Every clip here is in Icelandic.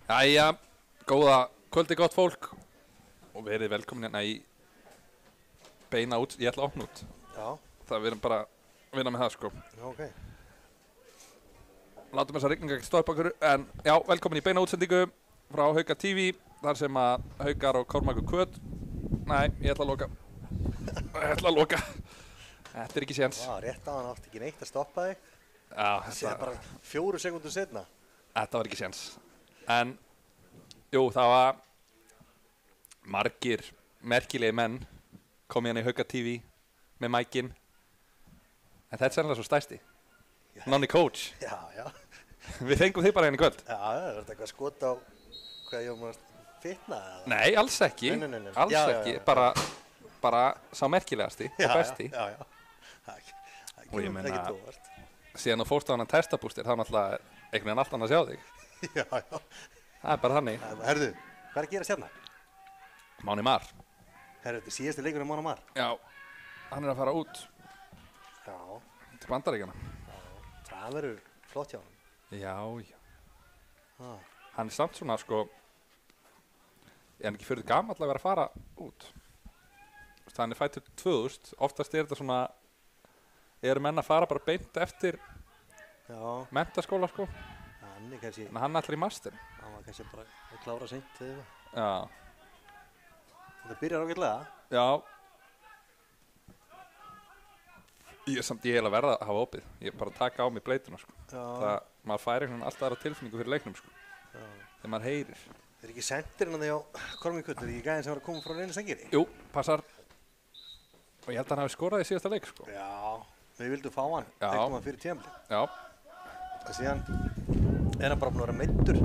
Jæja, góða kvöldi gott fólk og verið velkomin hérna í beina út, ég ætla að opna út. Já. Það við erum bara að vinna með það sko. Já, ok. Látum þess að rigninga ekki stoppa okkur, en já, velkomin í beina útsendingu frá Hauka TV, þar sem að Haukar og Kormákur kvöt. Nei, ég ætla að loka. Þetta er ekki séns. Vá, rétt á hann átti ekki neitt að stoppa þig. Já, Sér bara 4 sekúndur setna. Þetta var ekki séns. En, jú, það var margir merkilegi menn kom hérna í Hauka TV með mækinn. En þetta er sennilega svo stærsti. Nonni coach. Já, já. Við fengum þig bara hérna í kvöld. Já, það er þetta eitthvað skot á hvað ég var fitna eða? Nei, alls ekki. Nei. Alls Já, ekki. já. Bara sá merkilegasti og besti. Já. Það kemur ekki tóvart. Síðan þú fórst á hann testabústir, þá náttúrulega er einhvern veginn allt annað að sjá þig. Já. Það er bara þannig. Herðu, hvað er að gera sérna? Máni Mar. Herðu, þetta er síðasti leikur Mána Mar. Já, hann er að fara út Já. til Bandaríkjanna. Það verður flott hjá hann. Já. Ah. Hann er samt svona, sko, ég er ekki fyrir gamall að vera að fara út. Hann er fættur 2000, oftast er þetta svona, eru menn að fara bara beint eftir menntaskóla, sko. Hann er kannski, En hann ætlar í master. hann var kannski bara að klára seint eða eitthvað. Já. Þetta byrjar ágætlega. Já. Ég heila verða að hafa opið. Ég bara taka á mig bleituna, sko. Það, maður færi einhvern veginn alltaf aðra tilfinningu fyrir leiknum, sko. Já. Þegar maður heyrir. Það er ekki sendirinn að því á Kormákur, það er ekki gæðin sem var að koma frá Reynistangeri? Jú, passar. Og ég held að hann hafi skorað í síðasta leik, sko. Já, við vildum fá hann, Já. tektum hann fyrir tímabilið. Já. Og síðan er hann bara búinn að vera meiddur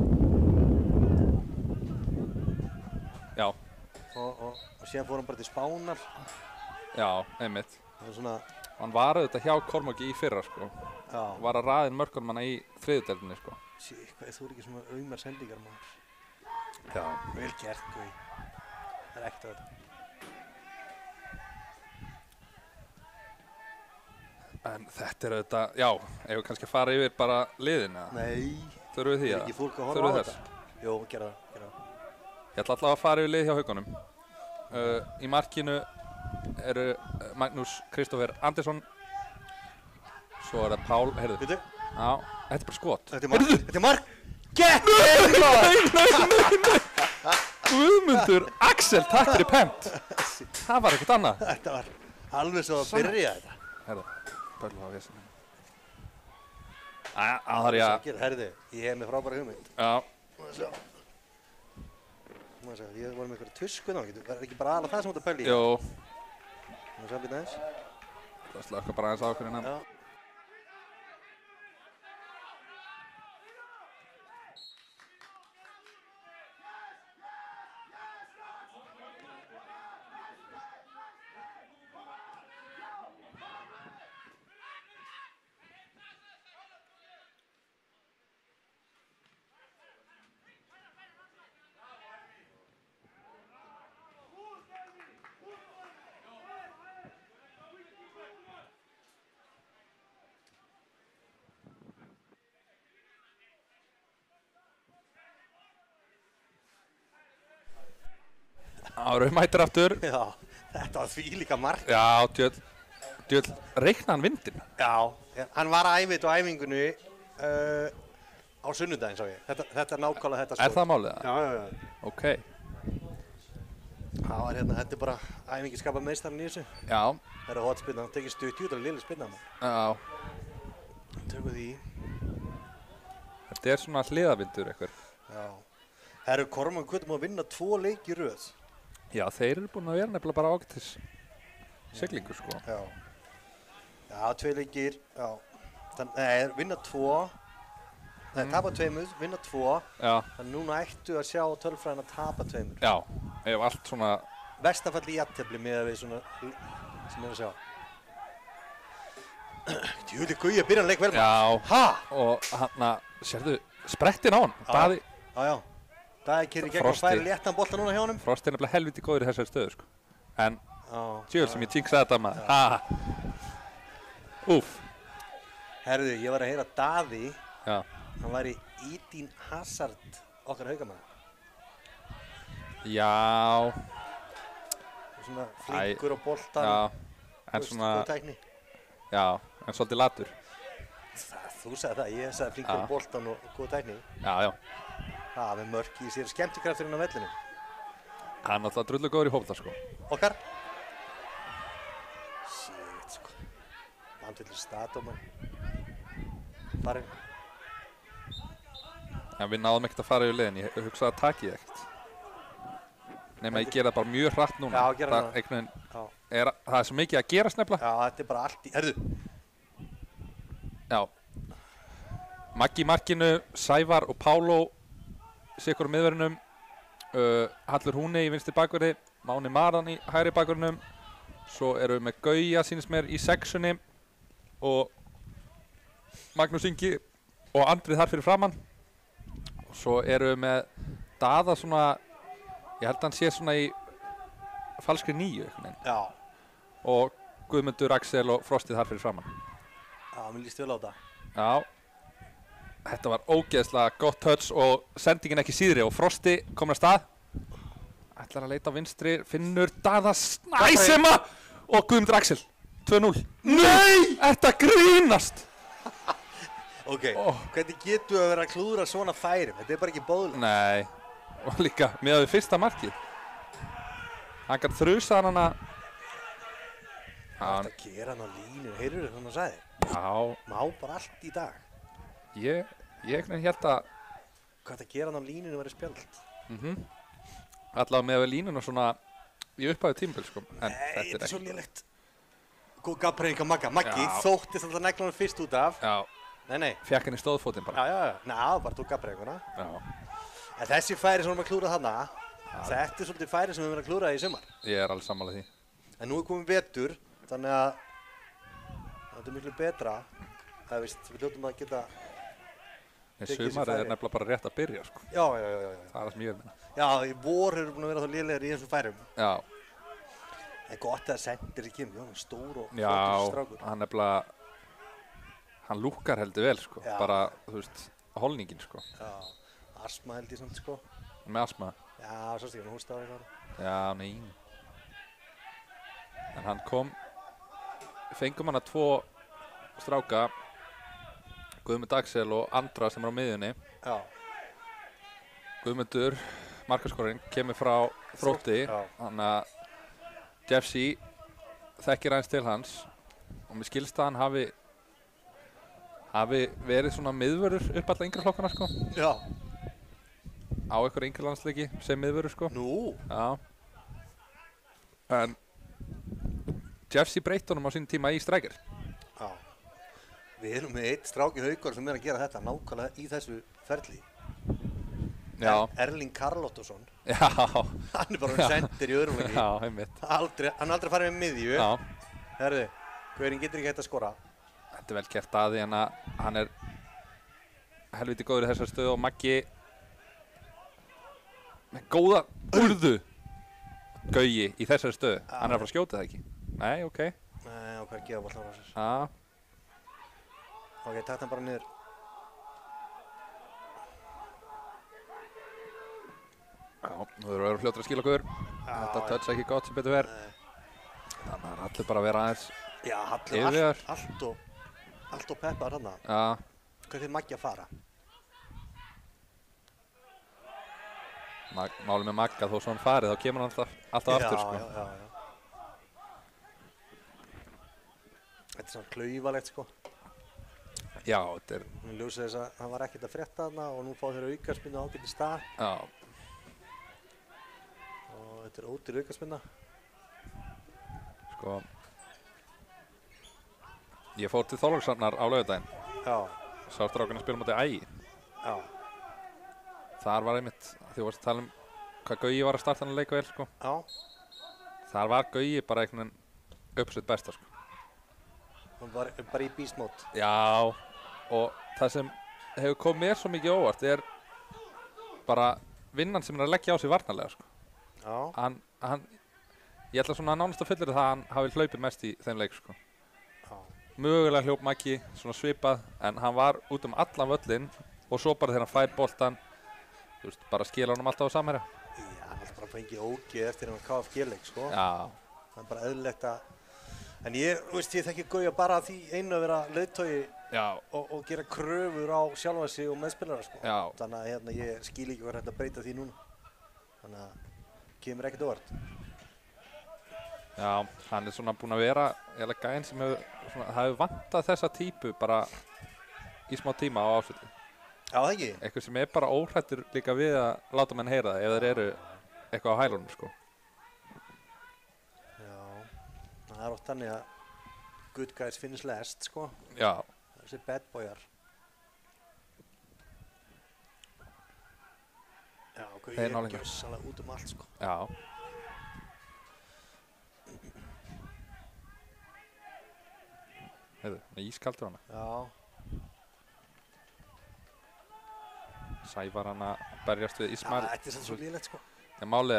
Já. og síðan fór hann bara til Spánar. Já, einmitt. Það var svona, Hann var auðvitað hjá Kormáki í fyrra, sko. já, Var að raðin mörkunum hana í þriðudeldinni, sko. hvað þú er ekki svona auðmar sendingar maður. Já. Vel gert, Guði. Það er ekkert að þetta. En þetta er auðvitað, já, ef við kannski að fara yfir bara liðin, eða? Nei, Þurfum við því, er eða? ekki fólk að Þurfum horfa á við þetta? Jó, gera það. Ég ætla alltaf að fara yfir lið hjá Haukunum. Í markinu eru Magnús Kristófer Andersson. Svo er það Pál, heyrðu. Veitu, Já, þetta er bara skot. þetta er mark. Þetta er mark! Get! Nei! Guðmundur Axel, takk fyrir pent. Það var ekkert annað. Þetta var alveg svo að byrja þetta. Heyrðu, börlu á vissin. Það er ég að... Herðu, ég hef með frábæra hugmynd. Já. Ég var með eitthvað tusku þá, var ekki bara aðalega það sem átt að pæla í? Jú. Nú sá við næst. Það slökka bara aðeins á okkur innan. Já. Árum mætir aftur. Já, þetta var því líka mark. Já, djöll reikna hann vindin. Já, hann var að æfa þetta á æfingunni á sunnudaginn, sá ég. Þetta er nákvæmlega þetta skot. Er það málið það? Já. Ok. Það var hérna, þetta er bara æfingi skapa meistarinn í þessu. Já, Það er hotspinna, hann tekið stutt út og léleg spinna maður. já. Tökum því. Þetta er svona hliðavindur eitthvað. Já. Herru, Kormákur Kvötum að vinna 2 leiki í röð. Já, þeir eru búin að vera nefnilega bara ágætis siglingu, sko. Já. Já, 2 leikir, já. Nei, vinna 2. Nei, tapa 2, vinna 2. Já, Þannig núna ættu að sjá tölfræðin að tapa 2. já. Ef allt svona, Verstafall í jafntefli með við svona sem er að sjá. Djúli Guði að byrja að leik vel. já. Ha? Og hann sérðu, sprettin á hann. Daði, Já. Daði kýri gegn og Frosti. færi léttan bolta núna hjá honum. Frost er nefnilega helviti góður í þessari stöðu, sko. En Já. djöl sem ég tíngsaði þetta maður. Ha. Úff. Herðu, ég var að heyra Daði, Já, hann var í Eden Hazard okkar haugamæður. já, Svona flinkur á boltan. já. En þú veist, svona, góð tækni. já, en svolítið latur. Þú sagði það, ég sagði flinkur á Já. boltan og góð tækni. Já, já. Það með mörk í sér skemmtikrafturinn á vellinu. Hann er alltaf drullu góður í hófla, sko. Okkar? Shit, sko. Landvillir staðdómar. Farinn. En við náðum ekkert að fara yfir leiðin, ég hugsaði að takið ekkert. Nefn að ég gera það bara mjög hratt núna. Já, gera það. Einhvern veginn, Já. það er svo mikið að gera snefla. Já, þetta er bara allt í... Herðu. Já. Maggi í markinu, Sævar og Páló sikur á miðverðinum. Hallur Húni í vinstri bakverði, Máni Maran í hægri bakverðinum. Svo erum við með Gauja, sýnist mér, í sexunni. Og Magnús Ingi og Andrið þar fyrir framann. Og svo erum við með Daða svona, ég held að hann sé svona í falskri 9 einhvern veginn. Já. Og Guðmundur, Axel og Frostið þar fyrir framann. Já, mér líst vel á þetta. Já, þetta var ógeðslega gott touch og sendingin ekki síðri og Frosti komur að stað. Ætlar að leita á vinstri, finnur Daða snæsema og Guðmundur Axel, 2-0. Nei! Þetta grínast! Ok, hvernig getur við að vera að klúðra svona færum? Þetta er bara ekki bóðlega. Nei, og líka með við fyrsta markið. Hann kann þrusa hann hana. Hvað er að gera hann á línu? Heyrðu þau þannig að sagði? Já, Má bara allt í dag. ég held að Hvað er að gera hann á línunu verið spjöld? allavega með við línuna svona í upphæðu tímabil, sko. En Nei, þetta þetta er svo ekki. lélegt. Góð gafbreyðing á Magga. Maggi Já. þóttist alltaf negla hann fyrst út af. Já, Nei. fekk hann í stóðfótinn bara. Já. Ná, bara tók gafbreyðinguna. Já, En þessi færi sem við erum að klúra þarna, þetta er svolítið færi sem við erum að klúra í sumar. ég er alveg sammála því. En nú er komið vetur, þannig að þetta er miklu betra. Það veist, við hljóttum að geta... En Tekið þessi sumarið er færi. nefnilega bara rétt að byrja, sko. Já. Það er það sem ég er minna. Já, í vor eru búin að vera þá lélegir í þessum færum. Já, Það er gott að sendir ekki um, hann er stór og já, flottur strákur. hann nefnilega, hann lúkkar heldur vel, sko. Já. Bara, þú veist, holningin, sko. Já, asma held ég samt, sko. Með astma. Já, svo stík hann húst á eitthvað. Já, nei. En hann kom, fengum hann að 2 stráka, Guðmund Axel og Andra sem er á miðjunni. Já. Guðmundur, markaskorinn, kemur frá Þrótti. Já. Þannig að Jeffsy þekkir aðeins til hans og mér skilst að hann hafi verið svona miðvörður upp alla yngri flokkana, sko. Já. Á einhver yngri landsleiki sem miðvörður, sko. Nú? Já. En Jeffsy breytti honum á sín tíma í strækir. Já. Við erum með eitt strák í Haukar sem er að gera þetta nákvæmlega í þessu ferli. Já. Erling Karlóttusson. Já. Hann er bara sendir í öðrum leiki. Já, einmitt. Hann aldrei farið með miðju. Já. Herðu, Guðurinn getur ekki hægt að skora. Þetta er vel gert að því en að hann er helviti góður í þessari stöðu og Maggi með góða urðu Gauji í þessari stöðu. Hann er að fara að skjóta það ekki. Nei, ok. Nei, og hvað er að gefa boltan á sér? Já. Ok, takt hann bara niður. Já, nú þurfum við að vera fljótur að skila okkur. Þetta touch ekki gott sem betur verð. Þannig að allir bara að vera aðeins. Já, Yfir. allt og peppar hann. Já. Hvað er Maggi að fara? Málið með Magga, þó svo hann farið, þá kemur hann alltaf aftur, sko. Já. Þetta er svona klaufalegt, sko. Já, þetta er... Nú ljósið þess að hann var ekkert að frétta þarna og nú fá þeir aukaspinnu ágætt í stað. Já. Og þetta er ódýr aukaspinna. Sko... Ég fór til Þorlákshafnar á laugardaginn. Já. Sá strákana spila móti Ægi. Já. Þar var einmitt, því varst að tala um hvað Gauji var að starta hann að leika vel, sko. Já. Þar var Gauji bara einhvern veginn uppsett besta, sko. Hann var bara í beast mode. Já, og það sem hefur komið mér svo mikið óvart er bara vinnan sem er að leggja á sig varnarlega, sko. Já. Ég ætla svona nánast að fullyrða það að hann hafi hlaupið mest í þeim leik, sko. Já. Mögulega hljóp Maggi, svona svipað, en hann var út um allan völlinn og svo bara þegar hann fær boltan, þú veist, bara skila honum alltaf á samherja. Já, hann er bara fengið ógeð eftir hann KFG-leik, sko. Já. Það er bara eðlilegt að... En ég þekki Gauja bara því einu að vera leiðtogi og gera kröfur á sjálfa sig og meðspilara, sko. Já. Þannig að ég skil ekki hvað er hægt að breyta því núna. Þannig að kemur ekkert óvart. Já, hann er svona búinn að vera eiginlega gæinn sem það hefur vantað þessa típu bara í smá tíma á ásvöldi. Já, það ekki? Eitthvað sem er bara óhrættur líka við að láta menn heyra það ef þeir eru eitthvað á hælunum, sko. Já, það er oft þannig að good guys finnst lest, sko. Já. Þessi bad boyar. Já, Gauja er gjörsamlega út um allt, sko. Já. Heyrðu, hann er ískaldur hana. Já. Sævar hann að berjast við Ismail. Já, þetta er svo lélegt, sko. En málið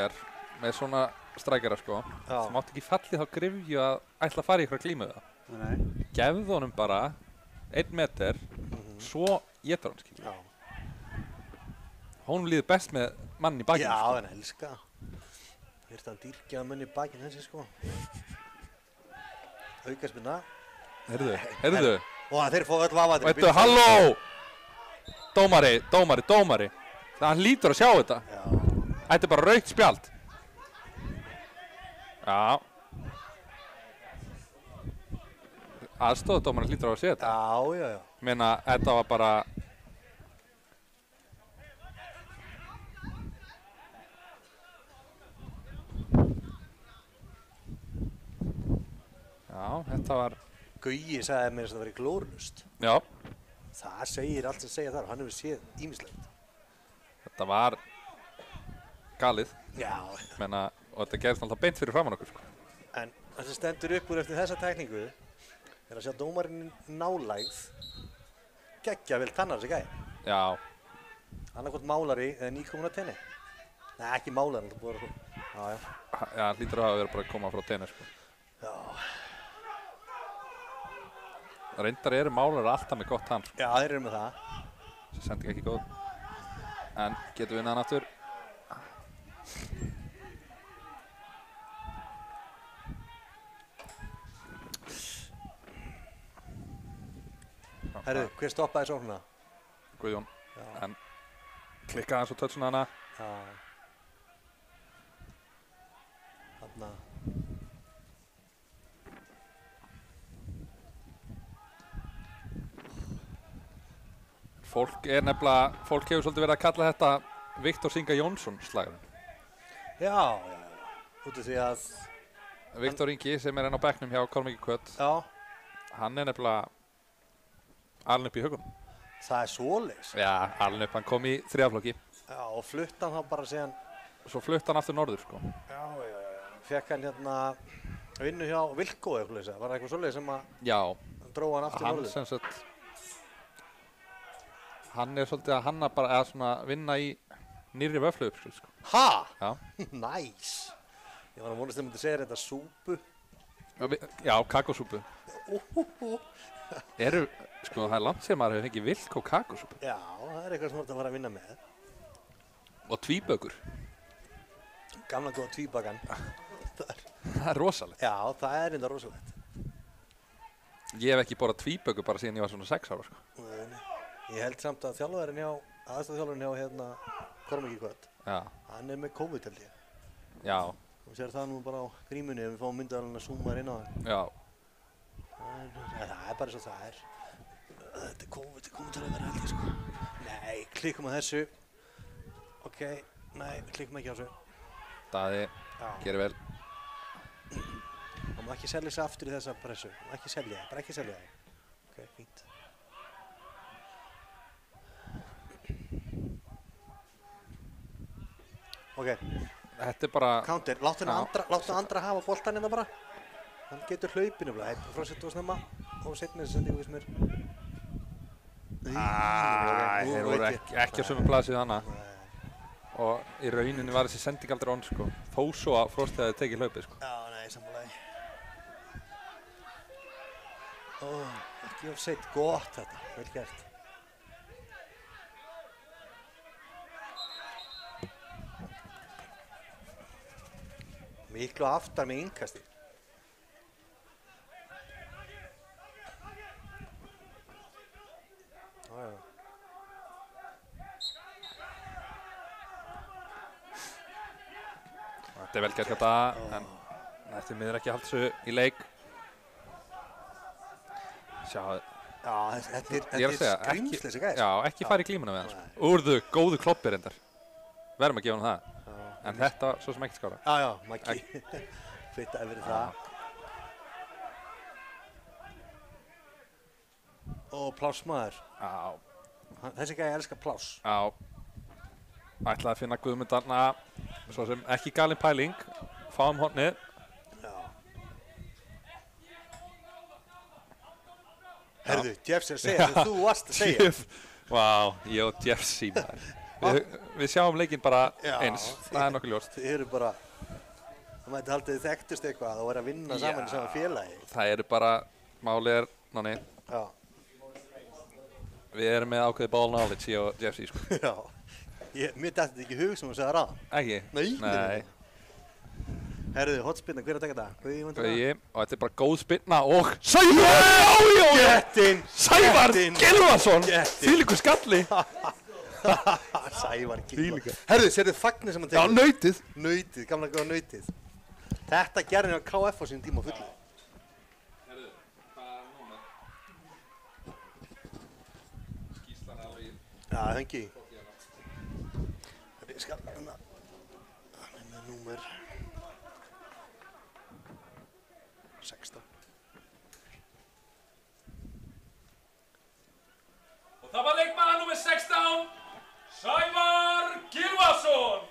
er með svona strækjara, sko, þú mátt ekki fallið þá gryfju að ætla að fara í ykkur að glíma við það. Nei. Gefðu honum bara 1 meter, svo étur hann, skilja. Já. Honum líður best með mann í bakinu, Já, sko. en elska. Virti hann dýrkjaða menn í bakinu þessi, sko. Aukaspinna. Heyrðu. Og þeir fá öll vafaðir. Veitu, halló! Dómari. Það hann lítur að sjá þetta. Já. Þetta er bara rautt spjald. Já. Aðstoðardómarinn hlýtur á að sé þetta. Já. Meina, þetta var bara... Já, þetta var... Gauji sagði mér að það var í glórlust. Já. Það segir allt sem segja þar. Hann hefur séð ýmislegt. Þetta var galið. Já. Meina, og þetta gerðist alltaf beint fyrir framan okkur, sko. En það sem stendur upp úr eftir þessa tekníku er að sjá dómarinn nálægð geggja vel tannar þessi gæi. Já. Annarkot málari eða nýkomin að tenni. Nei, ekki málari, það búið að vera... Já. Já, hann hlýtur að vera bara að koma frá tenni, sko. Já. Reyndar eru málar alltaf með gott hann, sko. Já, þeir eru með það. Þessi sending ekki góð. En getur við hann aftur. Herru, hver stoppaði sóknuna? Guðjón. Já. En klikkaði hans og touchuna hana. Já. Þarna. Fólk hefur svolítið verið að kalla þetta Viktor Singa Jónsson slagurinn. Já. Út af því að... Viktor Ingi sem er enn á bekknum hjá Kormáki Kvöt. Já. Hann er nefnilega alin upp í hugunum. Það er svoleiðis. Já, alin upp, hann kom í 3. flokki. Já, og flutt hann þá bara síðan... Svo flutt hann aftur norður, sko. Já. Fekk hann hérna vinnu hjá Vilko eða eitthvað, var það eitthvað svoleiðis sem að... Já. Dróð hann aftur norður? Sem sagt... Hann er svolítið að hanna bara að svona vinna í nýrri vöfluuppskrift, sko. Ha? Já. Næs. Ég var að vonast að þið myndi segja þetta súpu. Já, kakósúpu. Sko, það er langt sem maður hefur fengið Vilko kakósúpu. Já, það er eitthvað sem maður að fara að vinna með. Og tvíbökur. Gamla góða tvíbakan. Það er rosalegt. Já, það er enda rosalegt. Ég hef ekki borðað tvíbökur bara síðan ég var svona 6 ára, sko. Ég held samt að þjálfarinn hjá aðstæðþjálfarinn hjá hérna Kormáki Kvöld. Já. Hann með COVID held ég. Já. Þú sér það nú bara á grímunni ef við fáum myndaðalinn að zooma inn á hann. Já. Það bara svo það Þetta COVID komið til að vera held ég sko. Nei, klikkum á þessu. Ok, nei, klikkum ekki á þessu. Daði, gerir vel. Það má ekki selja sig aftur í þessa pressu. Það má ekki selja það, bara ekki selja það. Ok, fínt. Ok. Þetta bara... Counter, láttu andra hafa boltan hérna bara. Hann getur hlaupinu bara. Frá sitt og snemma. Og setna þessi sendingu við sem Þeir voru ekki á sömu blaðsíðu hana. Og í rauninni var þessi sending aldrei onn sko. Þó svo að Frosti hefði tekið hlaupið sko. Já, nei, sammálaði. Ekki of seitt, gott þetta, vel gert. Miklu aftar með innkasti. Þetta er vel gert þetta, en þetta miður ekki haldt þessu í leik. Sjá, þetta er skrýmsli þessi gæs. Já, ekki fara í glímuna við hann. Úrðu, góðu kloppir reyndar. Verðum að gefa hann það. En þetta svo sem ekkert skára. Já, Maggi. Fyrta yfir það. Og plássmaður. Já. Þessi gæi elskar pláss. Já. Ætlaði að finna Guðmundarna, svo sem ekki galin pæling. Fáum hornið. Já. Herðu, Jeffs er að segja sem þú varst að segja. Vá, ég og Jeffs símaður. Við sjáum leikinn bara eins, það er nokkuð ljóst. Þið eru bara, það mæti haldið þið þekktust eitthvað og vera að vinna saman í sama félagi. Það eru bara, málið er, Nonni, við erum með ákveðið ball knowledge, ég og Jeffs í sko. Já, mér dætti þetta ekki í hug sem þú segði ráðan. Ekki? Nei. Herðu, hotspinna, hver að taka þetta? Gauji, og þetta er bara góð spinna og Sævar! Gettin! Sævar Gylfason! Þvílíkur skalli! Sævar Gylfason. Herðu, sérðu fagnir sem hann tegur? Já, nautið. Nautið, gamla góða nautið. Þetta gerði hann á KF á sínum tíma á fullu. Herðu, hvað er númer? Skýrslan er alveg í. Já, hengi. Ég skal hann er með númer 16. Og það var leikmaður númer 16, Sævar Gylfason.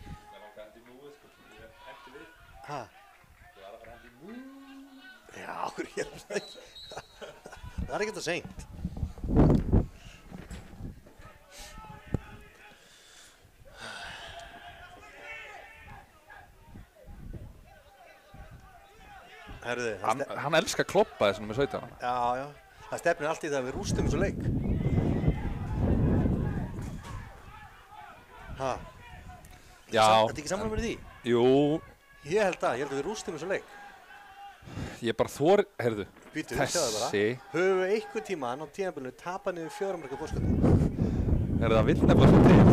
Það var að hendi núið, sko. Ég er ekki við. Hæ? Ég var að fara hendi núið. Já, okkur ég er það ekki. Það er ekkert að seint. Herðu, Hann elskar kloppa þessu nummer 17. Já. Það stefnir allt í það að við rústum þessu leik. Hæ? Já. Þetta er ekki saman með því? Jú. Ég held að við rústum þessu leik. Ég bara heyrðu, Býtu, þessi. Höfum við einhvern tímann á tímabilinu tapað niður 4 marka forskottum? Það vill nefnilega svo til.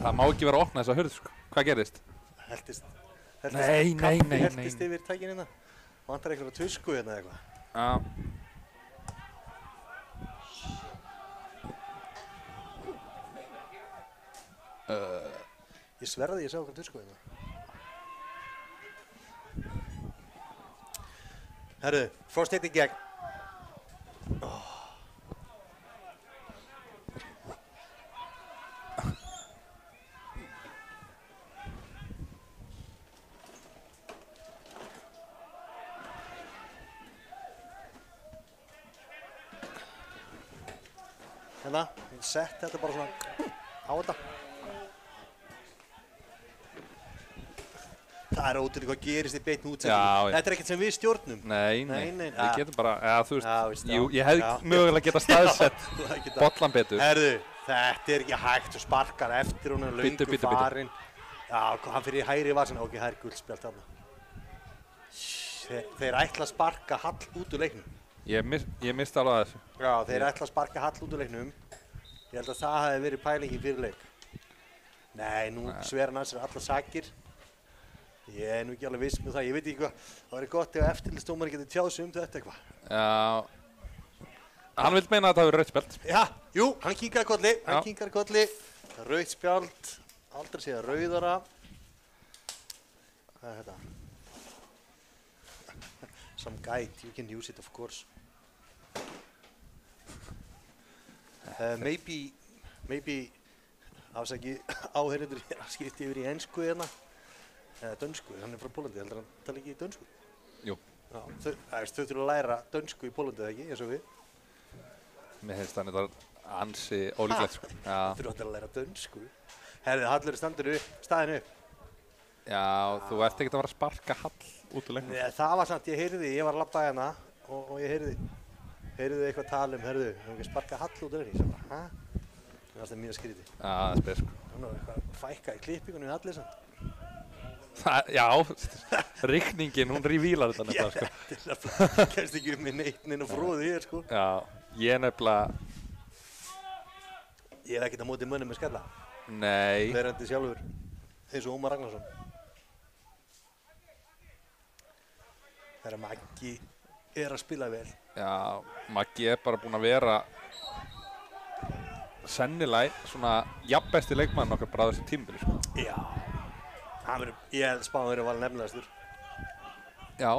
Það má ekki vera að opna þessa hurð, sko. Hvað gerðist? Heldist yfir tækin hérna. Vantar eitthvað tusku hérna eða eitthvað. Já. Ég sverði ég sá eitthvað tusku hérna. Herru, Frost heitir gegn. Hérna, ég sett þetta bara svona á þetta. Það er ótrúlega hvað gerist í beinni útsendingu. Þetta er ekkert sem við stjórnum. Nei. Við getum bara, þú veist, ég hefði mögulega getað staðsett bollan betur. Herðu, þetta er ekki hægt og sparkar eftir hún er löngu farinn. Já, hann fyrir í hægri vasin. Ok, það er guldspjald þarna. Þeir ætla að sparka Hall út úr leiknum. Ég misti alveg að þessu. Já, þeir ætla að sparka Hall út úr leiknum. Ég held að það hefði verið pælingi fyrir leik. Nei, nú sver hann að sér allar sakir. Ég nú ekki alveg viss með það. Ég veit ekki hvað. Það væri gott ef eftirlitsdómari getur tjáð sig þetta eitthvað. Já. Hann vill meina að það hafi rautt spjald. Já, jú, hann kinkaði kolli. Hann kinkaði kolli. Rautt spjald. Aldrei séð rauðara. Hvað þetta? Some guide, you can use it of course. Maybe afsaki áheyrendur skipti yfir í ensku hérna. Eða dönsku, hann frá Pólandi, heldur hann tala ekki dönsku? Jú. Já, þau þurfa að læra dönsku í Pólandi, eða ekki, eins og við? Mér finnst það þetta ansi ólíklegt, sko. Já. Þau þurfa að læra dönsku. Herði, Hallur staðinu upp. Já, þú ert ekkert að fara að sparka Hall út úr leiknum. Nei, það var samt, ég var að labba hérna og ég heyrði eitthvað tala herðu, við höfum ekki sparka Hall út úr leiknum. Ég sagði bara, hæ? Það var alltaf mjög skrítið. Já, það er spes, sko. Þannig að eitthvað fækka í klippingunni við Halli samt. Já, rigningin, hún revílar þetta nefnilega, sko. Ég kemst ekki með neittinn og fróði hér, sko. Já, ég nefnilega... Ég hef ekkert á móti mönnum með skalla. Nei. Verandi sjálfur, eins og Ómar Ragnarsson. Þegar Maggi að spila vel. Já, Maggi bara búinn að vera sennilega svona jafnbesti leikmann okkar bara á þessu tímabili, sko. Já. Ég held spáðum verið að vala nefnilegastur. Já.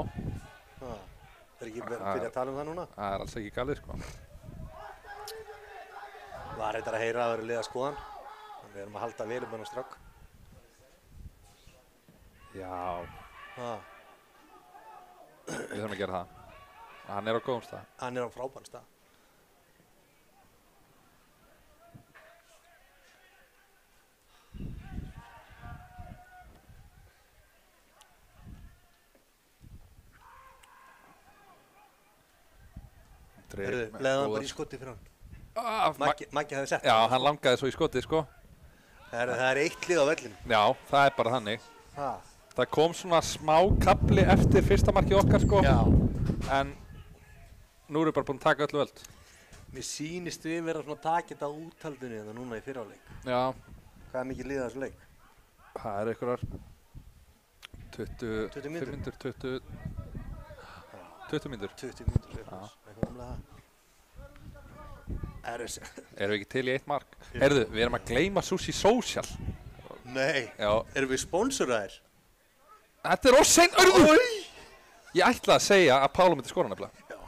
Það er ekki byrjað að tala um það núna? Það er alls ekki galið, sko. Var reyndar að heyra að það eru liða skoðan. Við erum að halda vel um hann á strák. Já. Við þurfum að gera það. Hann er á góðum stað. Hann er á frábærum stað. Leðið hann bara í skoti fyrir hann. Maggi hefði sett það. Já, hann langaði svo í skotið, sko. Það er eitt lið á vellinu. Já, það er bara þannig. Það kom svona smá kafli eftir fyrsta markið okkar, sko. Já. En nú erum við bara búin að taka öllu völd. Mér sýnist við vera svona að taka þetta úthaldinu þetta núna í fyrrháleik. Já. Hvað er mikið liðað þessu leik? Það er einhverjar 20 mínútur. 20 mínútur. 20 mínútur, eitthvað umlega það. Erum við ekki til í eitt mark? Heyrðu, við erum að gleyma Sushi Social. Nei, já. Erum við sponsoraðir? Þetta er óseint, örðu! Ég ætlaði að segja að Pála myndi skora nefnilega. Já,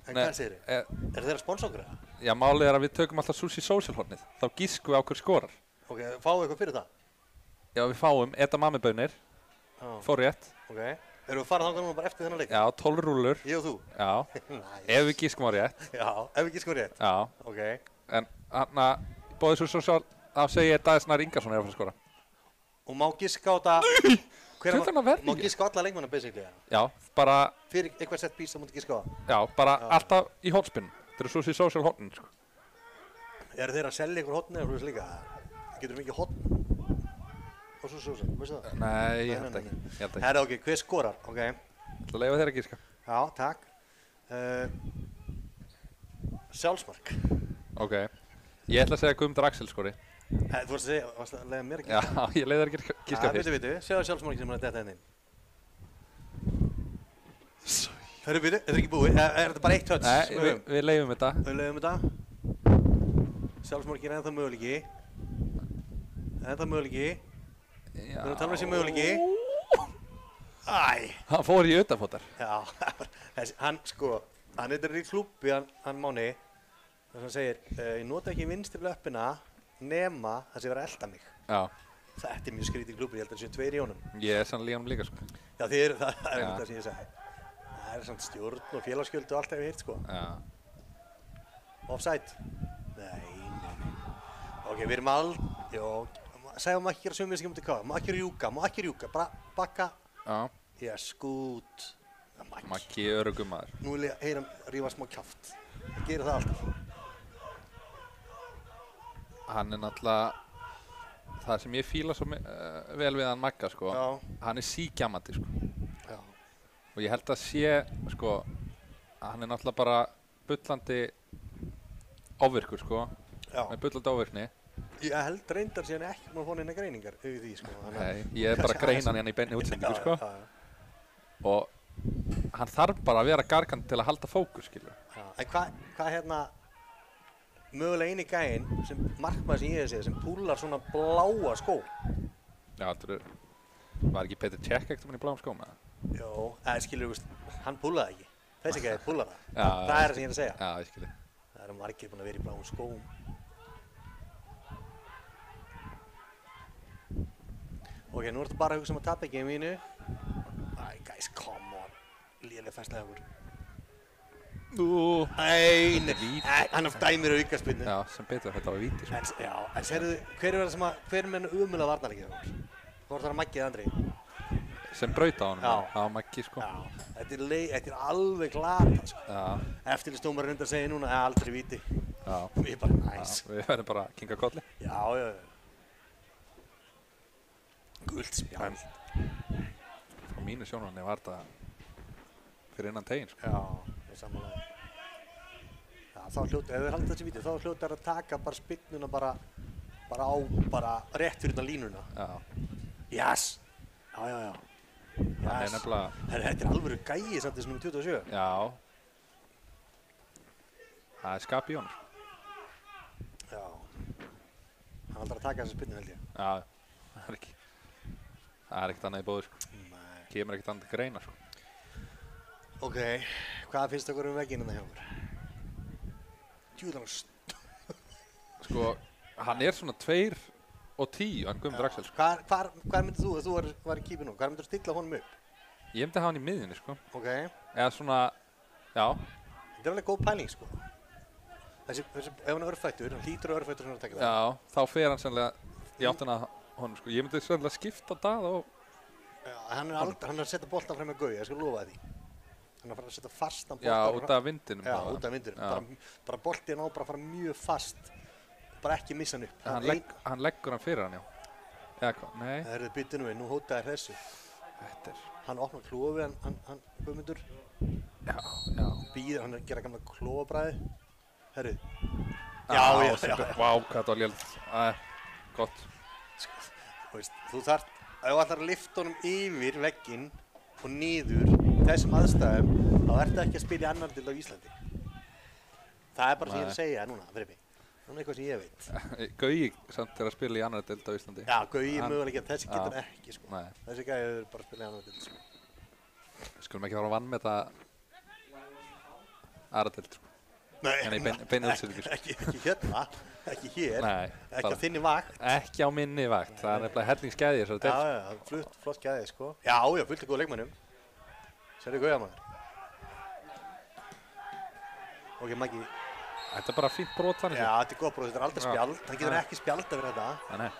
en hvað segir þið? Er þeirra sponsokra? Já, málið er að við tökum alltaf Sushi Social hornið. Þá gískum við á hver skorar. Ok, fáum við eitthvað fyrir það? Já, við fáum edamamebönir, forrétt. Ok, erum við að fara þangað núna bara eftir þennan leik? Já, 12 rúllur. Ég og þú? Já, nice. Ef við gískum á rétt. Já, ef við gískum á rétt? Já. Ok. En hann að bóðið Sushi Social, þá segi ég Daði Snær Ingarsson er að fara að skora. Og má gíska á þetta... Má gíska á alla leikmanna basically? Já, bara... Fyrir eitthvað sett pís þá mútu gíska á það? Já, bara alltaf í hornspinn. Þetta eru Sushi Social hornin, sko. Eru þeir að selja ykkur hornið eða slíka? Getur mikið horn á Sushi Social, veistu það? Nei, ég held ekki. Herra, ok, hver skorar? Ok. Það leifa þér að gíska. Já, takk. Sjálfsmark. Ok. Ég ætla að segja Guðmundur Axel skori. Þú varst að leiða mér að gíska? Já, ég leiði þér að gíska fyrst. Vitu, segja sjálfsmarki sem er að detta henni. Hörru, vitu, þetta er ekki búið. Er þetta bara eitt touch? Nei, við leiðum þetta. Við leiðum þetta. Sjálfsmarki er ennþá möguleiki. Já. Við erum að tala um þessi möguleiki. Æ. Hann fór í utanfótar. Já, hann er í klúbbi, hann Máni. Þess að hann segir, ég nota ekki vinstri löppina nema það sé vera að elda mig. Já. Þetta er mjög skrítið klúbbur, ég held að það séu tveir í honum. Ég er sannlega í honum líka, sko. Já, það er þetta sem ég segi. Það er samt stjórn og félagsskjöld og allt hef ég heyrt, sko. Já. Offside? Nei. Ok, við erum segjum maður ekki gera sömu sem ég múti káða. Má ekki rjúka, bara bakka. Já. Yes, good. Maggi örugum maður. Nú vil ég heyra rífa smá kjaft. Það gerir það alltaf. Hann er náttúrulega það sem ég fíla svo vel við hann Magga, sko. Já. Hann er sígjamandi, sko. Já. Og ég held að sé, sko, hann er náttúrulega bara bullandi ofvirkur, sko. Já. Með bullandi ofvirkni. Ég held reyndar síðan ekki að fá neina greiningar yfir því, sko. Nei, ég er bara að greina hann hérna í beinni útsendingu, sko. Já. Og hann þarf bara að vera gargandi til að halda fókus, skilur. Já. En hvað hérna, mögulega eini gæinn sem markmaður sem ég hef séð sem púlar svona bláa skó. Já, þetta var ekki Peter Cech ekkert í bláum skóm, eða? Jó, skilur, hann púlaði ekki. Þessi gæði púlar það. Já, Það er það sem ég er að segja. Já, ég skilji. Það eru margir búin að vera í bláum skóm. Ok, nú ertu bara að hugsa að tapa ekki í mínu. Guys, come on. Léleg færslega okkur. Nei, hann dæmir aukaspyrnu. Já, sem betur þetta var víti, sko. Já, en sérðu, hver er með umulega varnarleikið okkur? Þú ert að Maggi eða Andri? Sem braut á honum, Já. á Maggi, sko. Já, þetta er alveg glata, sko. Já, Eftirlitsdómarinn reyndar að segja núna, aldrei víti. já. Við erum bara næs. Við verðum bara að kinga kolli. Já. Gult spjald. Frá mínu sjónarhorni var þetta fyrir innan teginn, sko. Já, ég sammála. Já, þá ef við haldum þessi víti, þá hljótar að taka bara spyrnuna bara rétt fyrir þetta línuna. Já. Yes! Já. Hann er nefnilega... Þetta er alvöru gæi samt þessum 27. Já. Það er skap í honum. Já. Hann aldrei að taka þessa spyrnu, held ég. Já, það er ekki. Það er ekkert annað í bóði, sko. Nei. Kemur ekkert annað til greina, sko. Ok, hvað finnst okkur vegginn hérna hjá okkur? Djúðan Sko, hann er svona 2 og 10, hann Guðmundur Axel, sko. Hvar myndir þú, ef þú var í kýpinu, hvar myndir þú stilla honum upp? Ég myndi hafa hann í miðjunni, sko. Ok. Eða svona, já. Þetta er alveg góð pæling, sko. Ef hann er örfættur, hann hlýtur örfættur svona að taka það. Já, þá fer hann sennilega í áttina honum, sko. Ég myndi sennilega skipta Daða og... Já, hann er að setja boltan frem með Gauja, ég skal lofa því. Hann er að fara að setja fastan boltan. Já, út af vindinum. Já, út af vindinum. Bara boltin á bara að fara mjög fast. Bara ekki missa hann upp. Hann leggur hann fyrir hann, já. Eða hvað? Nei. Það er byttinu við, nú hótaði þessu. Þetta er... Hann opnar klofi, hann Guðmundur. Já. Býður, hann er að gera gamla klofabræði. Herru. Já. Vá, hvað þetta var lélt. Gott. Þú þarft, ef þú ætlar að lyfta honum yfir vegginn og niður þessum aðstæðum, þá ertu ekki að spila í annar deild á Íslandi. Það er bara sem ég er að segja núna, fyrir mig. Það er eitthvað sem ég veit. Gauji samt er að spila í annar deild á Íslandi. Já, Gauji mögulega ekki, þessi getur ekki, sko. Nei. Þessi gæði er bara að spila í annar deild, sko. Skulum ekki fara að vann með þetta aðra deild, sko. Nei, En í beinu útsendingu, sko. ekki hérna, ekki hér, Nei. ekki á þinni vakt. Ekki á minni vakt. Það er nefnilega hellingsgæði þessari deild. Já, flott gæði, sko. Já, fullt af góða leikmönnum. Sérðu Gauja, maður. Ok, Maggi. Þetta er bara fínt brot þannig. Já, þetta er góð bróð, þetta er aldrei spjald. Hann getur ekki spjald að vera þetta. Nei.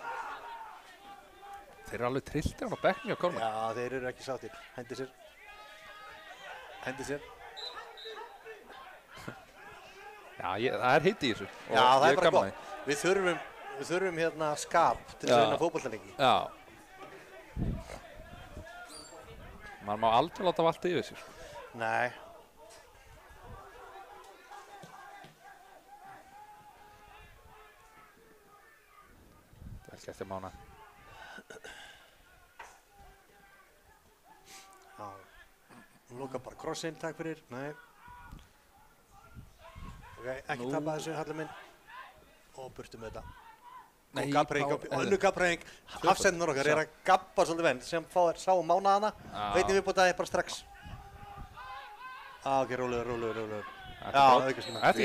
Þeir eru alveg trilltir hann á bekkni á Kormáki. Já, þeir eru ekki sáttir. Hendi sér. Já, það er hitt í þessu. Já, það er bara gott. Við þurfum hérna skap til þess að vinna fótboltaleiki. Já. Maður má aldrei láta valta yfir sig. Nei. Það er ekki eftir mána. Já. Nú lókar bara krossinn, takk fyrir. Nei. Ok, ekki tapa þessu, Hallar minn. Og burtu með þetta. Og önnur gabbreyðing. Hafsendunar okkar er að gabba svolítið venn sem sá mánaðana. Veitum við búið það bara strax. Ok, rólegur. Já, aukaspyrna. Ef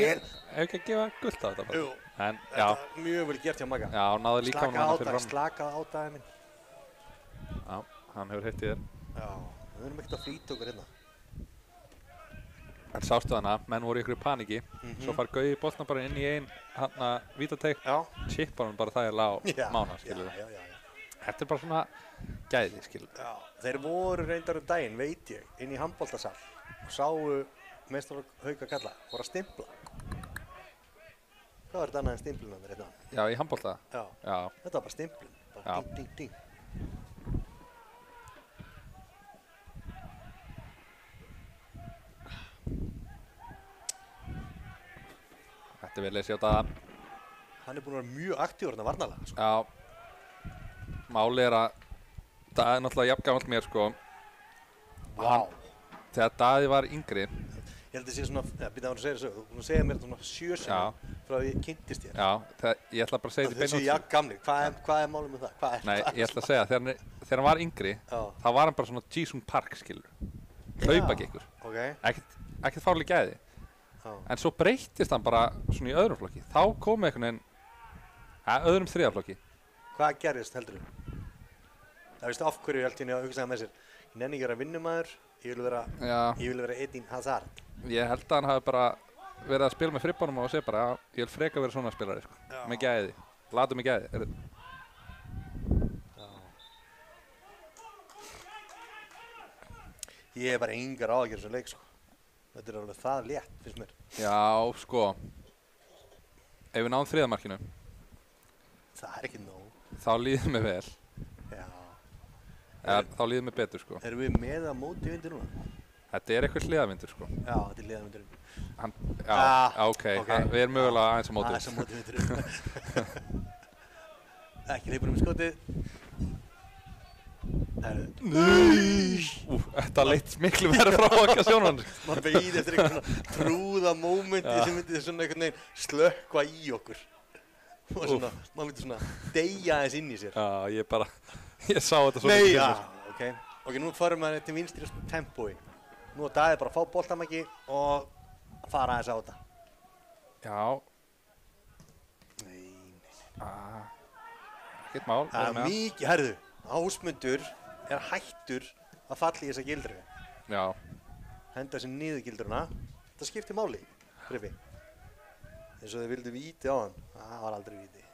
ekki að gefa gult á þetta bara. Jú. En, já. Mjög vel gert hjá Magga. Já, náðu líka hann hana fyrir fram. Slakað á daginn minn. Já, hann hefur hitt í þér. Já, við erum ekkert að flýta okkur hérna. En sástu hana, menn voru í ykkur paníki. Svo far Gauji boltna bara inn í hana vítateig. Já. Chippar hann bara þægilega á mána, skilur við. Já. Þetta er bara svona gæði, skilur við. Já, þeir voru reyndar daginn, veit ég, inn í handboltasal og sáu meistar Hauka kalla, voru að stimpla. Hvað var þetta annað en stimpluna með þetta? Já, í handbolta? Já. Þetta var bara stimplun, bara ding. þetta er vel lesið á það. Hann er búinn að vera mjög aktífur þarna varnarlega, sko. Já, máli er að það er náttúrulega jafn gamalt mér, sko. Vá. Þegar Daði var yngri. Ég held að það sé svona, býta að hann segja þessu, þú búinn að segja mér svona 7 sinnum frá því ég kynntist þér. Já, ég ætla bara að segja þetta Þessi jafn gamli, hvað er málið með það? Nei, ég ætla að segja, þegar hann var yngri, þá var hann bara svona Jisung Park, skilur. Hlaupagekkur. Ok. Ekkert fárlega gæði. En svo breyttist hann bara svona í öðrum flokki. Þá kom einhvern veginn, öðrum þriðaflokki. Hvað gerðist, heldur þú? Það veist af hverju held ég að hugsa með sér. Ég nenni ekki að vera vinnumæður, ég vil vera Eden Hazard. Ég held að hann hafi bara verið að spila með fribbánum og segja bara, já, ég vil freka vera svona spilari, sko. Með gæði. Látum með gæði. Ég hef bara engar áhyggjur af þessum leik, sko. Þetta er alveg það létt, finnst mér. Já, sko. Ef við náum þriðamarkinu. Það er ekki nóg. Þá líður mér vel. Já. Þá líður mér betur, sko. Erum við með að móti vindur núna? Þetta er eitthvað hliðavindur, sko. Já, þetta er hliðavindurinn. Ok. Við erum mögulega aðeins á móti. Aðeins á móti vindurinn. Ekki leipur skotið. Nei! Þetta leitt miklu verið frá okkar sjónarhorn. Maður beið eftir eitthvað svona trúða mómenti sem myndi svona einhvern veginn slökkva í okkur. Og svona, maður myndi svona deyja aðeins inn í sér. Já, ég sá þetta svona. Nei, já, ok. Ok, nú farum við til vinstri tempói. Nú er Daði bara að fá boltamæki og fara aðeins á þetta. Já. Nei. Ekkert mál. Það er mikið, herðu, Ásmundur er hættur að falla í þessa gildru. Já. Henda sér niður gildruna. Það skiptir máli, Griffi. Eins og þið vildu víti á hann. Það var aldrei víti.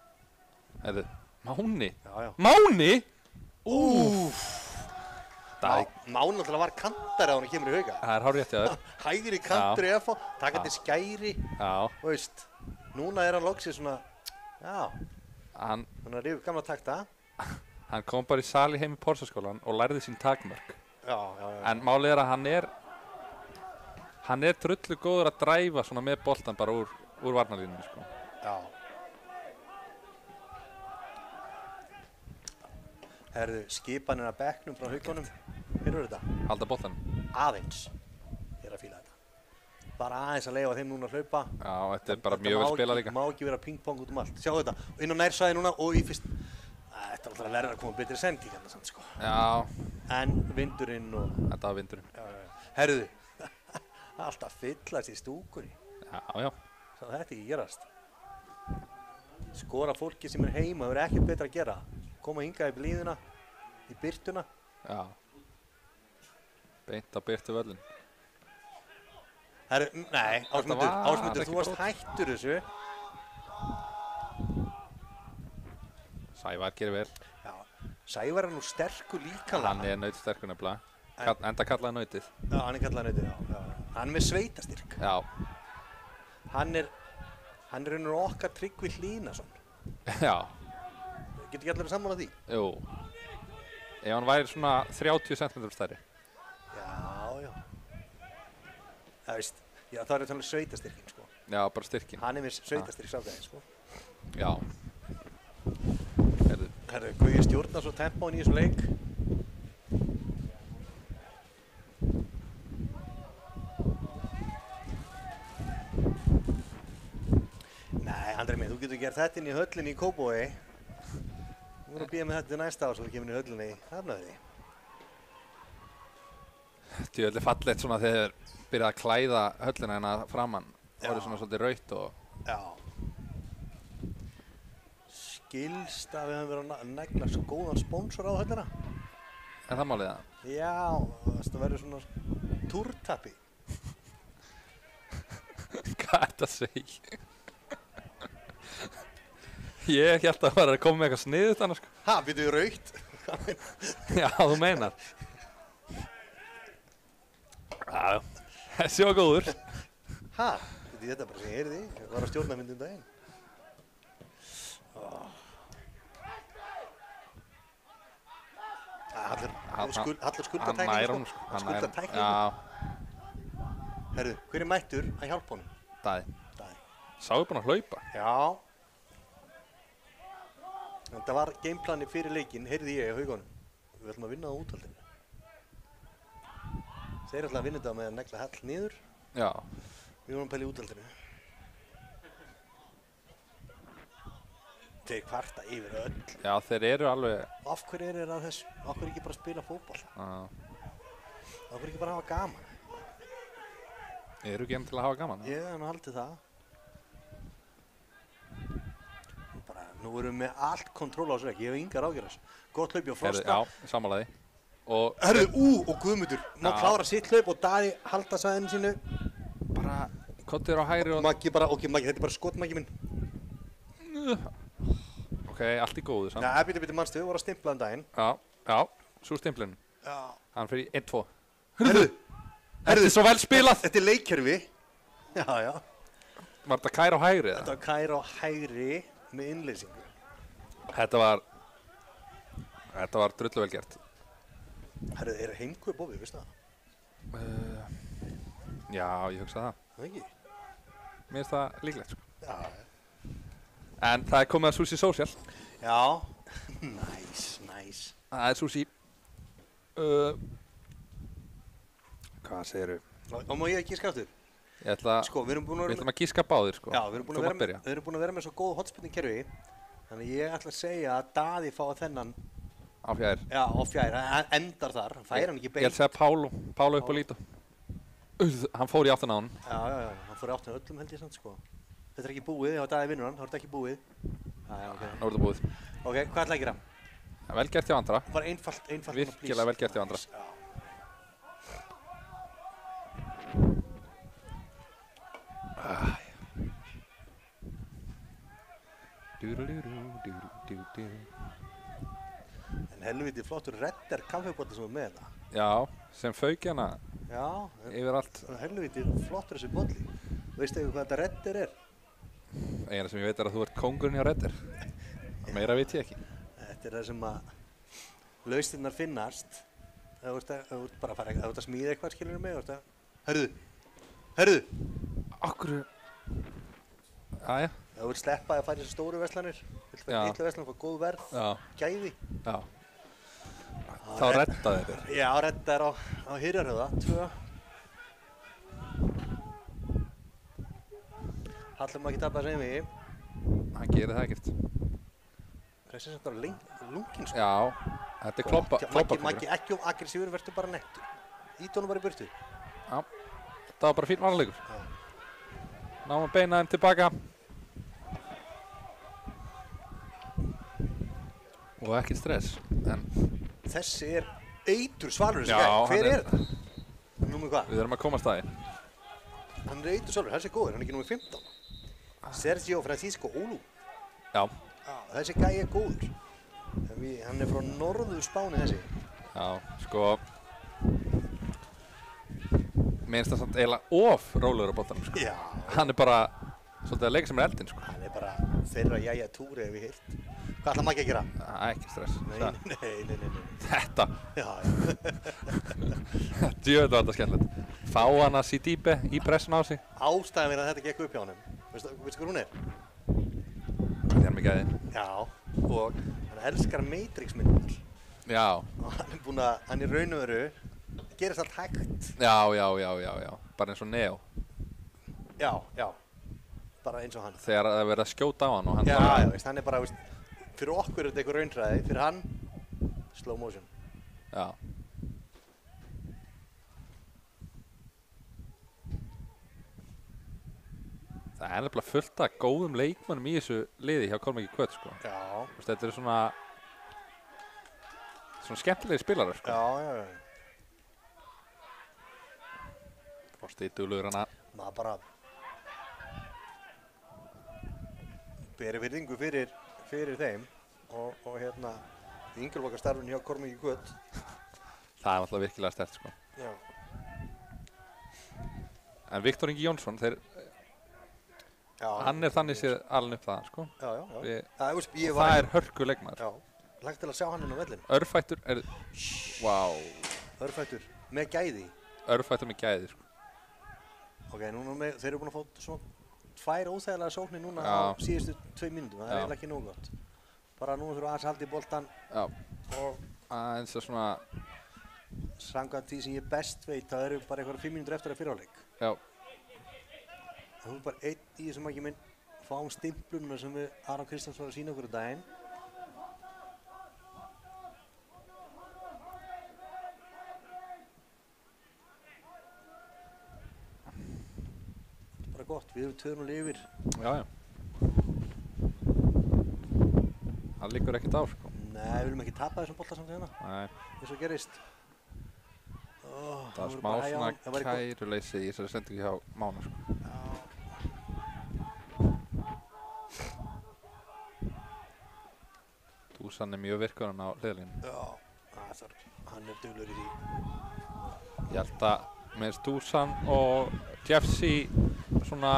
Herðu, Máni? Já. Máni? Máni náttúrulega var kantari að hann kemur í Hauka. Það er hárrétt hjá þér. Hægri kantur í FH, taka til skæri. Já. Og veist, núna er hann loksið svona, já. Hann er rífur gamla takta. Hann kom bara í sali heim í Porsaskólan og lærði sín takmörk. Já. En málið er að hann er drullu góður að dræfa svona með boltan bara úr varnarlínunni, sko. Já. Herðu, skipaninn að bekknum frá Haukunum. Finnur þetta? Halda boltan. Aðeins. Ég er að fíla þetta. Bara aðeins að leyfa þeim núna að hlaupa. Já, þetta er bara mjög vel spilað líka. Má ekki vera ping-pong út allt. Sjáu þetta. Og inn á nærsvæði núna og í fyrst. Þetta er alltaf að verða að koma betri sending hérna samt, sko. Já. En vindurinn og... Þetta var vindurinn. Já. Herðu. Alltaf fyllast í stúkunni. Já. Svo þetta ekki gerast. Skora fólki sem er heima, það verður ekkert betra að gera. Koma hingað í blíðuna, í byrtuna. Já. Beint á byrtu völlin. Herru, nei, Ásmundur, þú varst hættur þessu. Sævar gerir vel. Já, Sævar er nú sterkur líkamlega. Hann er nautsterkur nefnilega. Enda kallaði nautið. Já, hann er kallaði nautið, já. Hann er með sveitastyrk. Já. Hann er raunur okkar Tryggvi Hlínason. Já. Getur ekki allir sammála því? Jú. Ef hann væri svona 30 cm stærri. Já. Það veist, já, það er þannig sveitastyrkin, sko. Já, bara styrkin. Hann er með sveitastyrk sáfæði, sko. Já. Herru, Guði stjórnar svo tempóin í þessu leik. Nei, Andri minn, þú getur gert þetta inn í höllinni í Kópavogi. Þú voru að býja með þetta til næsta ár svo þú kemur inn í höllinni í Hafnarfirði. Þetta er fallegt svona þegar þeir byrjað að klæða höllina hérna framann. Það voru svona svolítið rautt og... Já. Skilst að við höfum verið að negla svo góðan sponsor á höllina. Er það málið það? Já, það verður svona túrtappi. Hvað er þetta að segja? Ég held að það var að koma með eitthvað sniðut annars, sko. Ha, býtu við rautt? Já, þú meinar. Já, þessi var góður. Ha, þetta bara sem ég heyrði. Ég var að stjórna myndum daginn. Allir skuldatækning, sko. Skuldatækning. Já. Herðu, hver er mættur að hjálpa honum? Daði. Sáu búin að hlaupa. Já. Þetta var gameplani fyrir leikinn, heyrði ég á haugunum. Við ætlum að vinna á úthaldinu. Þeir ætla að vinna þetta með að negla hall niður. Já. Við vorum að pæla í úthaldinu. Þeir kvarta yfir öll. Já, þeir eru alveg... Af hverju eru þeir að þessu? Af hverju ekki bara spila fótball? Af hverju ekki bara hafa gaman? Eru ekki til að hafa gaman? Ég hef haldið það. Nú erum við með allt kontról á þessu ekki, ég hef yngar ágjörð þessu. Gott hlaup hjá Frosta. Já, sammálaði. Og Guðmundur. Má klára sitt hlaup og Daði halda sæðinu sínu. bara kottir á hægri og... Maggi bara, ok Maggi, þetta er bara skotmaggi minn. Ok, allt í góðu samt. Já, bíti mannstu, við vorum að stimpla daginn. Já, svo stimplinn. Já. Hann fyrir í 1-2. Herðu, Þetta er svo vel spilað! þetta er leikkerfi. Já. Var þetta kæra á hægri eða? Þetta var kæra á hægri með innleysingu. Þetta var drullu vel gert. Herðu, er heimkaup ofið, veistu það? Já, ég hugsa það. Það ekki? Mér finnst það líklegt, sko. Já. En það er komið að Sushi Social. Já. Nice. Það er sushi. Hvað segirðu? Og má ég ekki skáttur? Ég ætla... Sko, við ætlum að gíska báðir, sko. Já, við erum búin að vera með svo góð hotspinning kerfi. Þannig ég ætla að segja að Daði fá þennan á fjær. Já, á fjær, hann endar þar, hann fær hann ekki beint. Ég ætla að segja Pálo upp á Lító. Hann fór í áttina á hann. Já, hann fór í áttina öllum held ég samt sko. Þetta er ekki búið, ef Daði vinnur hann, þá er þetta ekki búið. Já, ok. Nú er þetta búið. Ok, hvað ætla að gera? Vel gert hjá Andra. Bara einfalt. Virkilega vel gert hjá Andra. Já. En helviti flottur redder kaffibóti sem er með þetta. Já, sem fauk hérna. Já. Yfir allt. Helviti flottur þessi bolli. Veistu eitthvað hvað þetta redder er? Eina sem ég veit er að þú ert kóngurinn hjá redder. Meira veit ég ekki. Þetta er það sem að lausnirnar finnast. Þú ert bara að fara að smíða eitthvað, skilur mig. Herðu. Akkur. Jæja. Þú vilt sleppa að fara í þessu stóru verslanir. Vilt fara í litlu verslanir og fá góð verð. Já. Gæði. Já. Þá redda þeir. Já, redda er á Hyrjarhöfða, 2. Hallum að ekki tapa þessu einvigi. Hann gerir það ekkert. Þessi sem bara lungin sko. Já. Þetta er kloppa. Maggi ekki aggressífur, verður bara nettur. Ít honum bara í burtu. Já. Það var bara fín varnarleikur. Náum að beina þeim tilbaka. Og ekkert stress. En þessi er eitur svalur þessi gæði. Hver er þetta? Númer hvað? Við erum að komast að því. Hann er eitur svalur, þessi er góður, hann er ekki númer 15. Sergio Francisco Olu. Já. Þessi gæði er góður. Hann er frá norður Spáni þessi. Já, sko. Mér finnst það samt eiginlega of rólegur á boltanum, sko. Já. Hann er bara svolítið að leika sem er eldinn, sko. Hann er bara þeirra jæja túri ef við heyrt. Hvað ætlar Maggi að gera? Ekki stress. Nei. Þetta. Já. Djöðu var þetta skemmtilegt. Fá hann að Sidibe í pressun á sig. Ástæðan er að þetta gekk upp hjá honum. Veistu hvað hún er? Það er mikið að því. Já. Og hann elskar Matrix-myndir. Já. Og hann er raun og veru, gerist allt hægt. Já. Bara eins og Neo. Já. Bara eins og hann. Þegar það verið að skjóta á hann og hann Já, veist, hann er bara, veist, fyrir okkur er þetta eitthvað raunhræði, fyrir hann, slow motion. Já. Það er nefnilega fullt af góðum leikmönnum í þessu liði hjá Kormáki Kvöt, sko. Já. Þetta eru svona skemmtilegir spilarar, sko. Já. Frosti duglegur hana. Maður bara beri virðingu fyrir þeim og hérna yngirlokkastarfin hjá Kormáki Kvöt. Það er alltaf virkilega sterkt, sko. Já. En Viktor Ingi Jónsson, hann er þannig séð alveg upp það, sko. Já. Það er hörku leikmaður. Já. Lagt til að sjá hann inn á vellinu. Örfættur er... Vá. Örfættur með gæði. Örfættur með gæði, sko. Ok, þeir eru búin að fá svona 2 óþægilega sóknir núna Já. á síðustu 2 mínútum, það er Já. eiginlega ekki nógu gott. Bara núna þurfum aðeins halda í boltan Já, og aðeins að svona, samkvæmt því sem ég best veit, það eru bara eitthvað 5 mínútur eftir að fyrrháleik. já, Það er bara einn í þessum ekki minn fáum stimplununa sem við Aron Kristjáns var að sína okkur í daginn. Bara gott, við erum 2-0 yfir. já, já. Það liggur ekkert á, sko. Nei, við viljum ekki tapa þessum bolta samt hérna, Nei, eins og gerist. það er smá svona kæruleysi í þessari sendingu hjá Mána, sko. Dusan er mjög virkur hann á hliðalínu. Já, hann er duglur í því. Ég held að með Dusan og Jeffsy svona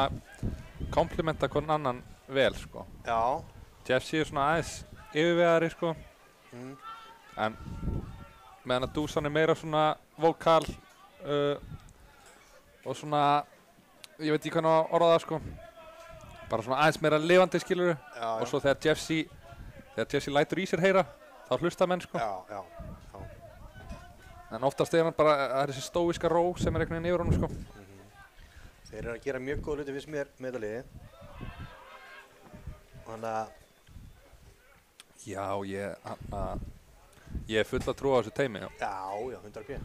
komplimenta hvern annan vel, sko. Já. Jeffsy er svona aðeins yfirvegari, sko. Mm. En meðan að Dusan er meira svona vokal og svona, ég veit ekki hvernig að orða það, sko. Bara svona aðeins meira lifandi, skilurðu. Já, Og svo þegar Jeffsy lætur í sér heyra, þá hlusta menn, sko. Já. En oftast er hann bara, það er þessi stóíska ró sem er einhvern veginn yfir honum, sko. Þeir eru að gera mjög góð hluti fyrst mér með þetta liði. Þannig að Já, ég er full að trúa á þessu teimi, já. já, 100%.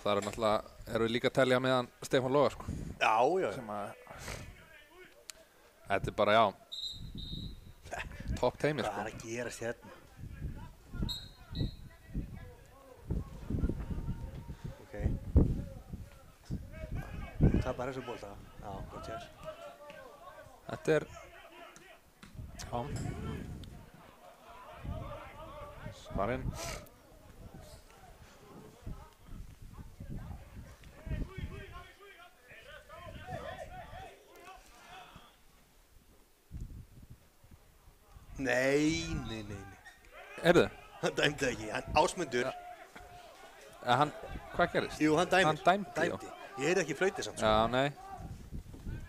Það eru náttúrulega, eru líka að telja meðan Stefán Loga, sko. Já. Sem að, þetta er bara, já, topp teimi, Hvað sko. er að gerast hérna? Ok. Það bara þessu bolta. Já, gott hér. Þetta er, já, svarinn. Nei. Heyrðu, Hann dæmdi það ekki. Hann Ásmundur. hann, hvað gerist? Jú, hann dæmir. Hann dæmdi, já. Ég heyrði ekki flautið samt. Já, nei.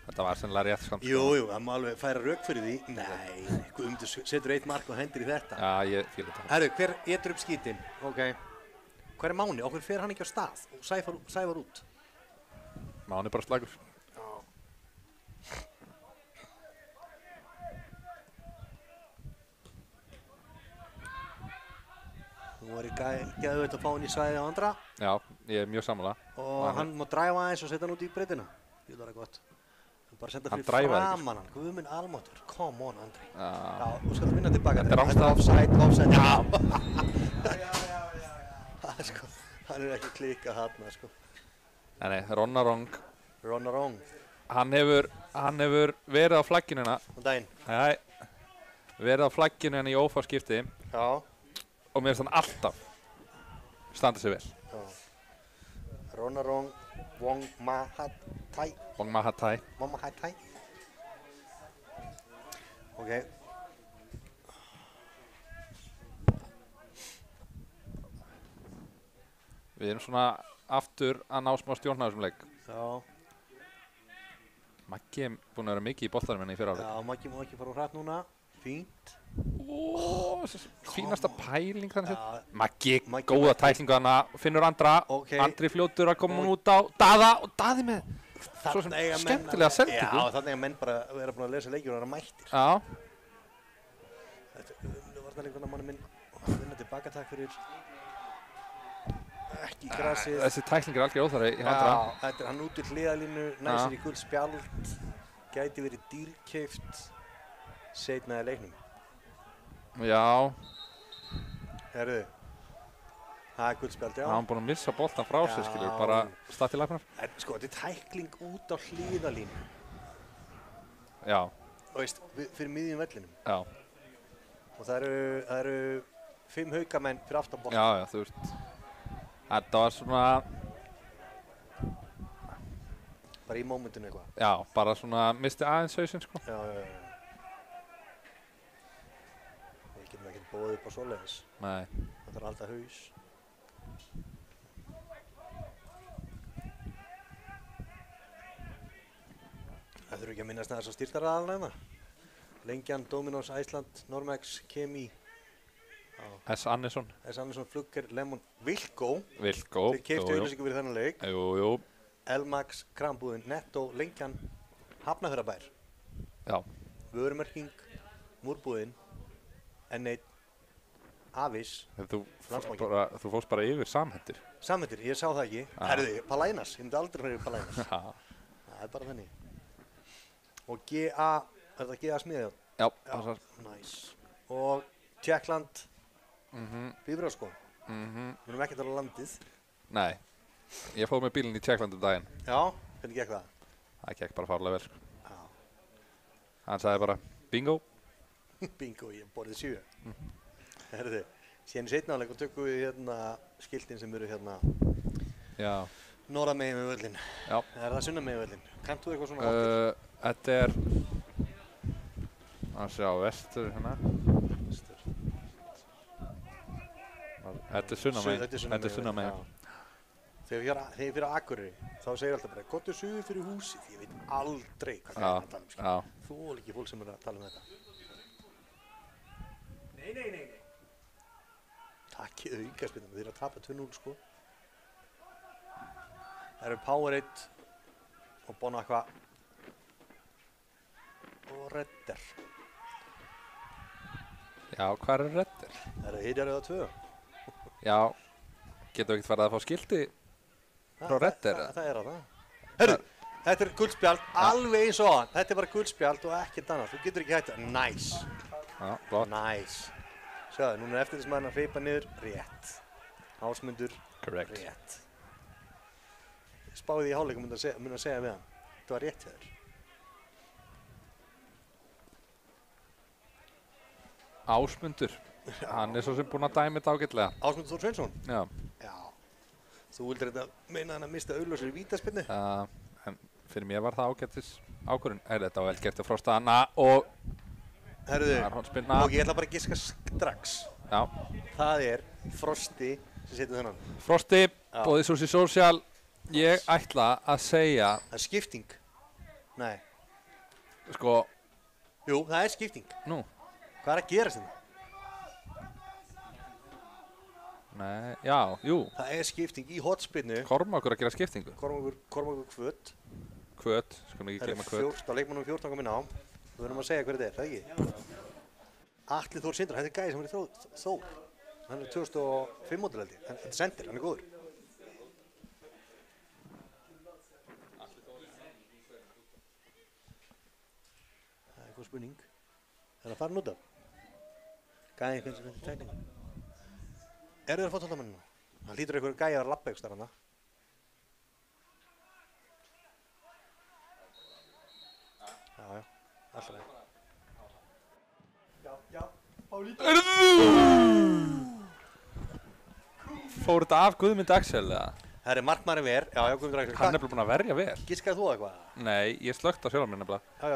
Þetta var sennilega rétt, sko. Jú, það má alveg færa rauk fyrir því. Nei, Guðmundur setur 1 mark og hendur í þetta. Já, ég fíla þetta. Herru, hver étur upp skítinn? Ok. Hver er Máni? Okkur fer hann ekki á stað og Sævar út? Máni bara slagur. Nú var ég geðveitt að fá hann í svæði á andra Já, ég er mjög sammála. og hann má dræfa aðeins og setja hann út í breytina. Ég vil það gott. Bara senda Hann fyrir dræfaði ekki, framan hann. Guð minn almáttur. Come on, Andri. Já. Já, þú skal vinna tilbaka. Þetta er Þetta offside. offside. Já. Það er sko, hann er ekki klikkað þarna, sko. Nei, Ronnarong, Ronna wrong. hann hefur verið á flagginu hérna. Á daginn. Verið á flagginu hérna í ófárskipti Já. og mér finnst hann alltaf standa sig vel. Já. Ronna wrong. Wong Mahathai. Wong Mahathai. Mahathai. Ok. Við erum svona aftur að ná smá stjórn á þessum leik. Já. Maggi er búinn að vera mikið í boltanum hérna í fyrra áleik. Já, Maggi má ekki fara úr hratt núna. Fínt. Fínasta pæling þannig séð. Já. Maggi, Maggi góða mætti. tæklingu hana, finnur Andra. Ok. Andri fljótur að koma út á Daða og Daði með svo sem Þarna eiga menn skemmtilega sendingu. Já, þannig að menn bara vera búin að lesa leikjur og vera mættir. Já, Þetta er varnarleikurinn manni minn. Vinna tilbaka, takk fyrir. Ekki í grasið. þessi tækling er algjör óþarfi í Já, Andra. þetta er hann út í hliðalínu, næsir í guld spjald. Gæti verið dýrkeypt seinna í leiknum. Já, Herðu, það er guld spjald, já. hann er búinn að missa boltan frá sér, Já. skilur, bara statt í lagnar. En sko, þetta er tækling út á hliðalínu. Já, Og veist, fyrir miðjum vellinum. já, Og það eru 5 haukamenn fyrir aftan boltan. já, þú veist. Þetta var svona, Bara í mómentinu eitthvað. já, bara svona misti aðeins hausinn, sko. Já. Við getum ekkert bóðið upp á svoleiðis. Nei, Það þarf alltaf haus. Það þurfi ekki að minnast þess að styrktaraðalina. Lengjan, Dominos, Iceland, Normex, Kemi. S. Andersson. S. Andersson, Flugger, Lemon, Wilco. Wilco. Þeir keiftu auðlýsingu fyrir þennan leik. Jú. Elmax, Krambúðin, Netto, Lengjan, Hafnarfjarðarbær. Já. Vörumerking, Múrbúðin, N1, Avis, Landsbankinn. Þú fórst bara yfir samhendir. Samhendir, ég sá það ekki. Herðu, Palænas, ég myndi aldrei fyrir Palænas. Það er bara þenni. Og GA, er það GA smiðið? Já, passar. Nice. Og Tékkland, Bifrjóðskó. Við erum ekki að tala landið. Nei, ég fóð með bílinn í Tékkland daginn. Já, hvernig gekk það? Það gekk bara fárlega vel. Já. Hann sagði bara, bingo. Bingo, ég borðið 7. Herðu, síðan í seinna áleik og tökum við hérna skiltin sem eru hérna norðan megin með völlin. Já. Er það sunnan megin með völlin? Kannt þú eitthvað svona hóttir? Þetta er, að sjá, vestur hérna. Vestur. Þetta er sunnan megin. Þetta er sunnan megin. Þegar ég fyrir Akureyri, þá segir alltaf bara, gott suður fyrir húsið, ég veit aldrei hvað það er að tala um. Já. Þú er ekki fólk sem er að tala um þetta. Nei. Takkið aukaspyrnum, þeir eru að tapa 2-0 sko. Það eru Powerade og Bon Aqua og Redder. Já, hvað er Redder? Það eru Hitjaröða 2. Já, getur við ekkert farið að fá skilti frá Redder? Það er að það. Herru, þetta er guldspjald, alveg eins og hann. Þetta er bara guldspjald og ekkert annað. Þú getur ekki hægt að, nice. Já, flott. Nice. Sjáðu, núna er eftir þess að maður að hreypa niður, rétt. Ásmundur, Correct. rétt. Spáði í hálfleikum mun að segja við hann. Þetta var rétt hjá þér. Ásmundur, hann er svo sem búinn að dæmi þetta ágætlega. Ásmundur Þór Sveinsson? Já. Já. Þú vildir þetta meina hann að mista augljósir í vítaspyrnu? En fyrir mér var það ágættis ákvörðun. Þetta var vel gert að Frosta hana og Herðu, hornspyrna. og ég ætla bara að giska strax. Já. Það er Frosti sem setur þennan. Frosti, bóðið Sushi Social. Ég ætla að segja, Það er skipting. Nei. sko, Jú, það er skipting. nú, Hvað er að gerast þetta? nei, já, jú, Það er skipting í hotspinnu. Kormákur að gera skiptingu. Kormákur Kvöt. Kvöt, skulum ekki Það gleyma er Kvöt. 14, leikmannum 14 komin á. Við verðum að segja hver þetta er, það ekki? Atli Þór Sindra, þetta er gæði sem er í Þór. Hann er 2005 mótil held ég. Þetta er sendir, hann er góður. Það er góð spurning. Er það farin út af? Gæði hvernig þetta er tækning. Eru þeir fótboltamenn nú? Það hlýtur einhver gæði að lappa einhvers þar hana. Já, alltaf leið. Já, Pálítur. Fór þetta af Guðmund Axel eða? Það er markmaðurinn ver. Já, Guðmundur Axel. Hann er nefnilega búinn að verja vel. Giskaði þú eitthvað? Nei, ég slökkt á sjálfum mér nefnilega. Já.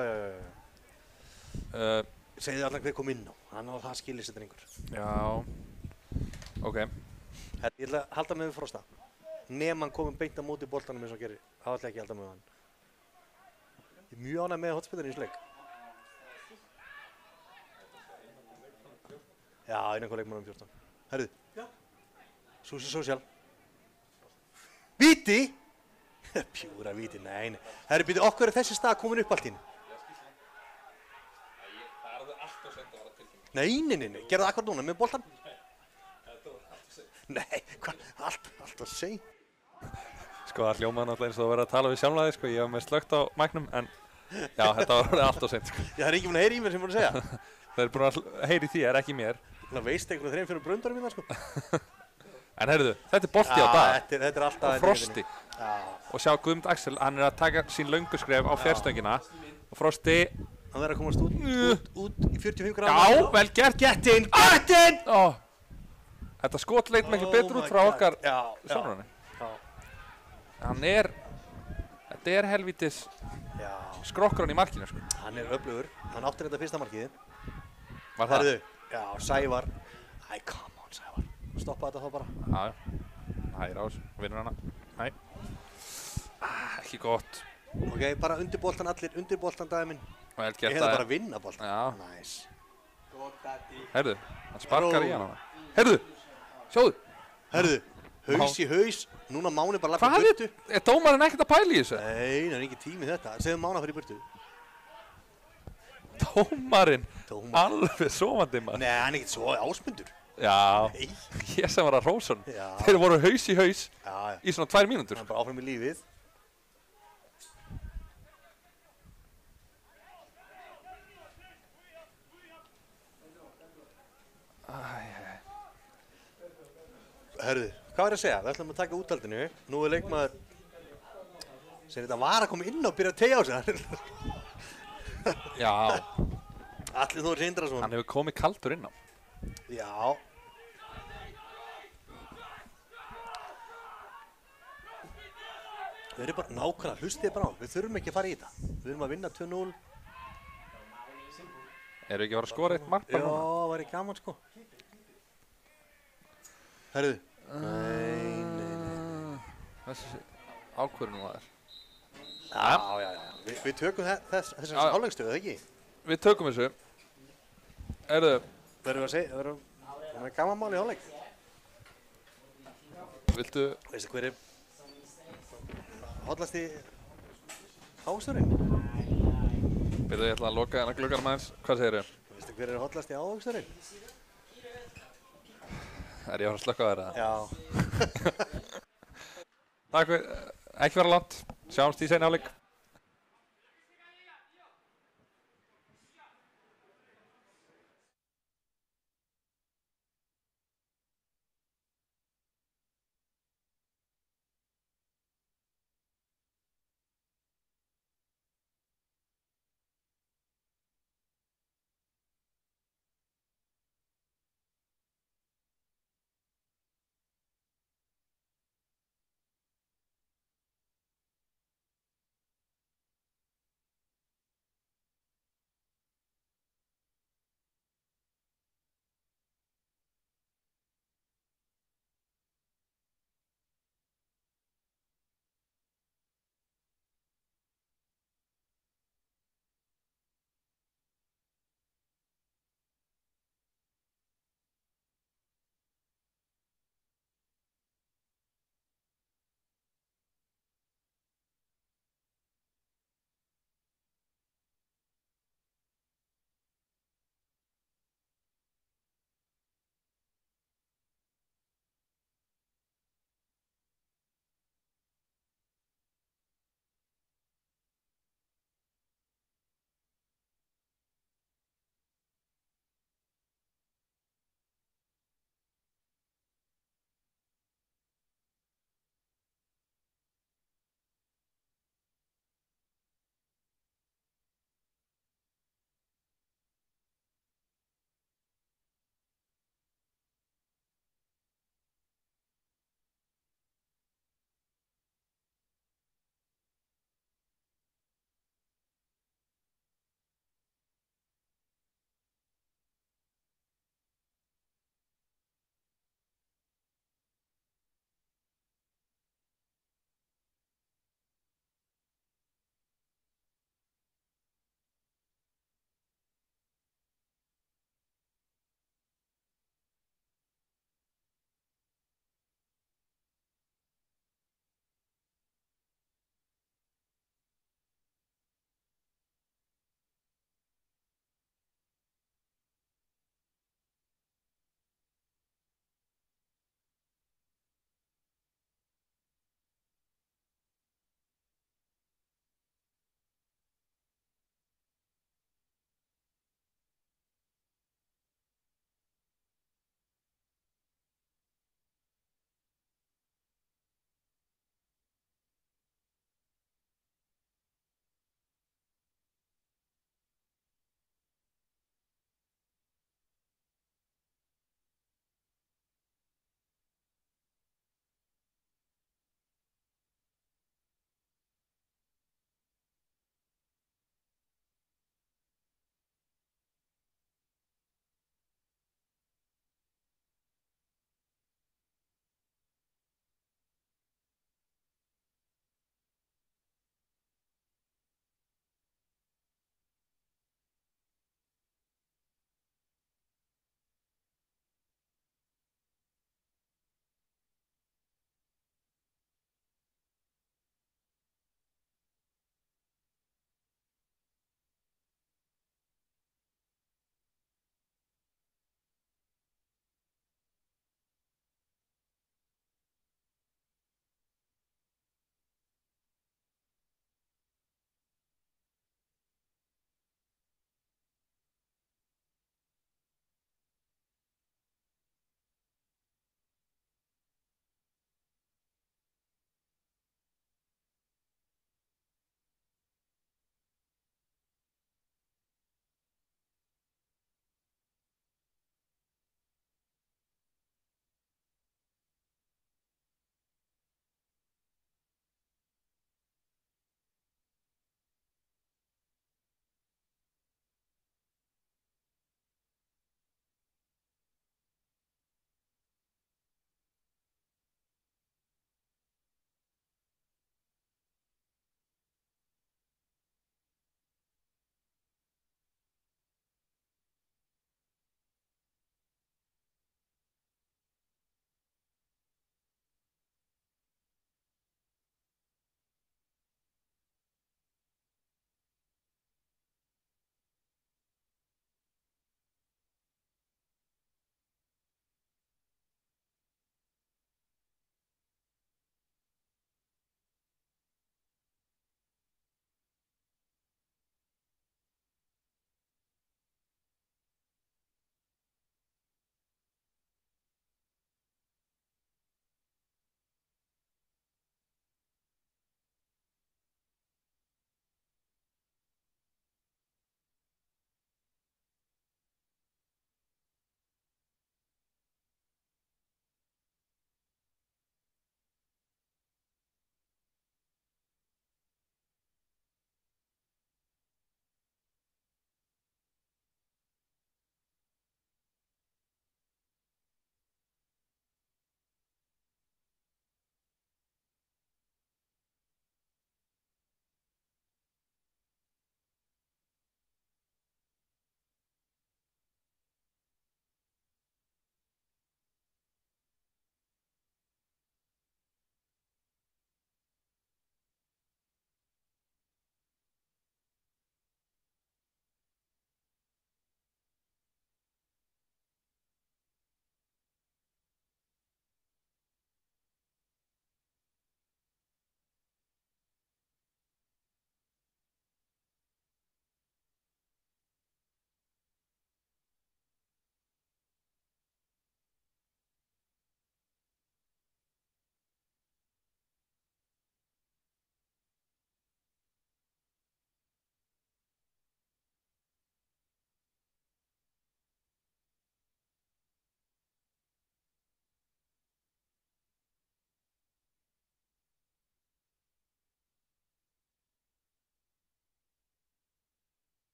Segðu allar hver kom inn á. Hann á það skilir sér drengur. Já, ok. Ég ætla að halda með við Frosta. Nefn hann komið beint á móti boltanum eins og gerir. Það ætla ekki að halda með hann. Ég er mjög ánægð með hotspillin í sleik. Já, einhver leikmannum 14. Herðu. Já. Sushi Social. Víti? Pjúra víti, nei. Herru, býtu, okkur er þessi stað komin upp allt í henni? Nei. Gerðu það akkur núna með boltan? Nei, hvað? Allt að segja. Sko, það hljómaði náttúrulega eins og þú verið að tala við sjálfnaði, sko. Ég var með slökkt á mæknum, en já, þetta var allt og seint, sko. Já, það er ekki búin að heyra í mér sem búin að segja. Það er búin að heyra í þér, ekki mér. Það veist einhvern veginn fyrir bröndarum mína, sko. En heyrðu, þetta er bolti á dag. Þetta er alltaf... Og Frosti. Og sjá Guðmund Axel, hann er að taka sín lönguskref á fjárstöngina. Og Frosti... Hann verður að komast út í 45 gráður. Já, vel gert. Get in! Þetta skot leit miklu betur út frá okkar sonurinn. Hann er... Þetta er helvítis skrokkur hann í markinu, sko. Hann er öflugur. Hann áttir þetta fyrsta markið. Var það? Já, Sævar. Æ, come on, Sævar. Stoppa þetta þá bara. Já. Hægir á þessu. Vinnur hana. Hæ. Ekki gott. Ok, bara undir boltan allir, undir boltan daginn minn. Og held gert Eða að... bara vinna boltan. Já. Næs. Herðu, hann sparkar í hana. Herðu, sjáðu. Herðu, haus í haus. Núna Máni bara lappa í Hvað burtu. er dómarinn ekkert að pæla í þessu? Nei, það er ekki tími í þetta. Segðu Mána fyrir burtu. Dómarinn, Dómar. alveg sofandi maður. Nei, hann er ekkert svo ásmundur. Já, Nei. ég sem var að rósa hann. Já. Þeir voru haus í haus Já, já. í svona 2 mínútur. Hann er bara áfram í lífið. Herðu, hvað er að segja? Við ætlum að taka úthaldinu. Nú er leikmaður sem þetta var að koma inn og byrja að tegja á sig. Já, Allir Þór Sindrason. hann hefur komið kaldur inn á. Já. Við erum bara nákvæmlega, hlustið bara á. Við þurfum ekki að fara í þetta. Við erum að vinna 2-0. Eru ekki að fara að skora eitt mark Já, bara núna? það væri gaman sko. Herðu. Nei. Þessi ákvörðun var þér. Já. Við tökum þessar Já. hálfleikstöðu, ekki? Við tökum þessu. Erðu, Verðum við að segja, það er gaman mál í hálfleik. viltu... Veistu hver er hollast í ávöxturinn? Byrðu, ég ætla að loka hérna glugganum aðeins. Hvað segirðu? Veistu hver er hollast í ávöxturinn? Er ég að fara að slökka á þér eða? Já. Takk fyrir, ekki vera langt. Sjáumst í seinni hálfleik.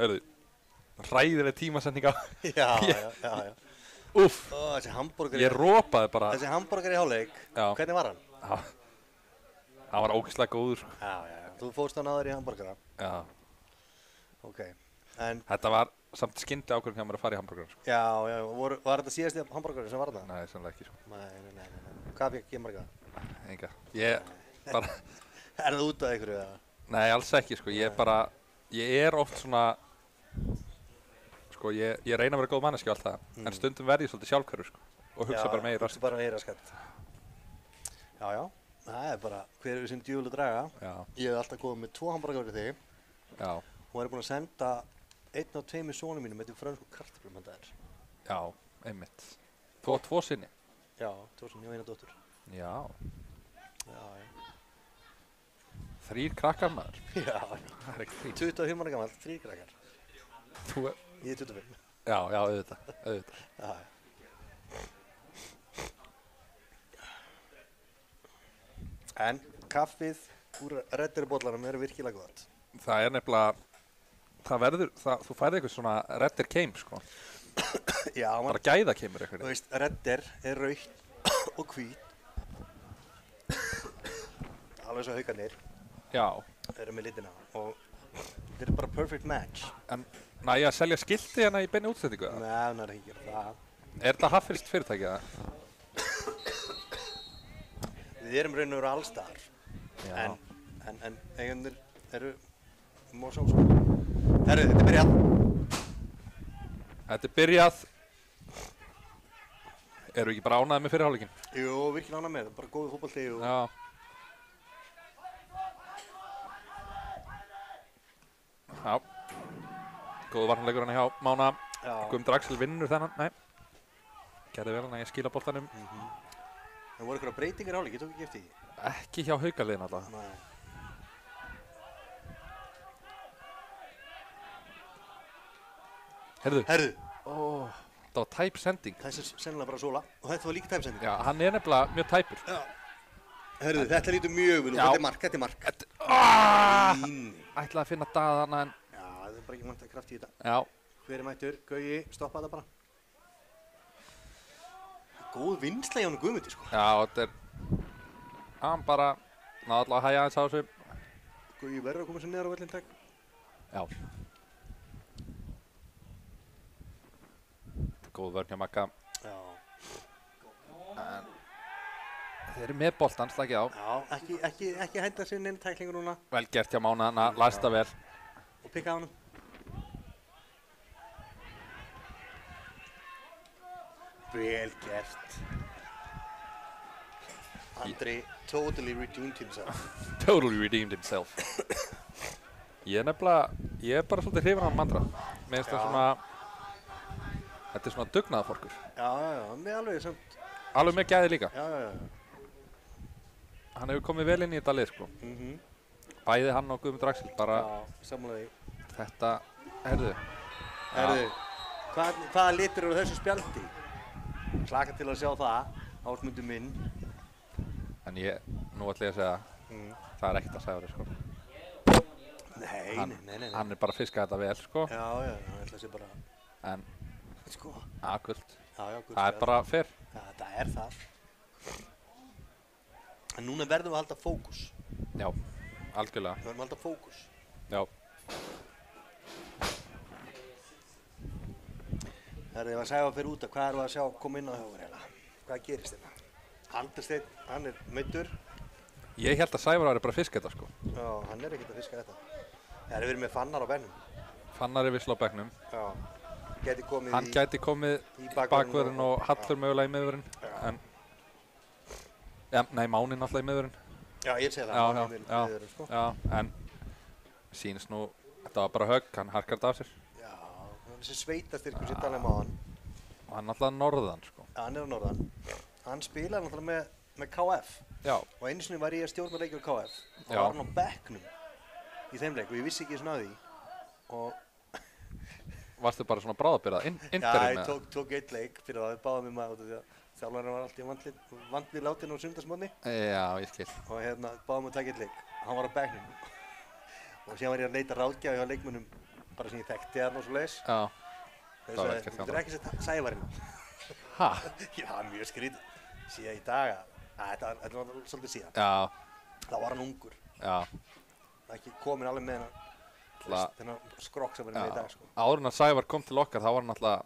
Hörðu, hræðileg tímasetning á. Já. Úff, Ó, þessi hambúrgar ég rópaði bara. Þessi hambúrgar í hálfleik, Já. hvernig var hann? Já, hann var ógeðslega góður, sko. Já. Þú fórst hann aður í hambúrgara. Já, Ok. En, þetta var samt skyndi ákvörðun hjá mér að fara í hamburgara, sko. já, var þetta síðasti hambúrgari sem var það? Nei, sannlega ekki, sko. Nei. Hvað fekk ég marga? Enga. Ég bara, Er það út af ykkur eða? nei, alls ekki, sko. Ég oft svona, sko, ég reyna að vera góð manneskja og allt það, en stundum verð ég svolítið sjálfhverfur, sko, og hugsa bara meira, hugsa bara meira skatt. Já. Það er bara, hver er sem djúvel að draga. Já, Ég hef alltaf komið með 2 hambúrgar fyrir þig já, og er búinn að senda 1 af 2 sonum mínum með frönsku kartöflum handa þér. já, einmitt. Þú átt 2 sinni? Já, 2 sinni og 1 dóttur. Já, Já. 3 krakkar, maður. Já. Það er ekki frín. 25 ára gamall, 3 krakkar. Þú, Ég er 25. já, auðvitað. Já. En kaffið úr redderbollanum er virkilega gott. Það er nefnilega, þú færði eitthvað svona redder keim, sko. Já, Bara gæða keimur þú eitthvað. veist, redder er rautt og hvít. Alveg svo haukarnir Já, eru með litina og þetta er bara perfect match. en næja að selja skilti hérna í beinni útsettingu, eða? Nei, það er ekki að gera það. Er þetta hafnfirst fyrirtæki, eða? Við erum raun og veru allstaðar. Já. En eiginir eru mósá sko. Herru, þetta er byrjað. Þetta er byrjað. Eru ekki bara ánægðir með fyrirháleikinn? Jú, virkilega ánægð með, bara góðu fótbolti og... Já. Já. Góðu varnarleikur hann hjá Mána. Já. Guðmundur Axel vinnur þennan, nei. Gerði vel hann að ég skila boltanum. Það voru einhverja breytingar áleik, ég tók ekki eftir því. Ekki hjá Haukaliðin alltaf. Nei. Herðu. Ó, Það var tæp sending. þessi er sennilega bara Sola og þetta var líka tæmsending. Já, hann er nefnilega mjög tæpur. Herru, þetta lítur mjög vel og Já. þetta er mark. Ætlaði að finna daðana en... Já, það er bara ekki vant að kraft í þetta. Já. Hver er mættur? Gauji, stoppa þetta bara. Góð vinnsla hjá hann Guðmundi, sko. Já, þetta er... Hann bara... Náðu allavega að hæja aðeins á þessu. Gauji verður að koma sér niður á völlinn, takk. Já. Góð vörn hjá Magga. Já. Þeir eru með boltan, slagið á. Já, ekki henda sér inn tæklingu núna Vel gert hjá Mána, hann læsta vel. og pikka á hann. Vel gert. Andri totally redeemed himself. Totally redeemed himself. Ég er nefnilega, ég er bara svolítið hrifinn af Mandra. Mér finnst það Já. svona... Þetta er svona dugnaðarforkur. Já, með alveg samt. Alveg með gæði líka. Já. Hann hefur komið vel inn í þetta lið, sko. Bæði hann og Guðmundur Axel, bara Já, sammála því. þetta, heyrðu. Herðu, hvaða litur eru þessu spjaldi? Klaka til að sjá það, Ásmundur minn. En ég, nú ætla ég að segja, það er ekkert að segja það, sko. Nei. Hann er bara að fiska þetta vel, sko. Já, hann ætla sér bara, En, sko. gult. Já, gull. Það er bara fyrr. Já, það er það. En núna verðum við að halda fókus. Já, algjörlega. Við verðum að halda fókus. Já. Herðu, ef að segja fyrir út af hvað erum við að sjá koma inn á hjá okkur hérna? Hvað gerist hérna? Andersteinn, hann er meiddur. Ég held að Sævar væri bara að fiska þetta, sko. Já, hann er ekkert að fiska þetta. Það er verið með Fannar á bennum. Fannar er vissla á bekknum. Já. Gæti komið Hann gæti komið í í bakvörðinn bakvörðin og Hallur mögulega í miðvörðin. En, ja, nei, Máni náttúrulega í miðvörðin. Já, ég segi það. Sko. Já, en sýnist nú, þetta var bara högg, hann harkar þetta af sér. Já, þessi sveitastyrkur sitt alveg á hann. Og hann náttúrulega norðan, sko. Já, hann er á norðan. Hann spilaði náttúrulega með KF. Já. Og einu sinni var ég að stjórna leikjur KF. Og Já. var hann á bekknum í þeim leik og ég vissi ekki svona að því. Og Varstu bara svona bráðabyrðað, já, interim ég tók eitt leik fyrir það, báði mig maður út af því að þjálfarinn var alltaf vant við látin á sundarsmónni Já, ég skil. og hérna báði mig að taka eitt leik. Hann var á bekknum og síðan var ég að leita ráðgjafi hjá leikmönnum bara sem ég þekkti þarna og svo leis. Já. Þú Það var ekkert getur ekki sett Sævarinn. Ha? Já, mjög skrítið. Síðan í dag þetta var svolítið síðan. Já. Þá var hann ungur. Já. Ekki komin alveg með þennan skrokk sem er með í dag, sko. Áður en að Sævar kom til okkar, þá var hann alltaf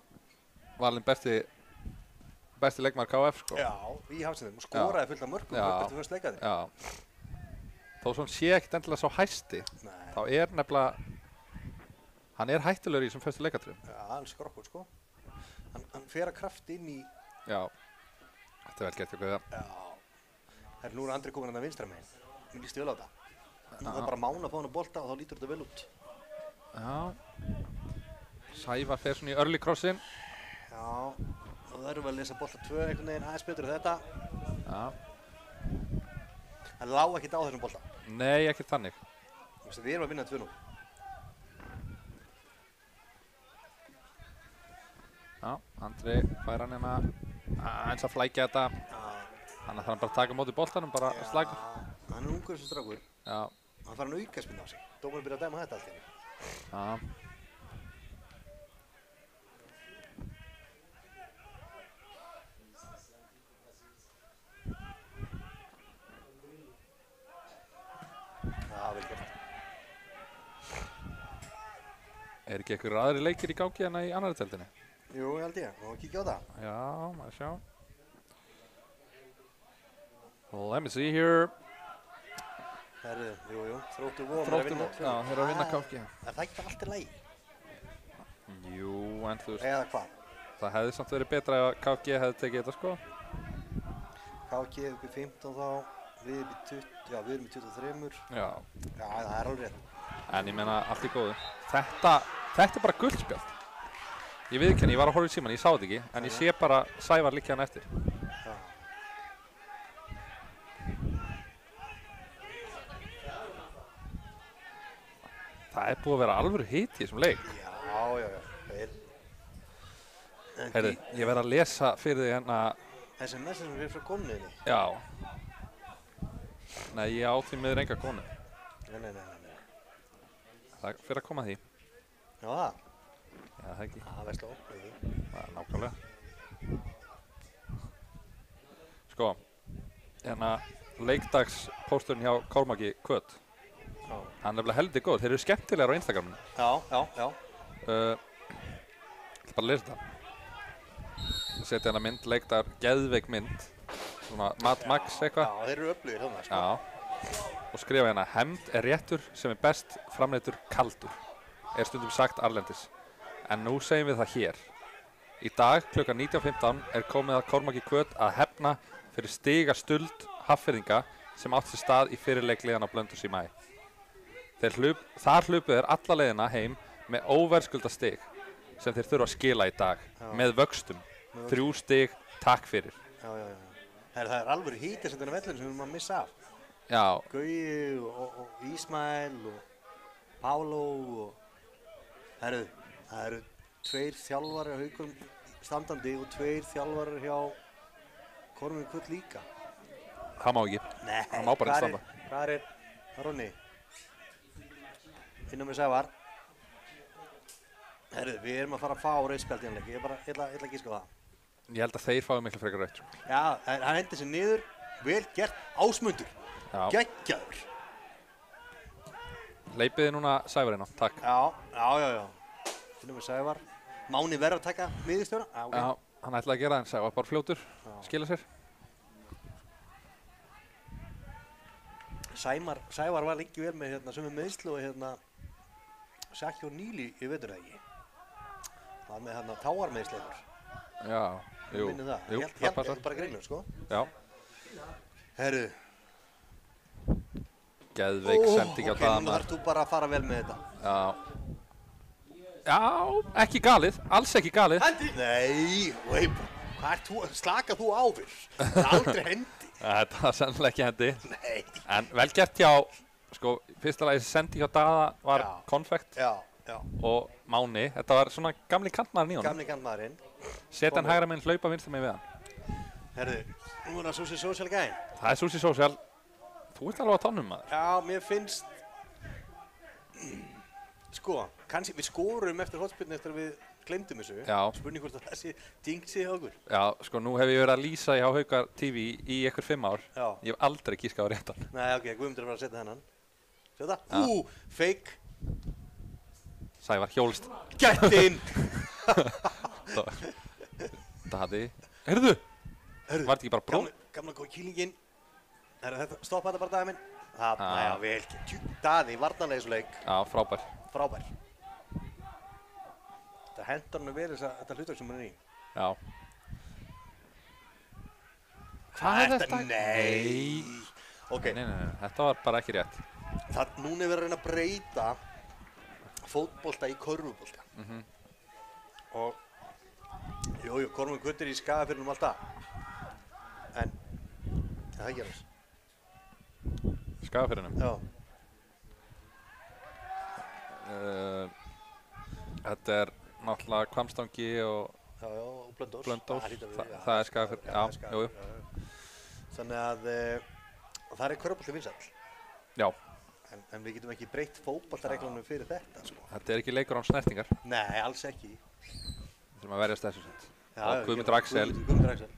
valinn besti leikmaður KF, sko. Já, í hafsendum. Skoraði fullt af mörgum eftir fyrst leikaði. Já. Þó svo hann sé ekkert endilega svo hæsti, þá nefnilega, hann hættulegur í þessum fyrstu leikatriðum. Já, hann skrokkur, sko. Hann fer að kraft inn í... Já. Þetta vel gert ykkur það. Já. Nú Andri komin hann að vinstra megin. Mér líst vel á þetta. Það bara mána að fá hann að bolta og þá lítur þetta vel út. Já. Sævar fer svona í early crossin. Já. Og það erum við að lesa bolta 2 einhvern veginn aðeins betur þetta. Já. Hann lá ekkert á þessum bolta. Nei, ekkert þannig. Við erum að vinna 2-0. Já, Andri fær hann hérna eins að flækja þetta. Þannig að hann bara taka móti boltanum, bara slagur. Hann ungur þessu strákur. Já. Hann fær hann aukaspinn á sig. Dómarinn byrja að dæma þetta allt í einu. Já. Vel gert. Ekki einhverjir aðri leikir í gangi hérna í annarri deildinni? Jú, ég held ég. Má við kíkja á það? Já, maður sjá. Let me see here. Herðu, jú. Þróttur Vogum Já, þeir að vinna KFG. Er það ekki allt í lagi? Jú, en þú veist. Eða hvað? Það hefði samt verið betra ef KFG hefði tekið þetta, sko. KFG upp í 15 þá. Við erum í 20, já, við erum í 23. Já. Já, það alveg rétt. En ég meina, allt í góðu. Þetta bara guldspjald. Ég viðurkenni, ég var að horfa í símann, ég sá þetta ekki, en ég sé bara Sævar líka hann eftir. Já. Það búið að vera alvöru hiti í þessum leik. Já. Heyrðu, ég verð að lesa fyrir þig hérna. SMS sem við frá konuninni. Já. Nei, ég á því miður enga konu. Nei. Það fyrir að koma að því. Já, það? Já, það ekki. Það veist þú, við því. Það nákvæmlega. Sko, hérna leikdagspósturinn hjá Kormáki Kvöt. Já. Hann nefnilega heldur góð. Þeir eru skemmtilegar á Instagraminu. Já. Ég ætla bara að lesa þetta. Setja hérna mynd, leikdagar, geðveik mynd. Svona Mad Max eitthvað. Já, þeir eru öflugir þarna, sko. Já. Og skrifa hérna, hefnd réttur sem best framleiddur kaldur. Stundum sagt arlendis. En nú segjum við það hér. Í dag klukkan 19:15 komið að Kormáki Kvöt að hefna fyrir stigastuld Hafnfirðinga sem átt sér stað í fyrirleikliðan á Blönduós í maí. Þar hlupu þeir alla leiðina heim með óverðskulda stig sem þeir þurfa að skila í dag. Með vöxtum. 3 stig, takk fyrir. Já. Það er alvöru hítir sem þennan vellinu sem við erum að missa af. Já. Gauji og Ísmael og Pálo og... Herru, það eru 2 þjálfarar á Haukum standandi og 2 þjálfarar hjá Kormáki Kvöt líka. Það má ekki. Nei, það má bara standa. Hvað er Ronni? Innan með Sævar. Herru, við erum að fara að fá rauðspjald í hann leik. Ég ætla að gíska það. Ég held að þeir fái miklu frekar rautt. Já, hann hendir sér niður. Vel gert. Ásmundur. Já. Geggjaður. Leipiði núna Sævarinn á, takk. Já. Innan með Sævar. Máni verður að taka miðjustjóra. Okay. Já, hann ætlaði að gera en Sævar bara fljótur. Skila sér. Sævar var lengi vel með sömu meiðslu og Sjaki og Níli í veturðegi. Það var með táarmeiðsleikur. Já, jú, það passar. Bara greinur, sko. Já. Herru. Geðveik sending á það. Ok, núna þarf þú bara að fara vel með þetta. Já, ekki galið, alls ekki galið. Hendi! Nei, slaka þú á fyrr. Það er aldrei hendi. Þetta var sennilega ekki hendi. Nei. En vel gert hjá, sko, fyrsta lagi sending hjá Daða var konfekt. Já. Og Máni, þetta var svona gamli kantmaðurinn í honum. Gamli kantmaðurinn. Setja hann hægra meginn, hlaupa vinstra meginn við hann. Herðu, nú er það Susi Social gæinn. Það er Susi Social. Þú ert alveg á tánum, maður. Já, mér finnst... Sko, Sko, kannski við skorum eftir hotspillinu eftir að við glemdum þessu. Já. Spurning hvort að það sé jinxi hjá okkur. Já, sko, nú hef ég verið að lýsa hjá Haukar TV í ykkur 5 ár. Já. Ég hef aldrei kískað á réttan. Nei, ok, Guðmundur er bara að setja þennan. Sjá það? Já. Fake. Sævar hjólst. Gættin! Daði. Heyrðu! Var þetta ekki bara brón? Gamla góð kýlingin. Stoppa þetta bara Daði minn. Þarna, Já. já, vel. Daði, varnarlegisleik. Já, frábær. Frábær. Það hendur hann vel þetta hlutverk sem hann er í. Já. Hvað er þetta? Nei. Ok, Nei, þetta var bara ekki rétt. núna er verið að reyna að breyta fótbolta í körfubolta. Og, jú, Kormur Guttir í Skagafirðinum alltaf. En, það gerist. Skagafirðinum. Já. Þetta er náttúrulega Hvammstangi og Já, og Blönduós. Blönduós. hlýtur að vera, Það er Skagafirði, það er já, Skagafirði, jú. Þannig að það er körfubolti vinsæll. Já, En við getum ekki breytt fótboltareglunum fyrir þetta, sko. þetta er ekki leikur án snertingar. Nei, alls ekki. Við þurfum að verjast þessu sett. Já, Og já, Guðmundur Axel. Guðmundur Axel.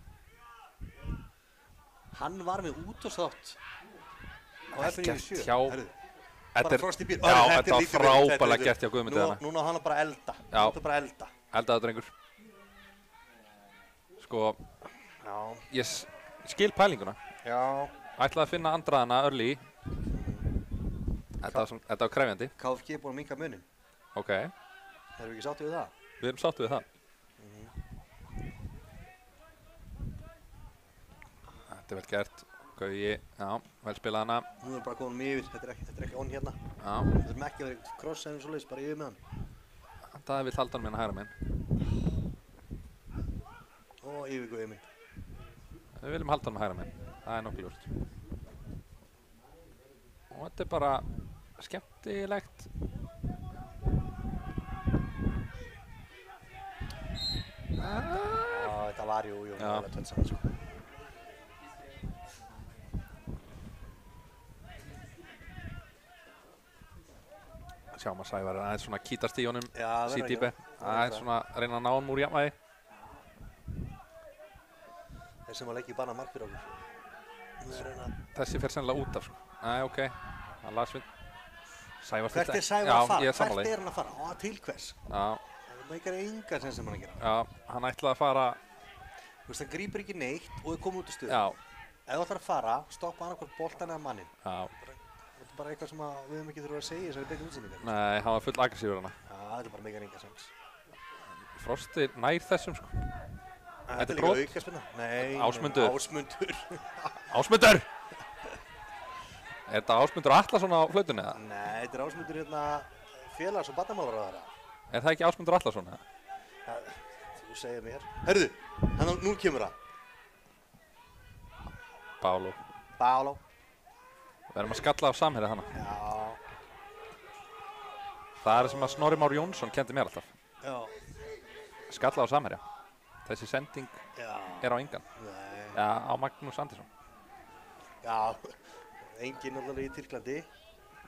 Hann var með útvarpsþátt á Ekkert F97. hjá- Herðu, Þetta bara er, Frosti Býr. já, Herðu, þetta var lítur vel, þetta er frábælega lítur gert hjá vel. Guðmundi þarna. Núna á hann bara að elda. Já. Núna bara að elda. Eldaðu drengur. Sko, Já. ég skil pælinguna. Já. Ætlaði að finna andraðana early. Þetta var krefjandi. KFG er búin að minnka munin. Ok, Erum við ekki sáttið við það? við erum sáttu við það. Þetta er vel gert. Gauji, já, vel spilað hana. Nú er bara komin yfir. Þetta er ekki onn hérna. Já, Við þurfum ekki að vera eitthvað cross en svo leiðis, bara yfir með hann. það vill halda hann með hægra minn. Og yfir Guði minn. Við viljum halda hann með hægra minn. Það er nokkuð ljóst. Og þetta er bara skemmtilegt. Já, þetta var jú, Já. alveg tvennt saman, sko. Sjáum að Sævar er aðeins svona kýtast í honum. Já, verður ekki Sídýpe. það. Aðeins svona að reyna að ná hann úr jafnvægi. Þeir sem að leggja í banna mark fyrir okkur. Nú er reyna. Þessi fer sennilega út af sko. Æ, ok. Það las við. Sævar Hvert er Sævar Já, að fara? ég er sammála Hvert því. er hann að fara? Á, til hvers? Já, Það meikar enga sem hann að gera. já, hann ætlaði að fara. Þú veist, hann grípur ekki neitt og er komið út í stöðu. Já, Ef þú ætlar að fara, stoppa annarkvort boltan eða mannin. já. Þetta er bara eitthvað sem við höfum ekki þurfa að segja í þessari beinni útsendingu. Nei, hann var full aggressífur hana. Já, þetta er bara meikar enga sens. Frosti nær þessum sko. Þetta er er brot. líka aukaspinna. Nei, Ásmundur. Ásmundur. Ásmundur! Er þetta Ásmundur Atlason á flautunni eða? Nei, þetta er Ásmundur hérna félags- og barnamálaráðherra. Er það ekki Ásmundur Atlason eða? Ja, þú segir mér. Herðu, nú kemur það. Pálo. Pálo. Við erum að skalla á samherja hana. Já. Það er sem að Snorri Már Jónsson kendi mér alltaf. Já. Skalla á samherja. Þessi sending Já. er á engan. Nei. Já, á Magnús Andersson. Já. Enginn allavega í Tyrklandi.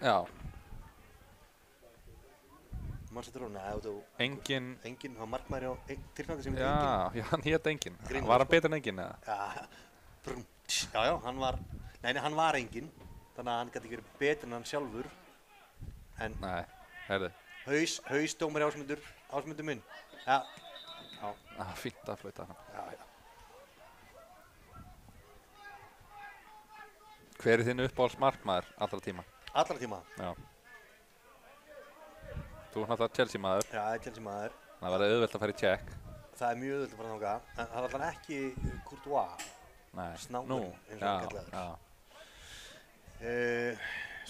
Já, Mannsættur hún, nei, þú... engin. Enginn, hann markmæri á Tyrklandi sem Já, já, hann hét engin. Grímur, Var hann sko. betur en engin eða? Já. Brum. Já, já, hann var... Nei, hann var enginn. Þannig að hann gæti ekki verið betur en hann sjálfur. En Nei, heyrðu. hausdómari Ásmundur minn. Já. Já. Fínt að flauta hann. Já, já. Hver er þinn uppáhalds markmaður allra tíma? Allra tíma. Já. Þú er náttúrulega Chelsea maður. Já, það er Chelsea maður. Það var auðvelt að fara í check. Það er mjög auðvitað að fara þangað. En það er alltaf ekki Courtois. Nei. Snákurinn, eins og hann kallaður. Já.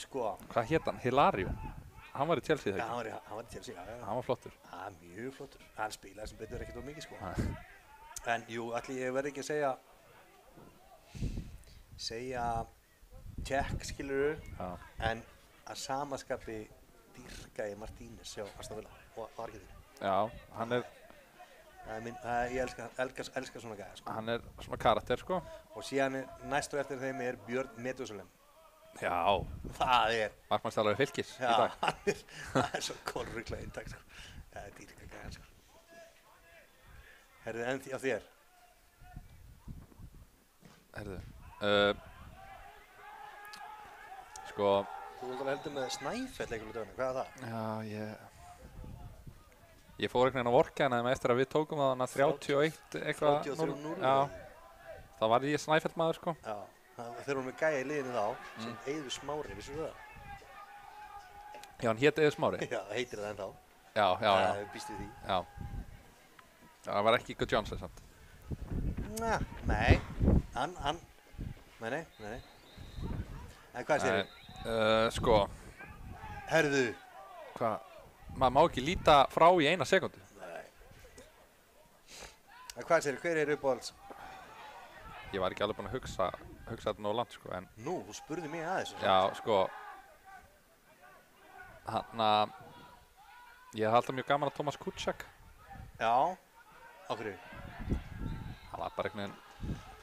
Sko, Hvað hét hann? Hilario. Hann var í Chelsea já, þegar. hann var í Chelsea, já, já. Hann var flottur. Það er mjög flottur. Hann spilaði sem betur ekkert of mikið, sko. Nei. En jú, ætli ég verði ekki að segja check, skilurðu, Já. en að samaskapi dýrka ég Martínez hjá Aston Villa og Argentínu. Já, hann er Ég elska svona gæða, sko. svona karakter sko. Og síðan næstu eftir þeim er Björn Methusalem. Já, Það er, markmannstjálfari Fylkis í já, dag. það er svo kolrugla eintak, sko. Það er dýrka gæðan, sko. Herðu, en á þér? Herðu, sko, Þú vildur heldur með Snæfell einhverju dögnu, hvað er það? já, ég fór einhvern veginn á vorkæðina eftir að við tókum það hana 31 eitthvað. 33-0. Já, þá var ég Snæfell maður, sko. Já, þeir eru með gæja í liðinu þá, sem Eiður Smári, vissir þú það? Já, hann hét Eiður Smári. Já, heitir það ennþá. Já. Það býst við því. Já. Það var ekki Good Johnson, samt. Nei, nei. En hvað segir þið? Sko, Herðu. hvað, maður má ekki líta frá í 1 sekúndu. Nei. En hvað segir þið, hver er uppáhalds? Ég var ekki alveg búinn að hugsa þetta nógu langt, sko, en Nú, þú spurði mig að þessu. já, sko, ég hafði alltaf mjög gaman að Thomas Kuczak. Já, á hverju? Hann var bara einhvern veginn,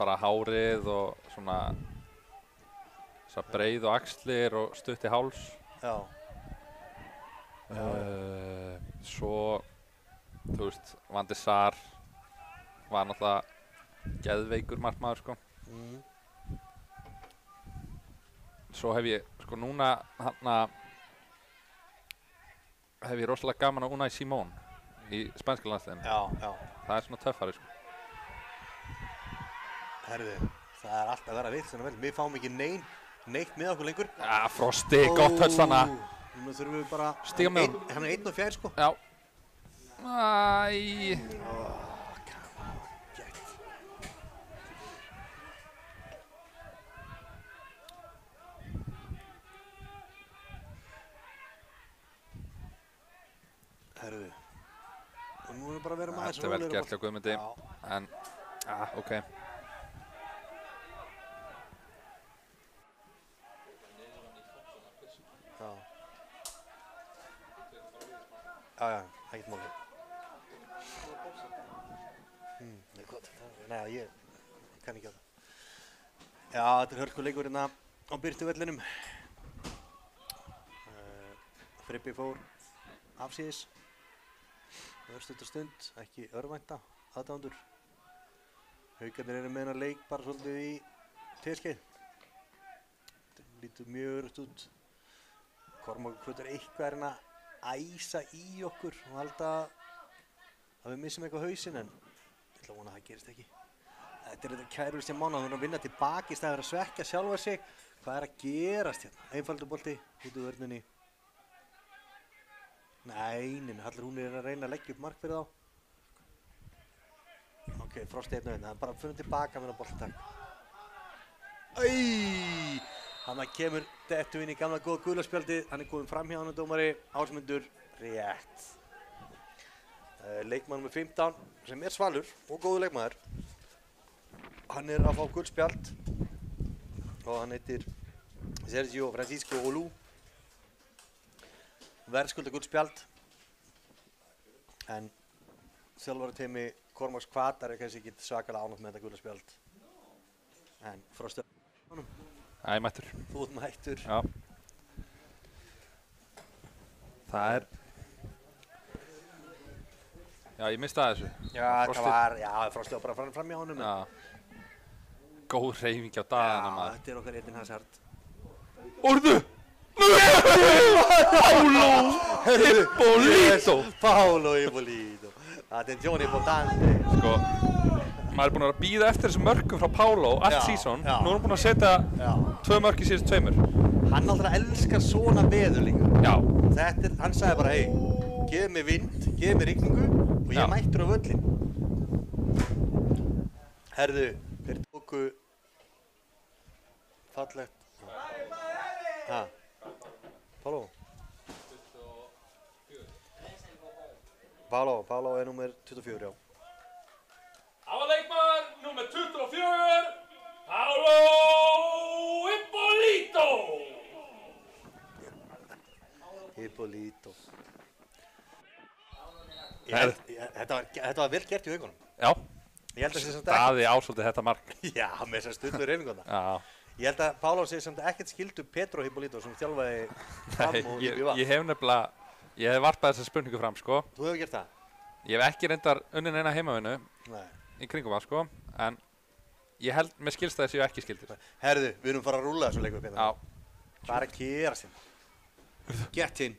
bara hárið og svona breið og axlir og stutt í háls. Já. Svo, þú veist, Van de Sar var náttúrulega geðveikur markmaður, sko. Svo hef ég, sko, núna hef ég rosalega gaman á Unai Simón í spænska landsliðinu. Já. Það er svona töffari, sko. Herðu, það er alltaf að vera vilt svona vel. Við fáum ekki neitt með okkur lengur. Ja, Frosti, gott höll hana. Nú þurfum við bara... Stíga með honum. Hann er 1 og 4, sko. Já. Æ. Gætt. Herðu. Og nú erum við bara að vera með Þetta er vel gert hjá Guðmundi. Já. En, ok. Já, ekkert máli. Nei, ég kann ekki á það. Já, þetta er hörkuleikur hérna á Birtuvellinum. Fribbi fór afsíðis. Örstuttar stund, ekki örvænta aðdáendur. Haukarnir eru með hennar leik bara svolítið í teskeið. Þetta lítur mjög öruggt út. Kormákur Hvötur eitthvað hérna æsa í okkur og halda að við missum eitthvað hausinn, en ég ætla að vona að það gerist ekki. Þetta er þetta kæruðist hjá Mána, hún er að vinna tilbaki í staðinn fyrir að svekja sjálfa sig. Hvað er að gerast hérna? Einfaldur bolti út úr vörninni. Nei, allir hún er að reyna að leggja upp mark fyrir þá. Ok, Frosti hérna vinna, það er bara funnum tilbaka með það boltatak. Hann kemur dettu inn í gamla góða gulaspjaldið, hann er komin fram hjá hann dómari, Ásmundur rétt. Leikmaður með 15 sem er svalur og góður leikmaður. Hann er að fá gulspjald og hann heitir Sergio Francisco Olu. Verðskulda gulspjald, en þjálfarateimi Kormáks Hvatar er kannski ekki svakalega ánægt með þetta gulaspjald. En Frosti honum. Æ, mættur. Þú ert mættur. Já. Það er... Já, ég mistaði þessu. Já, það var, Frosti var bara fram hjá honum. Já. Góð hreyfing á dagana, maður. Já, þetta er okkar Eden Hazard. Orðu! Paulo Ippolito! Paulo Ippolito. Attenzione importante. Sko, maður er búinn að bíða eftir þessum mörkum frá Paulo allt season. Nú er hann búinn að setja 2 mörk í síðustu 2. Hann náttúrulega elskar svona veður líka. Já. Þetta er, hann sagði bara, hey, gefið mér vind, gefið mér rigningu og ég mættur á völlin. Herðu, þeir tóku fallegt. Paulo? Paulo er númer 24, já. Það var leikmaður númer 24, Paulo Ippolito! Ippolito. Þetta var vel gert í haugunum. Já. Ég held að það sé samt Daði ásóldið þetta mark. Já, með þessar stundum reyfinguna. Já. Ég held að Pála segir samt ekkert skildu Petro Hipólító sem þjálfaði fram og ég hef nefnilega, ég hef varpað þessa spurningu fram, sko. Þú hefur gert það? Ég hef ekki reyndar unnin eina heimavinnu í kringum það, sko. En ég held með skilst að þessi ekki skildir. Herðu, við erum fara að rúlla þessu leikur. Já. Hvað er að gera sem? Get in.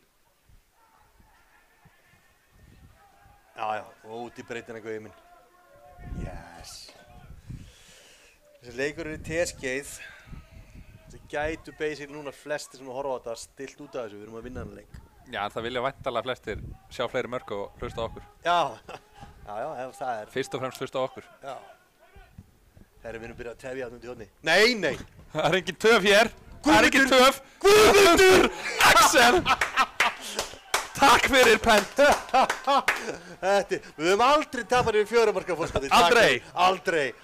Já, og út í breytina gauði minn. Yes. Þessi leikur í teskeið. Það gætu basically núna flestir sem horfa á þetta stilt út af þessu, við erum að vinna þennan leik. Já, en það vilja væntanlega flestir sjá fleiri mörk og hlusta á okkur. Já, ef það er. Fyrst og fremst hlusta á okkur. Já. Herri, við erum byrjað að tefja þarna út í horni. Nei! Það er engin töf hér. Það er engin töf. Guðmundur Axel! Takk fyrir, Pent. Við höfum aldrei tapað yfir 4 marka fórskoti. Aldrei.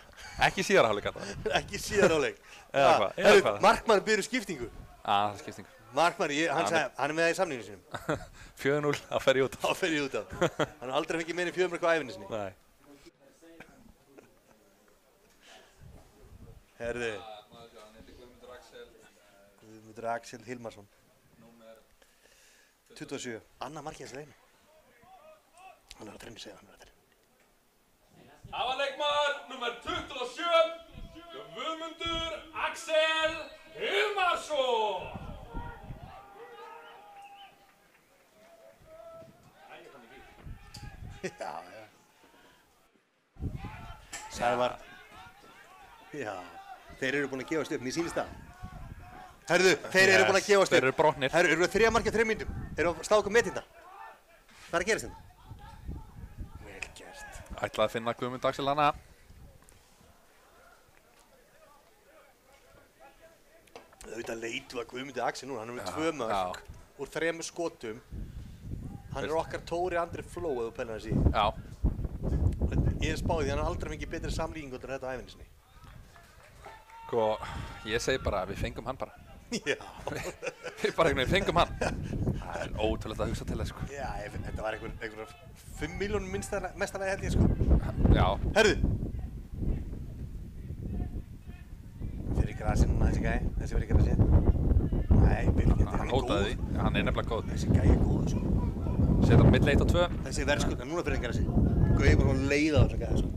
Ekki síðara hálfleik alltaf. Ekki síðara hálfleik. Eða hvað? Markmann byrður skiptingu. Það er skiptingu. Markmann, hann sagði, hann er með það í samninginu sínum. 4-0, þá fer ég út af. Þá fer ég út af. Hann har aldrei fengið meira en 4 mörk á ævinni sinni. Nei. Herði. Guðmundur Axel Hilmarsson. 27. Annað markið þessi leiknum. Hann er að trenni segja, hann er að trenni. Aðaleikmaður nummer 27, Guðmundur Axel Hilmarsson. Já. Sævar. Já. Þeir eru búin að gefast upp, mér sýnist það. Herðu, þeir eru búin að gefast upp. Þeir eru brotnir. Herru, eru það 3 markið á 3 mínútum? Eru að slá okkur metinda? Hvað er að gerast þetta? Vel gert. Ætlaði að finna Guðmund Axel hana. Auðvitað leitu að Guðmundi Axel núna, hann er með 2 mörk úr 3 skotum. Hann er okkar Tóri Andri Fló eða þú pennar þessi. Já. Ég er spáðið því hann har aldrei fengið betri samlíkingu en þetta á ævinni sinni. Sko, ég segi bara að við fengum hann bara. Já. Við bara fengum hann. Það er ótrúlegt að hugsa til þess, sko. Já, þetta var einhverjar 5 milljónum mestarlega held ég, sko. Já. Herðu. Fyrir grasi núna þessi gæi, þessi fyrir grasi. Nei, Birgit, Hann hótaði því, hann er nefnilega góð. Þessi gæi er góð, sko. Seta hann milli 1 og 2. Þessi verðskulda, núna fyrir grasi. Gauði bara að leiða á þessu gæi, sko.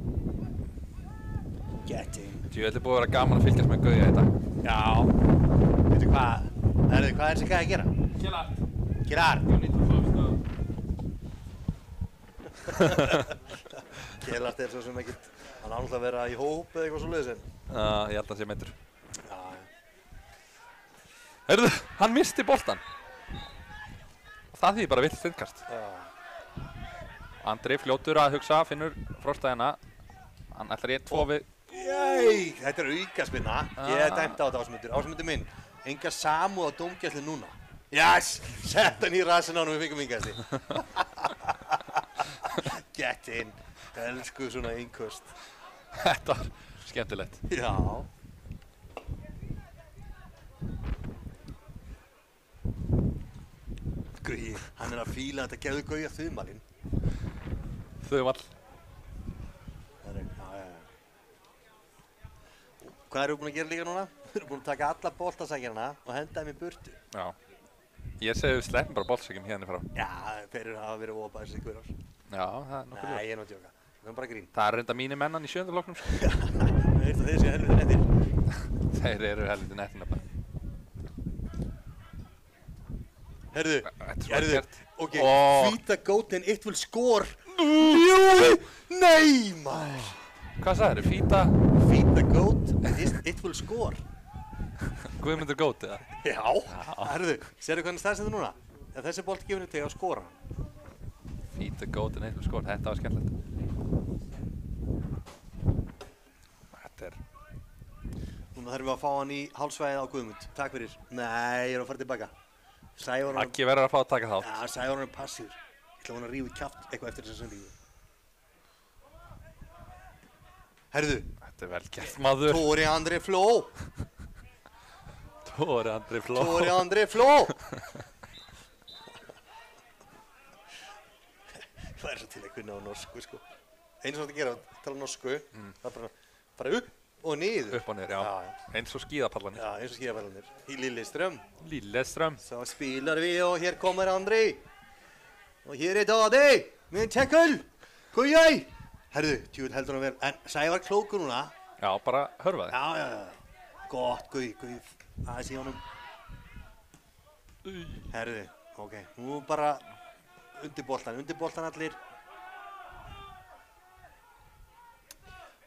Get in. Ég ætli búið að vera gaman að fylgjast með Gauja í dag. Já. Veitu hvað? Herðu, hvað er þessi gæi að gera? Gerard. Gerard er svo sem ekkert, hann á náttúrulega að vera í hóp eða eitthvað svoleiðis en. Ég held að hann sé meiddur. Já. Heyrðu, hann misti boltan. Og það þýðir bara vilt stöndkast. Já. Andri fljótur að hugsa, finnur Frostæðina. Hann ætlar í 1-2 við. Jæj, þetta er aukaspinna. Ég hef dæmt á þetta Ásmundur. Ásmundur minn, enga samúð á dómgæslu núna. Yes, sett hann í rassinn á hann og við fengum yngasti. Get in. Elsku svona innköst. Þetta var skemmtilegt. Já. Gauji, hann er að fíla þetta gefðu Gauja þumalinn. Þumall. Hvað eru búin að gera líka núna? Við erum búin að taka alla boltasækjarna og henda þeim í burtu. Já. Ég segi við sleppum bara boltasækjum hérna frá. Já, þeir eru að vera óbæðis í hverjars. Já, það er nokkuð. Nei, ég er náttúrulega að djóka. Það er bara grín. Það er reynda mínir mennan í 7. flokknum, sko. Þú veist að þeir séu helviti nettir. Þeir eru helviti nettir nefnilega. Herðu, ok, Ó. hvíta gótin, it will score. Jú, nei maður. Hvað sagðirðu? Fíta? Hvíta gót, it will score. Guðmundur Gót, eða? Já, herðu, sérðu hvernig staðsettur núna? Ef þessi bolt gefur henni til að skora hann. Fíta Gót en eitthvað skor, þetta var skemmtilegt. Þetta er... Núna þurfum við að fá hann í hálfsvæðið á Guðmund. Takk fyrir. Nei, ég er að fara tilbaka. Sævar hann... Aggi verður að fá að taka þátt. Já, Sævar hann er passífur. Ég ætla hann að rífa í kjaft eitthvað eftir þessa sendingu. Herðu. Þetta er vel gert, maður. Tóri Andri Fló. Tóri Andri Fló. Tóri Andri Fló. Hvað er svo til að kunna á norsku, sko? Einu sem þetta gera, tala norsku. Það er bara upp, Og niður. Upp og niður, já. Eins og skíðapallanir. Já, eins og skíðapallanir. Í Lilleström. Lilleström. Så spelar vi och här kommer André. Och här är Dadi med en tackle. Kujaj! Herðu, tjúl heldur hann vel. En Sævar klókur núna. Já, bara hörfaði. Já. Gott, Guð. Aðeins í honum. Herðu, ok. Nú bara undir boltan allir.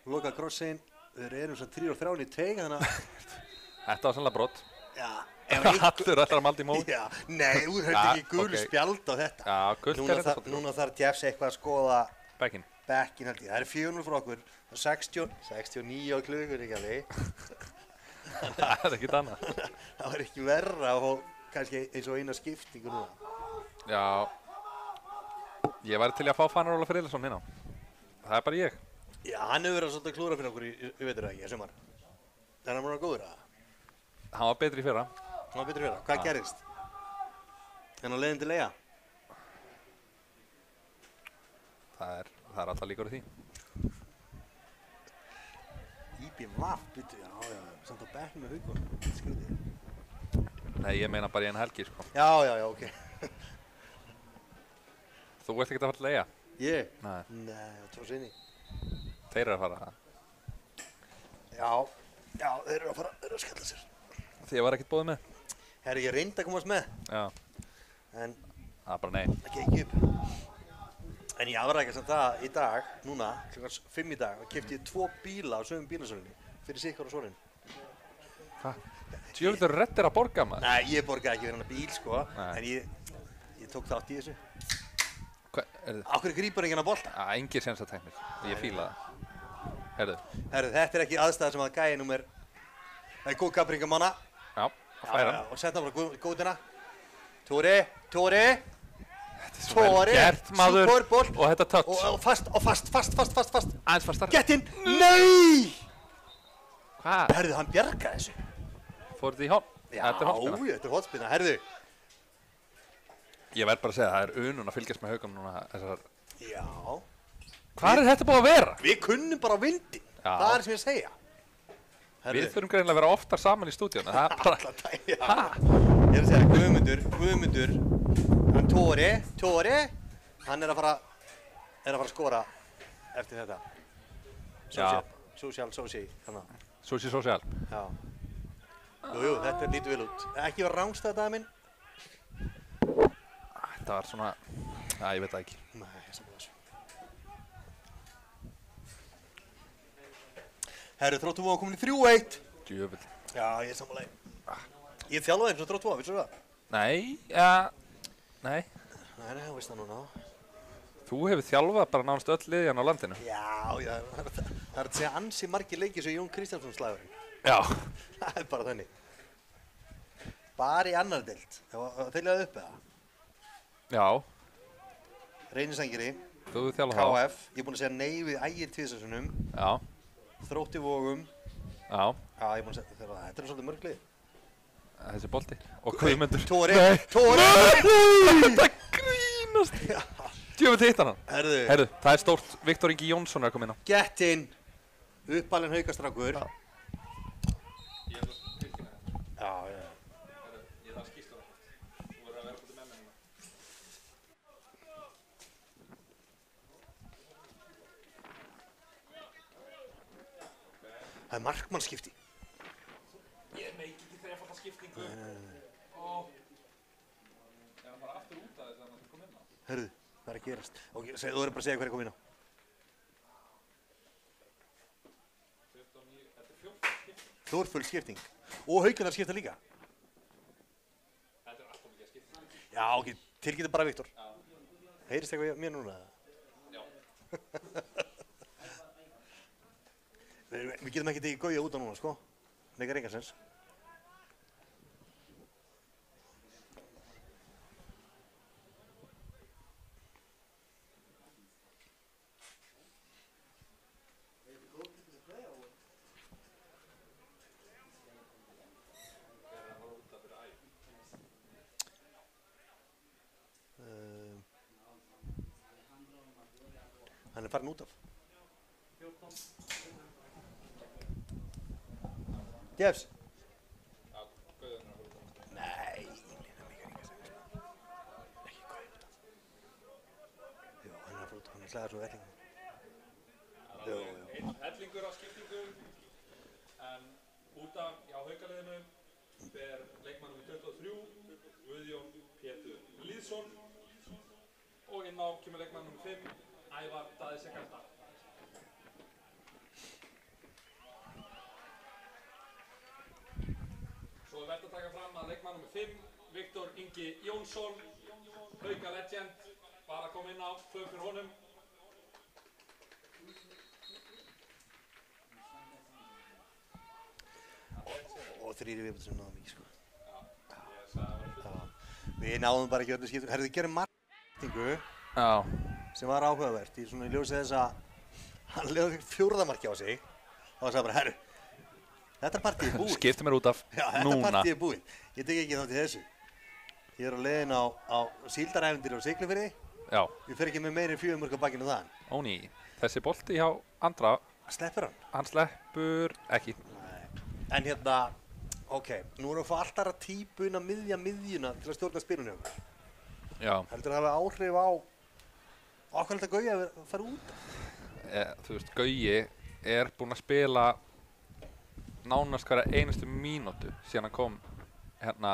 Loka krossinn. Þeir eru svo 3 og 3 í teig, þannig að... Þetta var sannlega brot. Já. Allur ætlar að malda í mót. Já, nei, þú höfði ekki gul spjald á þetta. Já, gult er þetta svolítið. Núna þarf Jeffs eitthvað að skoða... Bekkin held ég. Það er 4-0 frá okkur. 69 á klugur, ekki alveg. Það er ekkert annað. Það var ekki verra að fá kannski eins og eina skiptingu núna. Já. Ég væri til að fá Fannar Óla Friðleifsson hérna. Það er bara ég. Já, hann hefur verið svolítið að klúra fyrir okkur í veitur það ekki, sumar. En hann var góður að? Hann var betri í fyrra. Hvað gerist? En á leiðin til Eyja? Það er alltaf líkur í því. IBVF, býttu, já, samt á bekknum með Haukur, skrítið. Nei, ég meina bara í einn helgi, sko. Já, ok. Þú ert ekkert að fara til Eyja? Ég? Nei, 2 sinni. Þeir eru að fara það. Já, þeir eru að skella sér. Þið var ekkert bóðið með? Herri, ég reyndi að komast með. Já. En það er bara nei. Það gekk upp. En ég afrækja samt það í dag, núna, klukkan 5 í dag, og keypti ég 2 bíla á sömu bílasölunni fyrir sikkar og soninn. Hvað? Djöfnir reddir að borga maður? Nei, ég borgaði ekki fyrir hann bíl, sko. En ég tók þátt í þessu. Hvað, Á hverju grípur enginn að bolta? Engir séns að teknir. Ég fíla það. Herðu, þetta er ekki aðstæða sem að gæja númer... Það er góð kapringamanna. Já, að færa. Og setja hann bara góðina. Tóri. Þetta er svo vel gert, maður. Superból. Og þetta touch. Og fast. Aðeins fastar. Get in. Nei! Hvað? Herðu, hann bjargaði þessu. Fór þetta í hón? Já, þetta er hótspinna. Herðu. Ég verð bara að segja, það er unun að fylgjast með Haukum núna þessar... Já. Hvað er þetta búið að vera? Við kunnum bara á vindinn. Það er sem ég segja. Við þurfum greinilega að vera oftar saman í stúdíónu. Það er bara... Ég er að segja, Guðmundur, hann Tóri, hann er að fara að skora eftir þetta. Social, þannig. Social. Já. Jú, þetta lítur vel út. Ekki var rángstæða minn. Þetta var svona... Já, ég veit það ekki. Nei, ég sammála þessu. Herru, Þróttur Vóga komin í 3-1. Djöfull. Já, ég sammála því. Ég þjálfaði eins og Þróttur Vóga, vissir þú það? Nei. Nei, þú veist það núna. Þú hefur þjálfað bara nánast öll liðjan á landinu. Já, það er að segja ansi margir leikir sem Jón Kristjánsson slagurinn. Já. Það er bara þannig. Bara í annar deild. Það þyljaði upp eða? Já. Reynisangeri. Þú þjálfað þá. KF. Ég er búinn að segja nei við Ægir tvisvarsinnum. Já. Þrótti Vogum. Já. Já, ég er búinn að segja þetta er svolítið mörg lið. Þessi bolti. Og Guðmundur. Tóri. Þetta grínast. Djöfull hitt hann. Herðu, það er stórt. Viktor Ingi Jónsson er að koma inn á. Get in. Uppalinn haukastrákur. Já. Já. Ég þarf skýrslu á það. Þú verður að vera svolítið með mér núna. Það er markmannsskipti. Ég meik ekki þrefalda skiptingu. Ég er að fara aftur út af þess að það kom inn á. Hörðu, hvað er að gerast? Ok, þú verður bara að segja hver er komið inn á. Þetta er 14 skipting. Þórfull skipting. Og Haukarnar skipta líka. Þetta er alltaf mikið skipting. Já, ok, tilgæti bara Viktor. Já. Heyrist eitthvað mér núna? Já. Við getum ekki tekið Gauja út á núna, sko. Það er engan sens. Hann er farin út af. Gefs? Nei, ekki Kaup. Jú, hann er að fara út, hann er klæðar svo vellingu. Jú. Einn hellingur á skiptingu, en út af hjá Haukaliðinu fer leikmann númer 23, Guðjón Pétur Lýðsson, og inn á kemur leikmann númer 5, Ævar Daði Sekarta. Svo er verið að taka fram að leikmann númer 5, Viktor Ingi Jónsson, Hauka legend, var að koma inn á, fögum fyrir honum. Og 3 viðbútt sem náðum í, sko. Já. Við náðum bara ekki öllu skiptum. Herðu, þið gerum marktingu sem var áhugavert í svona ljósi þess að hann leiði 4. marki á sig og það sagði bara, herru, þetta partíð er búið. Skiptu mér út af Já, þetta partíð er búið. Ég tek ekki þátt í þessu. Ég er á leiðin á síldarævindýri á Siglufirði. Já. Ég fer ekki með meira en 4 mörk á bakinu þaðan. Óní, þessi bolti hjá Andra, Sleppur hann? hann sleppur ekki. Nei. En hérna, ok, nú erum við að fá alltaf aðra típu inn að miðjuna til að stjórna spilunni okkur. Já. Heldur það hafi áhrif á okkur þetta Gauja að fara út? Þú veist, Gauji er búinn að spila nánast hverja einustu mínútu síðan hann kom hérna,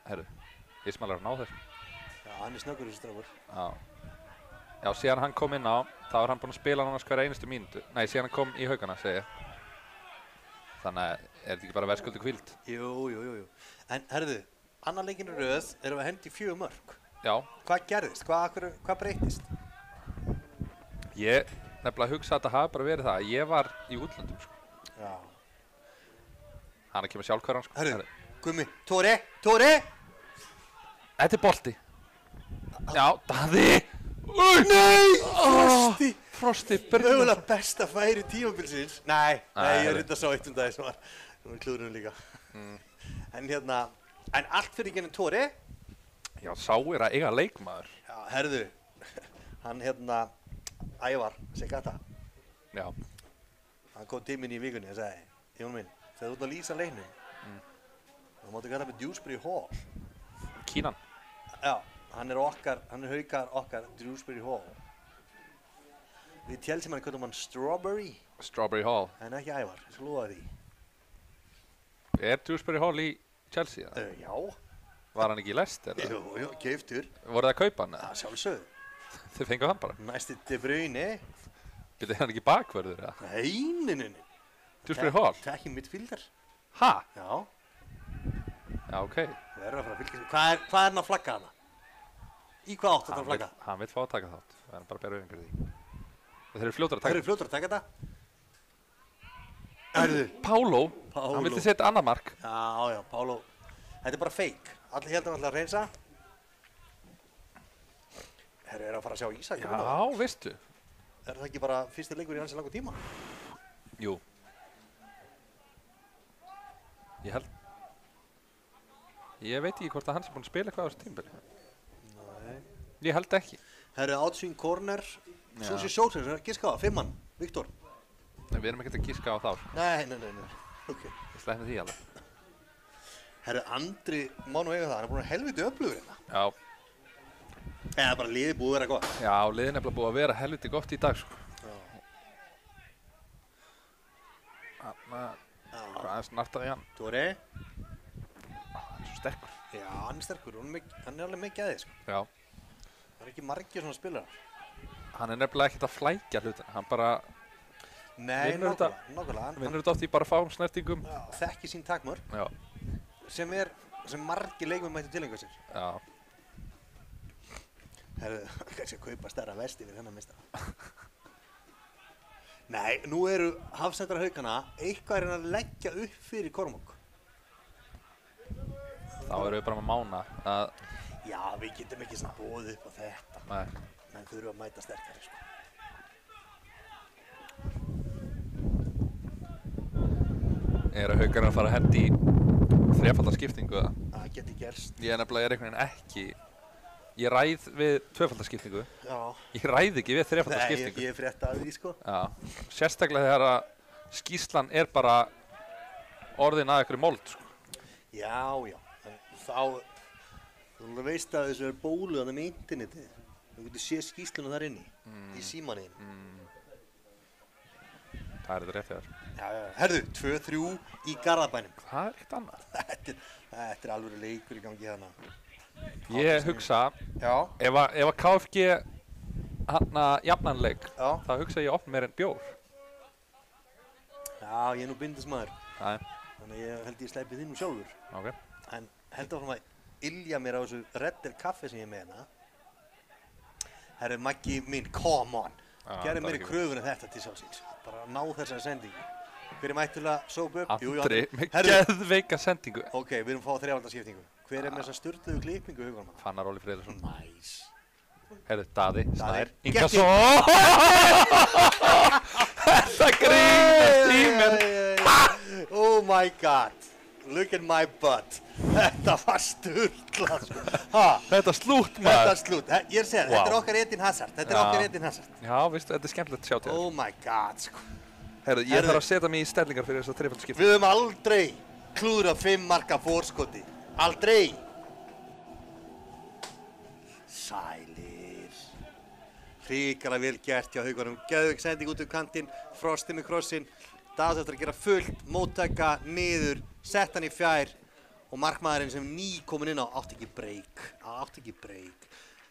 herru, Ismail er að ná þessu. Já, hann er snöggur þessi strákur. Já, síðan hann kom inn á, þá er hann búinn að spila nánast hverja einustu mínútu. Nei, síðan hann kom í Haukana, segi ég. Þannig að er þetta ekki bara verðskuldu hvíld? Jú. En herðu, annar leikinn í röð erum við að hendi 4 mörk. Já. Hvað gerðist? Hvað breytist? Ég nefnilega hugsa að þetta hafi bara verið það að ég var í útlöndum, sko. Já. Hann er kemur sjálfkværan, sko. Herðu, Gummi, Tóri! Þetta er bolti. Já, Daði! Nei, Frosti! Frosti, Mögulega besta færi tímabilsins. Nei, ég reynda sá eitt daginn sem var klúðurinn líka. En hérna, allt fyrir gennum Tóri. Já, sá er að eiga leikmaður. Já, herðu, hann hérna, Ævar Sekarta. Já. Hann kom til mín í vikunni og sagði, Jón minn, þegar þú ert að lýsa leiknum, þá máttu kalla með Dewsbury Hall. Kínan. Já, hann er Haukar okkar Dewsbury Hall. Við Chelsea manni kallum hann Strawberry. Strawberry Hall. En ekki Ævar, ég skal lofa því. Er Dewsbury Hall í Chelsea? Já. Var hann ekki í Leicester? Jú, keiftur. Voru það að kaupa hann? Já, sjálfsögðu. Þið fengu hann bara? Næsti De Bruyne. Getur hann ekki bakvörður, eða? Nei. Dewsbury Hall? Tekki midfielder. Ha? Já. Já, ok. Það er að fara að fylgja. Hvað er hann að flagga hana? Í hvað átt þetta að flagga? Hann vil fá að taka þátt. Það er bara að bera auðvitað því. Þeir eru fljótar að taka. Þeir eru fljótar að taka þetta. Herðu. Pálo. Hann vildi setja annað mark. Já, Pálo. Þetta er bara fake. Allir heldur hann að reynsa. Herru, er að fara að sjá Ísak? Já, veistu. Er það ekki bara fyrsti leikur í hans langu tíma? Jú. Ég veit ekki hvort að hann sé búinn að spila eitthvað á þessu tímabili. Nei. Ég held ekki. Herru, outswing corner. Susi Sjósins, giska á það, 5 mann, Viktor. Nei, við erum ekkert að giska á þá. Nei. Ok. Ég sleppum því alveg. Herru, Andri má nú eiga það, hann er búinn að helviti öflugur hérna. Já. Eða bara liðið búið að vera gott. Já, liðið nefnilega búið að vera helviti gott í dag, sko. Já. Hvað er snartaði hann? Tóri. Hann er svo sterkur. Já, hann er sterkur, hann er alveg mikið að þið, sko. Já. Það er ekki margir svona spilarar. Hann er nefnilega ekkert að flækja hlutina, hann bara Nei, nákvæmlega. Vinnur þetta oft í bara fáum snertingum. Já, þekki sín takmörk. Já. Sem margir leikmenn mættu tilengja sér. Já. Herðu, kannski að kaupa stærra vesti við þennan meistara. Nei, nú eru hafsendara Haukana eitthvað að leggja upp fyrir Kormák. Þá erum við bara með mána að... Já, við getum ekki svona bóðið upp á þetta. Nei. Menn þurfum að mæta sterkari, sko. Er að Haukar að fara að hendi í þrefaldarskiptingu eða? Það geti gerst. Ég nefnilega einhvern veginn ekki... Ég ræð við tvöfaldarskiptingu. Já. Ég ræð ekki við þrefaldarskiptingu. Nei, ég frétta af því, sko. Já. Sérstaklega þegar að skýrslan er bara orðin að ykkur mold, sko. Já, já. Þá, þú veist að þessu bólu þannig með internetið. Þú getur séð skýrsluna þar inni, í símanniðinu. Það er þetta rétt hjá þér. Já, já. Herðu, 2-3 í Garðabænum. Það er ekkert annað. Þetta er alveg leikur í gangi þarna. Ég hugsa, Já. ef að KFG jafnanleik, Já. þá hugsa ég opna meir en bjór. Já, ég er nú bindismæður. Nei, Þannig ég held ég sleipi þín nú sjálfur. ok. En held áfram að ylja mér á þessu Redder kaffi sem ég er með hérna. Herru, Maggi minn, come on. Já, Gerðu það mér er í ekki kröfuna þetta til sjálfsins. Bara ná þessari sendingu. Hver er mættulega sópa upp? Andri, með Herru, geðveika sendingu. ok, við erum fáið þrjálfarskiptingu. Hver er með þessa sturluðu klippingu hugan mann? Fannar Óli Friðriksson. Nice. Heyrðu, Daði, Snær, Get Ingason. Þetta grínast í mér. Oh my god. Look at my butt. Þetta var sturlað, sko. Ha? Þetta slútt, Þetta maður. er slút. Ég er að segja, Vá. þetta er okkar Edin Hazard. Þetta er Já. okkar Edin Hazard. Já, veistu, þetta er skemmtilegt að sjá til þér. Oh my god, sko. Heyrðu, ég Heyrðu. þarf að setja mig í stellingar fyrir þess að trefaldskipti. Við höfum aldrei klúðrað 5 marka fórskoti. Aldrei. Sælir. Hrikalega vel gert hjá Haukunum. Geðveik sending út úr kantinn, Frosti með krossin. Daðs eftir að gera fullt, móttaka, niður, sett hann í fjær. Og markmaðurinn sem ný komin inn á átti ekki breyk.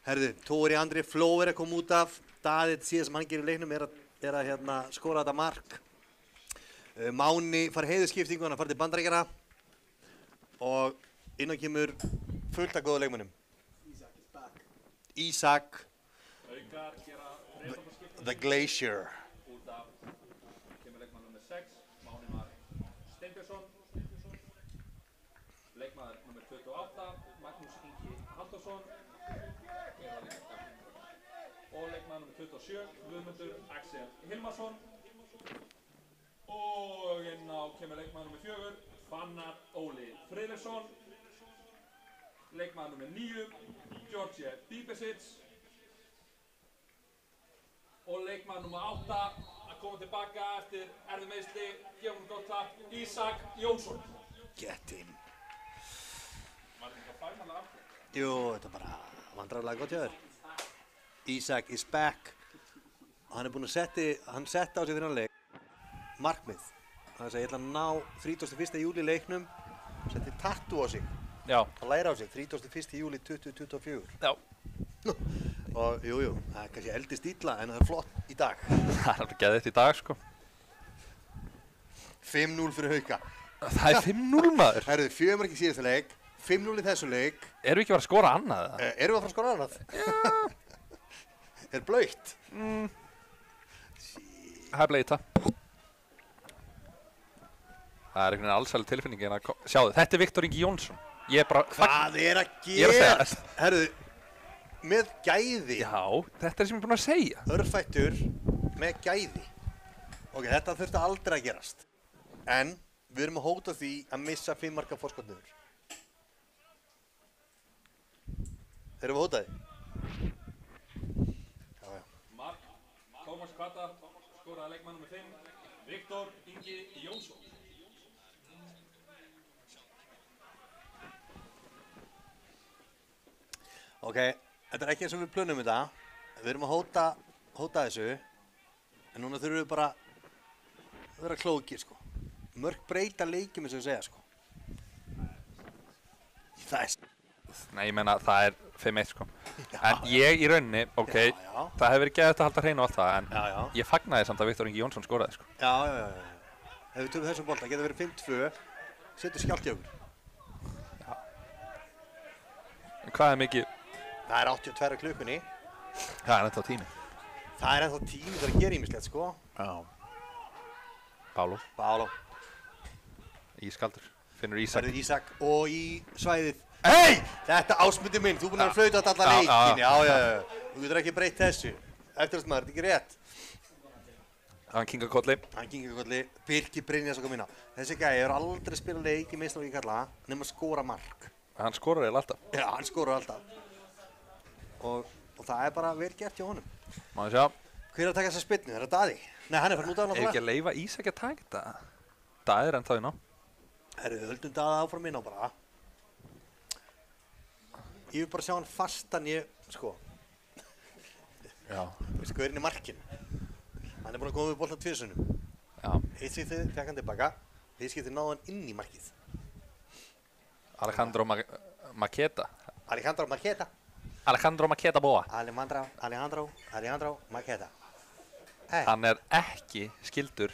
Herðu, Tóri Andri Fló er að koma út af. Daðið síðan sem hann gerir í leiknum er að skora þetta mark. Máni fær heiðuskiptingu, hann fær til Bandaríkjana. Og inn á kemur fullt af góða leikmönnum. Ísak. The Glacier. Út af kemur leikmaður nummer 6, Máni Mar Steinbjörnsson. Leikmaður nummer 28, Magnús Ingi Halldórsson. Og leikmaður nummer 27, Guðmundur Axel Hilmarsson. Og inn á kemur leikmaður nummer 4, Fannar Óli Friðriksson. Leikmaður nummer 9, George Bíbesic. Og leikmaður nummer 8 að koma tilbaka eftir erfið meiðsli, gefa hún gott klapp, Ísak Jónsson. Get in. Var þetta eitthvað fagmannlega aftur? Jú, þetta er bara vandræðarlega gott hjá þér. Ísak is back. Hann er búinn að hann setti á sig fyrir hann leik. Markmið. Hann sagði, ég ætla að ná 31. júli leiknum. Setti tattoo á sig. Já. Hann læra á sig 31. júli 2024. Já. Og jú, það er kannski eldist illa en það er flott í dag. Það er alveg geðið í dag, sko. 5-0 fyrir Hauka. Það er 5-0 maður. Herðu, 4 marki síðasta leik, 5-0 í þessu leik. Erum við ekki að fara að skora annað, eða? Erum við að fara að skora annað? Er blautt? Það er bleita. Það er einhvern veginn allsæli tilfinningin að sjáðu, þetta er Viktor Ingi Jónsson. Ég er bara... Hvað er að Ég er að segja gerast? Herðu, með gæði. Já, þetta er sem ég er búinn að segja. Örfættur með gæði. Ok, þetta þurfti aldrei að gerast. En við erum að hóta því að missa 5 marka forskotniður. Erum við að hóta því? Já, já. Mark, Tómas Kvata, skoraði leikmann nummer 5, Viktor Ingi Jónsson. Ok, þetta er ekki eins og við plönum þetta. Við erum að hóta þessu. En núna þurfum við bara að vera klókir, sko. Mörk breyta leikjum eins og við segja, sko. Það er... Nei, ég meina, það er 5-1, sko. En ég í rauninni, ok, Já. það hefur verið geðið að halda hreinu og allt það, en Já. ég fagnaði samt að Viktor Ingi Jónsson skoraði, sko. Já. Ef við tökum þessum bolta, getur verið 5-2. Setur skjált í okkur. En hvað er mikið? Það er 82 klukkunni. Það er ennþá tími. Það er ennþá tími fyrir að gera ýmislegt, sko. Já. Pálo, Báló, ískaldur, finnur Ísak. Færður Ísak og í svæðið. Hey! Þetta ásmundi minn, þú búinn að flauta þetta alla leikin. Já. Þú getur ekki breytt þessu. Eftirhaldmaður, þetta er ekki rétt. Hann kingar kolli. Hann gengið kolli, Birkir Brynjas að koma inn á. Þessi gæi hefur aldrei spilað leik í meistaraflokki karla nema að skora mark. Hann skorar eiginlega alltaf. Já, hann skorar alltaf. Og það er bara vel gert hjá honum. Má ég sjá. Hver er að taka þessa spyrnu? Er það Daði? Nei, hann er farin út af hann Ef ekki að leifa Ísak að taka þetta. Það er ennþá inn á. Herru, höldum það áfram inn á bara. Ég vil bara sjá hann fastan sko. Já. Veistu hvað inn í markinu? Hann búinn að koma við boltan 2 sinnum. Já. Eitt skiptið fekk hann tilbaka. Eitt skiptið náði hann inn í markið. Alejandro Maqueta. Alejandro Maqueta Boa. Alejandro Maqueta. Hann ekki skildur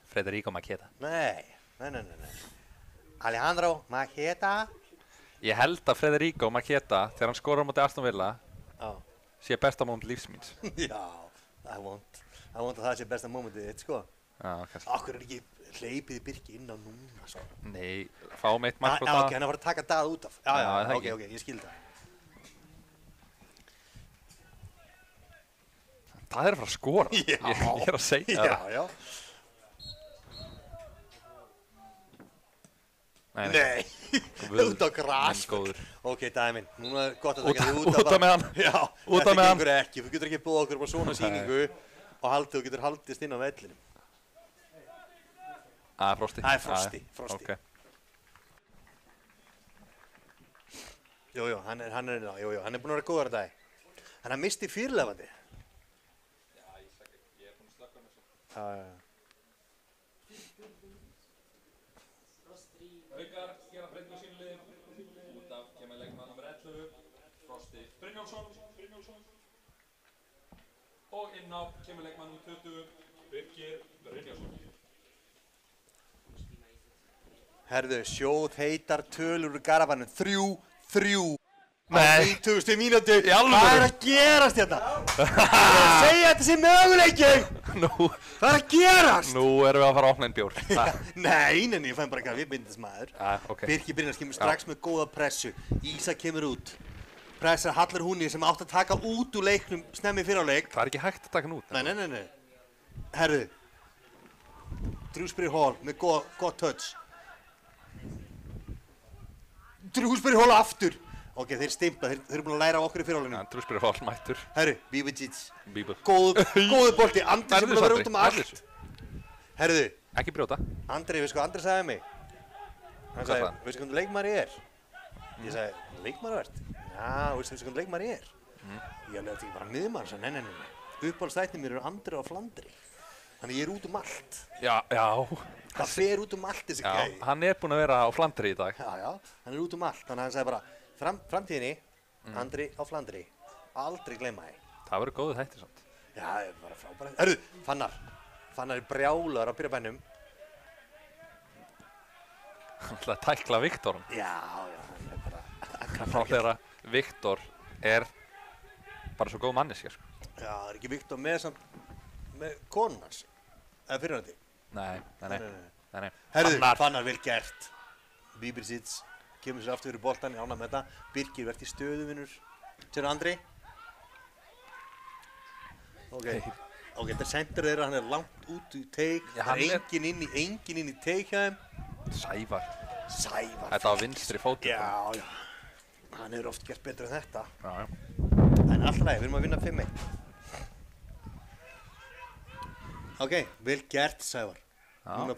Federico Maqueta. Nei. Alejandro Maqueta. Ég held að Federico Maqueta, þegar hann skorar á móti Aston Villa, sé besta moment lífs míns. Já, I want að það sé besta momentið þitt, sko. Já, kannski. Akkur ekki hleypið Birki inn á núna, sko. Nei, fáum eitt mark frá það. Ok, hann var að taka Daða út af. Já, ok, ég skil það. Það að fara að skora. Já. Ég að segja það. Já. Nei, út á gras. Ok, Daði minn, núna er gott að taka þig út af. Út af með hann. Já, þetta gengur ekki. Þú getur ekki búið okkur á svona sýningu og þú getur haldist inn á vellinum. Frosti. Frosti. Okay. Jú, hann er búinn að vera góður að dag. Hann misti fyrirlefandi. Já, ég búinn að slökka hann þessu. Haukar gera breytingu á sínu liði. Út af kemur leikmann nr. 11, Frosti Brynjólfsson. Og inn á kemur leikmann nr. 20, Birgir Brynjólfsson. Herðu, sjóð heitar tölur úr Garabænum. 3-3 á Nei. 90. mínútu. Í alvöru? Hvað er að gerast hérna? Segja þetta sem möguleiki. Hvað er að gerast? Nú erum við að fara að opna einn bjór. Nei, ég fæn bara ekki að við bindismæður. Okay. Birkir Brynjars kemur strax með góða pressu. Ísa kemur út. Pressar Hallar Húni sem átt að taka út úr leiknum snemmi fyrir á leik. Það er ekki hægt að taka hann út. Nei. Herðu. Drewsbury Hall með gott touch. Drewsbury Hall aftur. Ok, þeir stimpla, þeir eru búin að læra á okkur í fyrirhálinu. Drewsbury Hall mættur. Herru, Bíbidžić. Bíbel. Góðu bolti, Andri sem búin að vera út allt. Herðu. Ekki brjóta. Andri, veistu hvað Andri sagði mig? Hann sagði, veistu hvað leikmaður ég er? Ég sagði, leikmaður ert? Já, veistu hvað leikmaður ég er? Ég alveg þetta ekki bara miðmaður, hann sagði, nei. Uppáhaldsþættirnir mér eru Andri og Flandri. Þannig ég er út allt. Já. Það fer út allt þessi gæi. Já, hann er búinn að vera á Flandri í dag. Já, hann er út allt. Þannig að hann sagði bara, framtíðinni, Andri á Flandri. Aldrei gleyma því. Það verður góðu þættir samt. Já, það er bara frábært. Herru, Fannar er brjálaður á byrjabænum. Hann ætlaði að tækla Viktor. Já, hann er bara... Frá þegar Viktor er bara svo góð manneskja, sko. Já, það er ekki Viktor með konunars. Eða fyrirhandi. Nei. Herru, Fannar vel gert. Bíbidžić kemur sér aftur fyrir boltan, ánægð með þetta. Birkir verður stöðuvinnur. Sérðu Andri? Ok, þetta sendur þeirra, hann er langt út í teik. Það er engin inn í teik hjá þeim. Sævar. Þetta á vinstri fótum. Já. Hann hefur oft gert betur en þetta. Já. En alltaf leið, við erum að vinna 5-1. Ok, vel gert, Sævar. Núna ég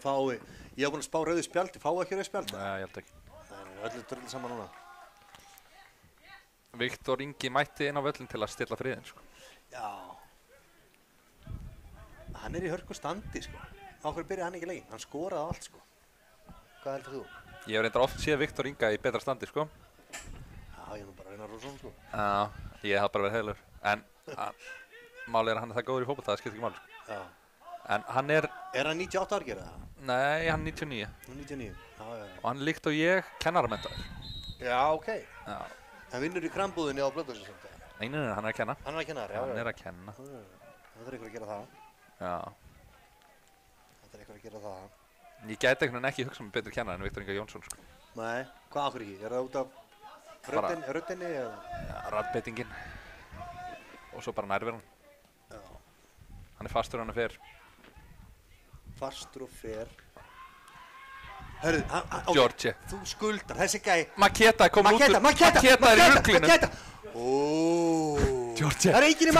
hef búin að spá rauðu spjaldi, fáu ekki rauðu spjaldi? Nei, ég held ekki. Nei, öllu saman núna. Viktor Ingi mætti inn á völlin til að stilla friðinn, sko. Já. Hann er í hörku standi, sko. Á hverju byrjaði hann ekki leikinn? Hann skoraði á allt, sko. Hvað heldur þú? Ég hef reyndar oft séð Viktor Inga í betra standi, sko. Já, ég er nú bara að reyna að rosa hann, sko. Já, ég haf bara verið heilugur. En málið er að hann er það góður í fótbolta, það skiptir ekki máli, sko. Já. En hann er... Er hann 98 ár gerða það? Nei, hann er 99. Hann er 99? Já. Og hann líkt og ég kennaramentaður. Já, ok. Já. Hann vinnur í krambúðinni á Blöndósi samt það? Nei, hann er að kenna. Hann er að kenna þar, já. Hann er að kenna. Það þarf ykkur að gera það. Já. Það þarf ykkur að gera það. Ég gæti einhvern veginn ekki hugsa um betri kennara en Viktor Inga Jónsson, sko. Nei, hvað okkur ekki? Er það út af röddinni eða? Já, raddbeitingin. Og svo bara nærveran. Já. Hann er fastur, hann er fer. Fastur og fer. Hörru, ok. George. Þú skuldar, þessi gæi. Maqueta er komin út úr. Maqueta er í ruglinu. George. Það er enginn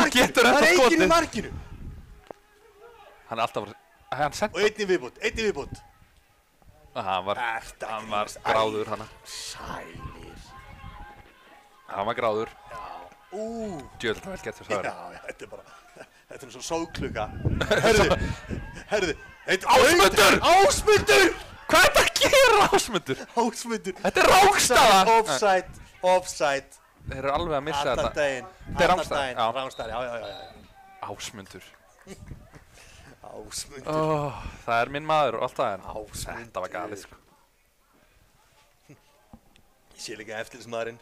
í markinu. Hann er alltaf... Hann sendi... Og einn í viðbútt. Hann var gráður hana. Sælir. Hann var gráður. Já. Djöðl vel gert þess að vera. Já, þetta er svo sókluga. Herðu. Ásmundur! Ásmundur! Hvað er þetta að gera, Ásmundur? Ásmundur. Þetta er rángstaða! Offside. Þeir eru alveg að missa þetta. Allan daginn. Þetta er rángstaða. Rángstaða, já. Ásmundur. Ásmundur. Það er minn maður og allt það en. Ásmundur. Þetta var galið, sko. Ég sé líka eftirlismadurinn.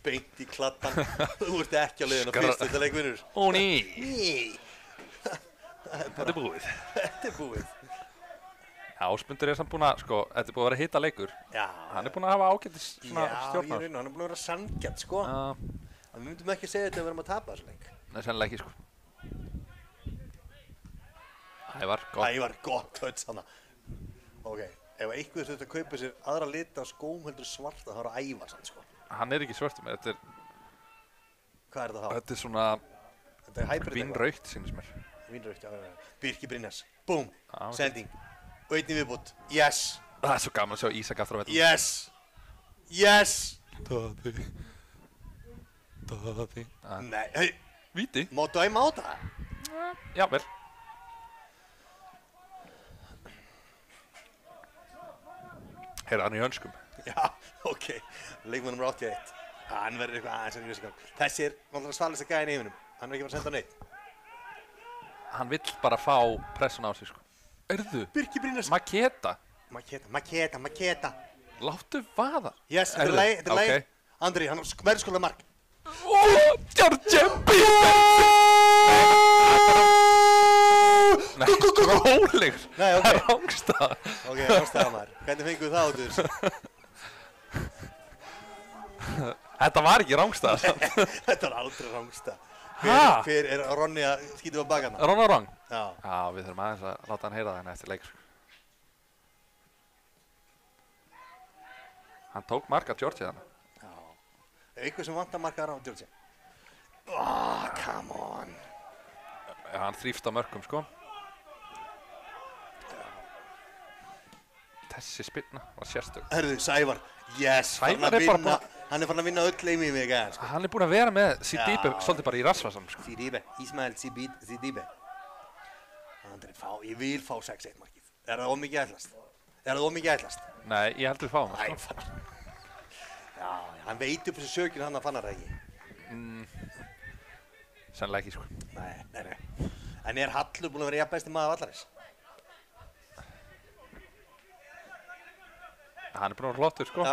Beint í kladdan. Þú ert ekki á leiðinu á fyrstu leikvinnur. Ó, ný. Þetta er búið. Ásmundur er samt búinn að, sko, þetta er búið að vera hita leikur. Já. Hann er búinn að hafa ágætis svona stjórnar. Já, hann er búinn að vera sanngjarn, sko. En við myndum ekki að segja þetta að við erum að tapa þessu leik. Nei, sennilega ekki, sko. Ævar, gott touch hana. Ok, ef einhver þurft að kaupa sér aðra lita skóm heldur svarta, þá er það Ævar sann, sko. Hann er ekki svartur með, þetta er... Hvað er þetta þá? Þetta er svona... Þetta er hybrid vínrautt, sýnist mér. Vínrautt, já. Birkir Brynjars. Búm. Okay. Sending. Og einnig viðbútt. Yes. Það er svo gaman að sjá Ísak aftur á vellinum. Yes. Daði. Nei, hei. Víti. Má dæma á það? Já, vel. Heyrðu, hann í hönskum. Já, ok. Leikmann nr. 81. Hann verður eitthvað aðeins að nýja. Þessi er náttúrulega svalist að gæja í heiminum. Hann er ekki bara að senda á neitt. Hann vill bara fá pressun á sig, sko. Heyrðu. Birkir Brynjars. Maketa. Láttu vaða. Yes, þetta er leið. Andri, hann verður skoða mark. George Nei, rólegur. Nei, ok. Það er rángstaða. Ok, rángstaða maður. Hvernig fenguðu það út úr þessu? Þetta var ekki rángstaða. Þetta var aldrei rángstaða. Hver er Ronni að skýta á bakana? Ron og Rong? Já. Já, við þurfum aðeins að láta hann heyra það henni eftir leik. Hann tók mark af George þarna. Já. Eitthvað sem vantar markaðar á George. Come on. Já, hann þrífst á mörkum, sko. Þessi spilna var sérstök. Herðu, Sævar. Yes. Sævar er bara búinn. Hann er farin að vinna öll leimi í mig, sko. Hann er búinn að vera með Sidibe svolítið bara í rassvasanum, sko. Ismail Sidibe. Andri, ég vil fá 6-1 markið. Er það ómikið ætlast? Nei, ég heldur fá hann, sko. Já, hann veit upp þessu sökinu hann að fannar það ekki. Sennilega ekki, sko. Nei. En er Hallur búinn að vera jafnbesti maður af allarins? Hann er búinn að vera flottur, sko. Já.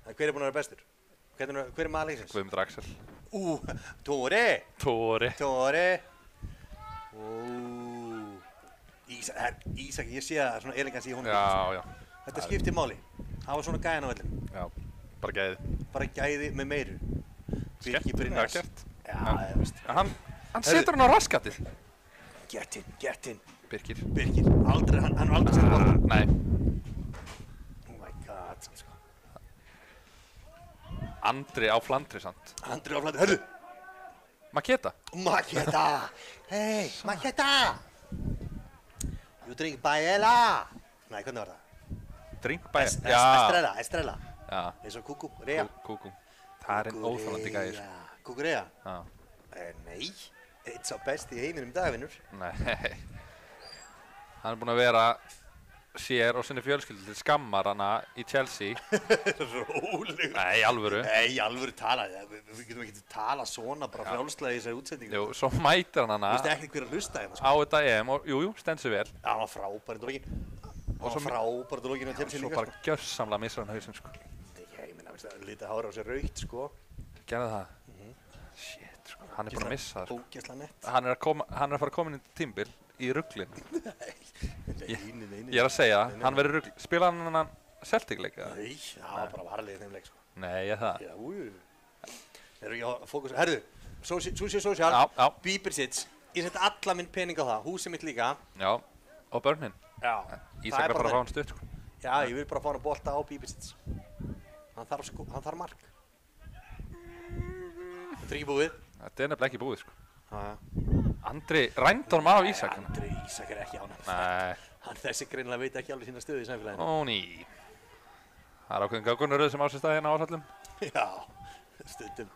En hver er búinn að vera bestur? Hver er maður leiksins? Guðmundur Axel. Tóri. Ísak, ég sé það svona elegans í honum. Já. Þetta skiptir máli. Hafa svona gæðan á vellinu. Já, bara gæði. Bara gæði með meiru. Birkir Brynjars. Já, hann setur hann á raskatið. Get in. Birkir. Aldrei, hann er aldrei sett bótt. Nei. Oh my god, sko. Andri á Flandri, sant? Hörru. Maketa. Hey, Maketa. You drink paella. Nei, hvernig var það? Drink by... Estrella. Já. Eins og Kúkú, Rea. Kúkú. Það er einn óþolandi gæði, sko. Kúkú Rea? Já. Nei. Eitt sá besti í heiminum dagvinnur. Nei. Hann er búinn að vera sér og sinni fjölskyldu til skammar hana í Chelsea. Rólegur. Nei, alvöru. Nei, alvöru tala. Við getum ekki tala svona bara frjálslega í þessari útsendingu. Jú, svo mætir hann hana. Þú veist ekki hver að hlusta hérna, sko. Á þetta EM og jú, stendur sig vel. Já, hann var frábær í dólogin. Hann var frábær í dólogin á Chelsea líka. Svo bara gjörsamlega missar hann hausinn, sko. Ég meina, veist það, lítið hára á sér raukt, sko. Gerði það? Shit, sko. Hann er bara að missa það, sko. Ógeðslega nett. Hann er að fara að koma inn í tímbil í ruglinu. Nei. Ég er að segja, hann verður rugl. Spila hann Celtic-leik, eða? Nei, það var bara varlegið þeim leik, sko. Nei, ég það. Já, Erum ekki að fókusa. Herðu, Sushi Social, Bíbersits. Ég sett alla minn pening á það, húsið mitt líka. Já, og börnin. Já. Ísak er bara að fá hann stutt, sko. Já, ég vil bara fá hann að bolta á Bíbersits. Hann þarf mark. Þetta er ekki búið. Þetta er nefnilega ekki búið, sko. Já. Andri rændi honum af Ísak. Andri Ísak er ekki ánægð. Nei. Þessi greinilega veit ekki alveg sína stöðu í samfélaginu. Ó, ný. Það er ákveðin gákunaröð sem á sér stað hérna á Ásvöllum. Já, stundum.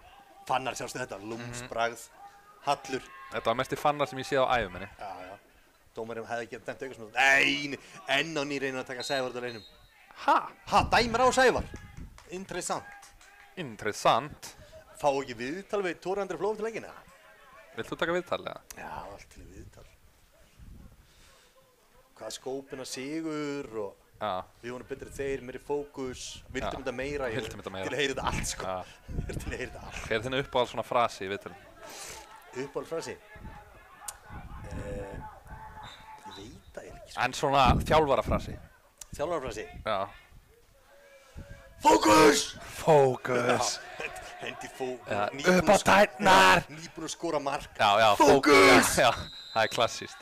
Fannar sjástu þetta, lúmsbragð, hallur. Þetta var mesti fannar sem ég séð á æfum minni. Já. Dómarinn hefði ekki dæmt aukaspyrnu. Nei, enn á ný reynir að taka Sævar út af leiknum. Ha, dæmir á Sævar. Interessant. Fá ekki viðtal við Tóri Andri Flóf til leikina? Vilt þú taka viðtal, eða? Já, allt til viðtal. Hvað skópina sigur og við vorum betri þeir, meiri fókus, vildum þetta meira. Vildum þetta meira. Til að heyra þetta allt, sko. Til að heyra þetta allt. Hver er þinn uppáhald svona frasi í viðtalinu? Uppáhald frasi? Ég veit það ekki, sko. En svona þjálfarafrasi? Þjálfarafrasi? Já. Fókus! Fókus. Hendi fókus. Upp á tærnar! Nýbúinn að skora mark. Já, Fókus! Já, það er klassískt.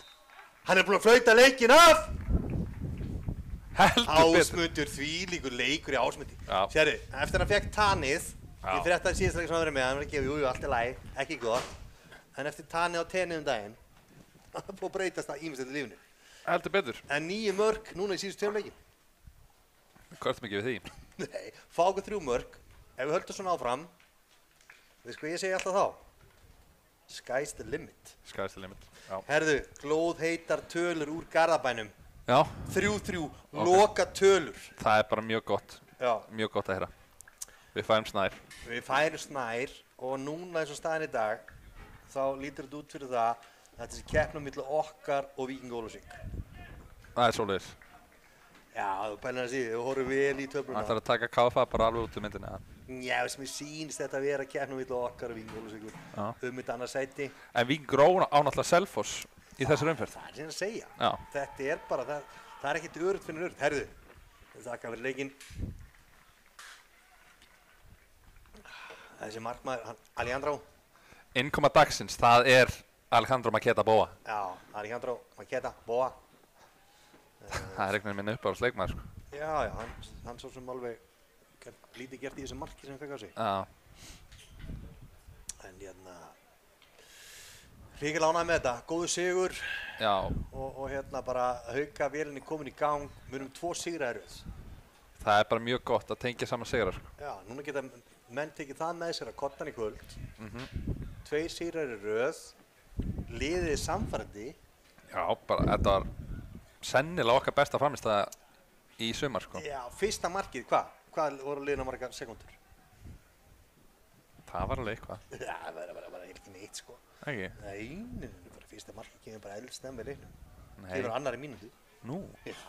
Hann er búinn að flauta leikinn af! Heldur betur. Ásmundur, þvílíkur leikur í Ásmundi. Já. Sérðu, eftir hann fekk tanið, ég fréttaði síðast leik sem hann verið með, hann var að gefa, jú, allt er læg, ekki gott. En eftir tanið á tenið daginn, það er búinn að breytast það ýmislegt í lífinu. Heldur betur. En 9 mörk núna í síðustu 2 leikjum. Hvað ertu mikið við því? Nei, fá okkur 3 mörk, ef við höldum svona áfram, veist hvað ég segi alltaf þá? Sky's the limit. Sky's the limit, já. Herðu, glóðheitar tölur úr Garðabænum. Já. 3-3, loka tölur. Það er bara mjög gott. Já. Mjög gott að heyra. Við færum Snær. Við færum Snær og núna eins og staðan í dag, þá lítur þetta út fyrir það að þetta sé keppni milli okkar og Víking Ólafsvík. Það er svoleiðis. Já, þú pælir að síðu, við horfum vel í töfluna. Það þarf að taka KFA bara alveg út úr myndinni. Já, sem ég sýnist þetta að vera keppni milli okkar og Víking Ólafsvíkur. Mitt annað sæti. En Víking á náttúrulega Selfoss í þessari umferð. Það er sem að segja. Já. Þetta er bara, það er ekkert örugt fyrir örugt. Herðu, þakka fyrir leikinn. Þessi markmaður, Alejandro. Innkoma dagsins, það er Alejandro Maqueta Boa. Já, Alejandro Maqueta Boa. Það er einhvern veginn minn uppáhaldsleikmaður, sko. Já, hann svo sem alveg lítið gert í þessu marki sem hann fekk á sig. Já. En hrikalega ánægður með þetta, góður sigur. Já. Og bara Haukavélinni komin í gang, við erum 2 sigra í röð. Það er bara mjög gott að tengja saman sigrar, sko. Já, núna geta menn tekið það með sér að kottan í kvöld. 2 sigrar í röð, liðið samfærandi. Já, bara þetta var sennilega okkar besta framistæða í sumar, sko. Já, fyrsta markið, hvað voru liðin að marga sekúndur? Það var alveg eitthvað. Já, það var ekki neitt, sko. Ekki? Nei, bara fyrsta markið kemur bara eldsnemma í leiknum. Nei. Kemur annarri mínútu. Nú? Já.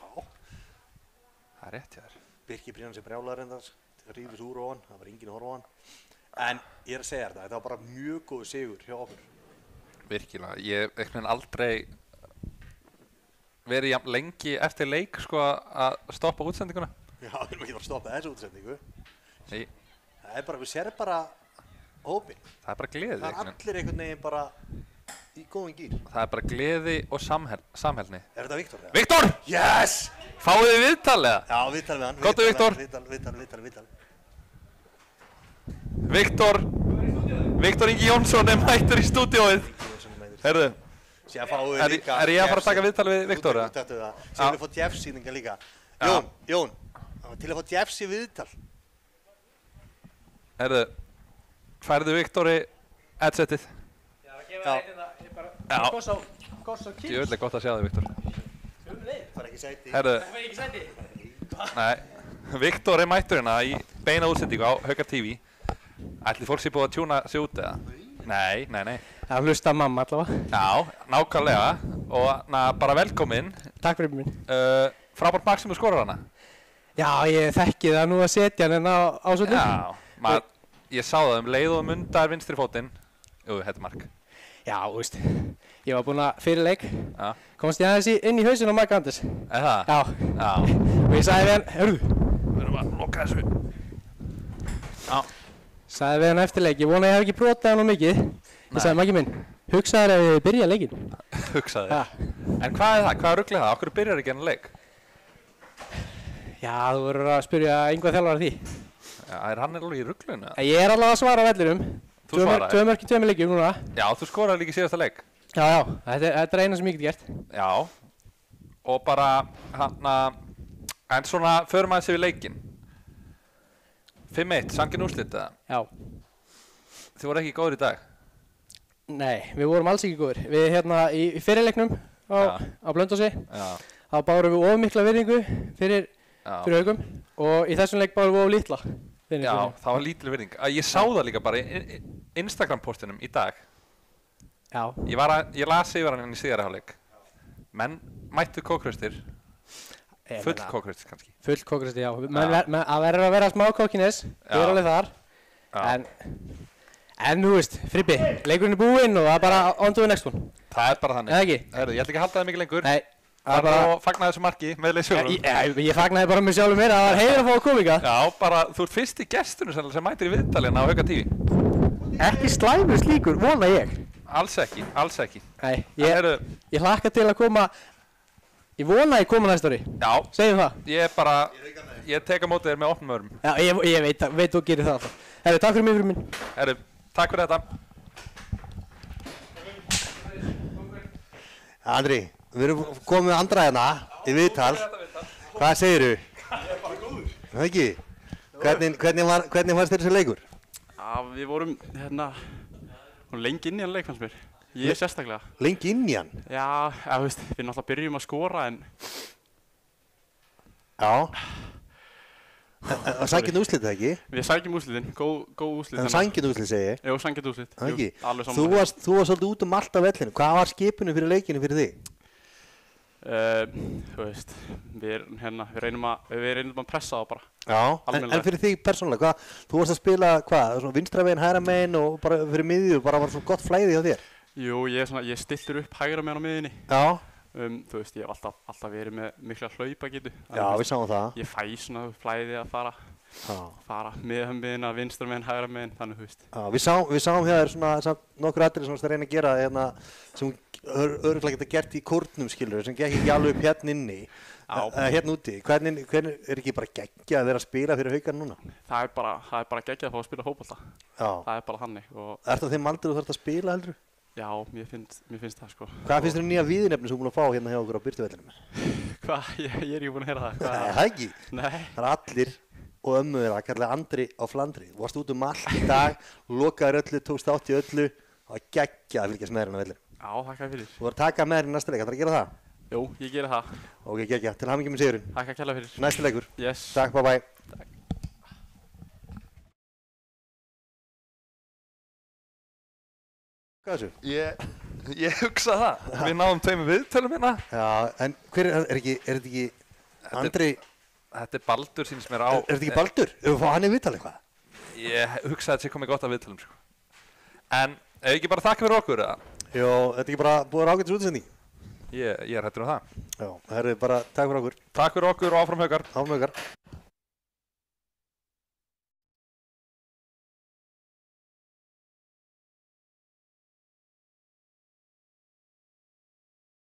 Það er rétt hjá þér. Birkir Brynjans er brjálaður endans, rífis úr á hann, það var enginn að horfa á hann. En ég er að segja þetta var bara mjög góð sigur hjá okkur. Virkilega, ég hef einhvern veginn aldrei verið jafn lengi eftir leik, sko, að stoppa útsendinguna. Já, við erum ekki bara að stoppa þessu útsendingu. Nei. Það er bara, við sérum bara hópinn. Það er bara gleði. Það er allir einhvern veginn bara í góðum gír. Það er bara gleði og samheldni. Er þetta Viktor? Viktor! Yes! Fáið þið viðtal, eða? Já, viðtal við hann. Gottu, Viktor. Viðtal. Viktor Ingi Jónsson er mættur í stúdíóið. Heyrðu. Síðan fáum við líka... Er ég að fara að taka viðtal við Viktor, eða? Síðan við fótt Jeffs-sýninga líka. Jón, til að fá Jeffs í viðtal. Heyrðu, færðu Viktori headsetið? Já, að gefa það einnig það. Ég bara goss á kýrs. Ég vil gott að sjá þig, Viktor. Það er ekki sæti. Heyrðu. Það var ekki sæti. Nei, Viktor er mættur hérna í beina útsendingu á Haukar TV. Ætli fólk sé búið að tjúna sig út, eða? Nei. Það hlusta mamma allavega. Já, nákvæmlega. Og bara velkomin. Takk fyrir mér. Frábært mark sem þú skorar hana. Já, ég þekki það nú að setja hann á Ásvöllum. Já, ég sá það leið og mundar vinstri fótinn. Jú, þetta er mark. Já, veist, ég var búinn að fyrir leik. Já. Komst ég aðeins inn í hausinn á Mike Anders. Er það? Já. Og ég sagði við hann, hörðu. Við erum að loka þessu. Já. Sagði við hann eftir leik, ég vona að ég hef ekki brotað hann á mikið. Ég sagði, Maggi minn, hugsaður ef við byrja leikinn. Hugsaði. Ja. En hvað er það? Hvað ruggli það? Okkur byrjar ekki enn leik? Já, þú verður að spyrja einhvað þjálfara því. Já, er hann alveg í rugglinu? Ég er alveg að svara á vellinum. Þú svaraði? 2 mörk í 2 leikjum núna. Já, þú skoraði líka í síðasta leik. Já, þetta er eina sem ég get gert. Já. og bara en svona förum aðeins yfir leikinn 5-1, sangin úrslit eða? Já. Þið voru ekki góður í dag? Nei, við vorum alls ekki góður. Við hérna í fyrirleiknum á Blönduósi, þá bárum við of mikla virðingu fyrir Haukum og í þessum leik bárum við of litla virðingu. Já, það var lítil virðing. Ég sá það líka bara í Instagram-postinum í dag. Já. Ég las yfir hann í síðari hálfleik. Menn mættu kókraustir. Full kókraustir kannski. Full kókraustir, já. Það verður að vera smá kókiness, við erum alveg þar. En þú veist, Fribbi, leikurinn er búinn og það er bara on to the next one. Það er bara þannig. Eða ekki? Ég ætla ekki að halda það mikið lengur. Nei. Það er bara að fagna þessu marki með leysjórum. Ég fagnaði bara með sjálfum mér, það var heiður að fá að koma ykkar. Já, bara þú ert fyrsti gesturinn sem mætir í viðtalina á Hauka TV. Ekki slæmur slíkur, vona ég. Alls ekki. Nei, ég hlakka til að koma, ég vona að ég koma næsta ári. Já. Segjum það. Ég tek á móti þér með opnum örum. Já, ég veit þú gerir það alltaf. Herru, takk fyrir mig fyrir minn. Herru, takk fyrir þetta. Andri, við erum komið með Andra hérna í viðtal. Hvað segirðu? Ég er bara góður. Það ekki? Hvernig fannst þér þessi leikur? Já, við vorum lengi inn í hann leik fannst mér. Ég sérstaklega. Lengi inn í hann? Já, þú veist, við náttúrulega byrjum að skora en... Já. Það sækjum úrslit það ekki? Við sækjum úrslitin, góð úrslit. En sækjum úrslit segi ég? Jú, sækjum úrslit. Það ekki? Alveg Þú varst svolítið út allt af vellinu. Hvað var skipinu fyrir leikinu fyrir þig? Þú veist, við reynum að pressa það bara. Já, en fyrir þig persónulega, þú varst að spila vinstra megin, hægra megin og bara fyrir miðju, bara var svona gott flæði hjá þér? Jú, ég stilltur upp hægra megin á miðjunni. Já. Þú veist, ég hef alltaf verið með mikla hlaupagetu. Já, við sáum það. Ég fæ svona flæði að fara miðhömbiðina, vinstra megin, hægra megin, þannig þú veist. Já, við sáum hér svona nokkur atriði sem þú reyna að gera hérna sem örugglega geta gert í kórnum skilur sem gekk ekki alveg upp hérna inni. Hérna úti. Hvernig er ekki bara geggjað að vera að spila fyrir Haukar núna? Það er bara geggjað að fá að spila fótbolta. Já. Það er bara þannig. Ertu á þeim aldri þú þarft að spila heldur? Já, mér finnst það sko. Hvað finnst þér nýja viðurnefni sem þú búin að fá hérna hjá okkur á Birtuvellinum? Hvað? Ég er ekki búin að heyra það. Nei, það ekki? Nei. Það er allir og ömmu þeirra að kalla Andri á Flandri. Þú varst út allt í dag, lokaður öllu, tókst átt í öllu og það geggjað að fylgjast með þér á vellinum. Já, þakka fyrir. Þú var að taka með þér í næsta leik, ætlarðu að gera það? Jú, ég geri það. Ok, geggjað. Til hamingju með sigurinn. Þakka kærlega fyrir. Næsti leikur. Yes. Takk, bye bye. Hvað er þessu? Ég hugsa það. Við náðum tveimur viðtölum hérna. Já, en hver er þetta ekki Andri? Þetta er Baldur síns mér á... Er þetta ekki Baldur? Ef við fá hann í viðtal eitthvað? Ég hugsa að þetta sé komið gott af viðtölum, sko. En ef ekki bara þakka fyrir okkur, eða? Jó, þetta er ekki bara búið að ágætis útsending? Ég er hættur á það. Já, það er bara takk fyrir okkur. Takk fyrir okkur og áfram Haukar. Áfram Haukar.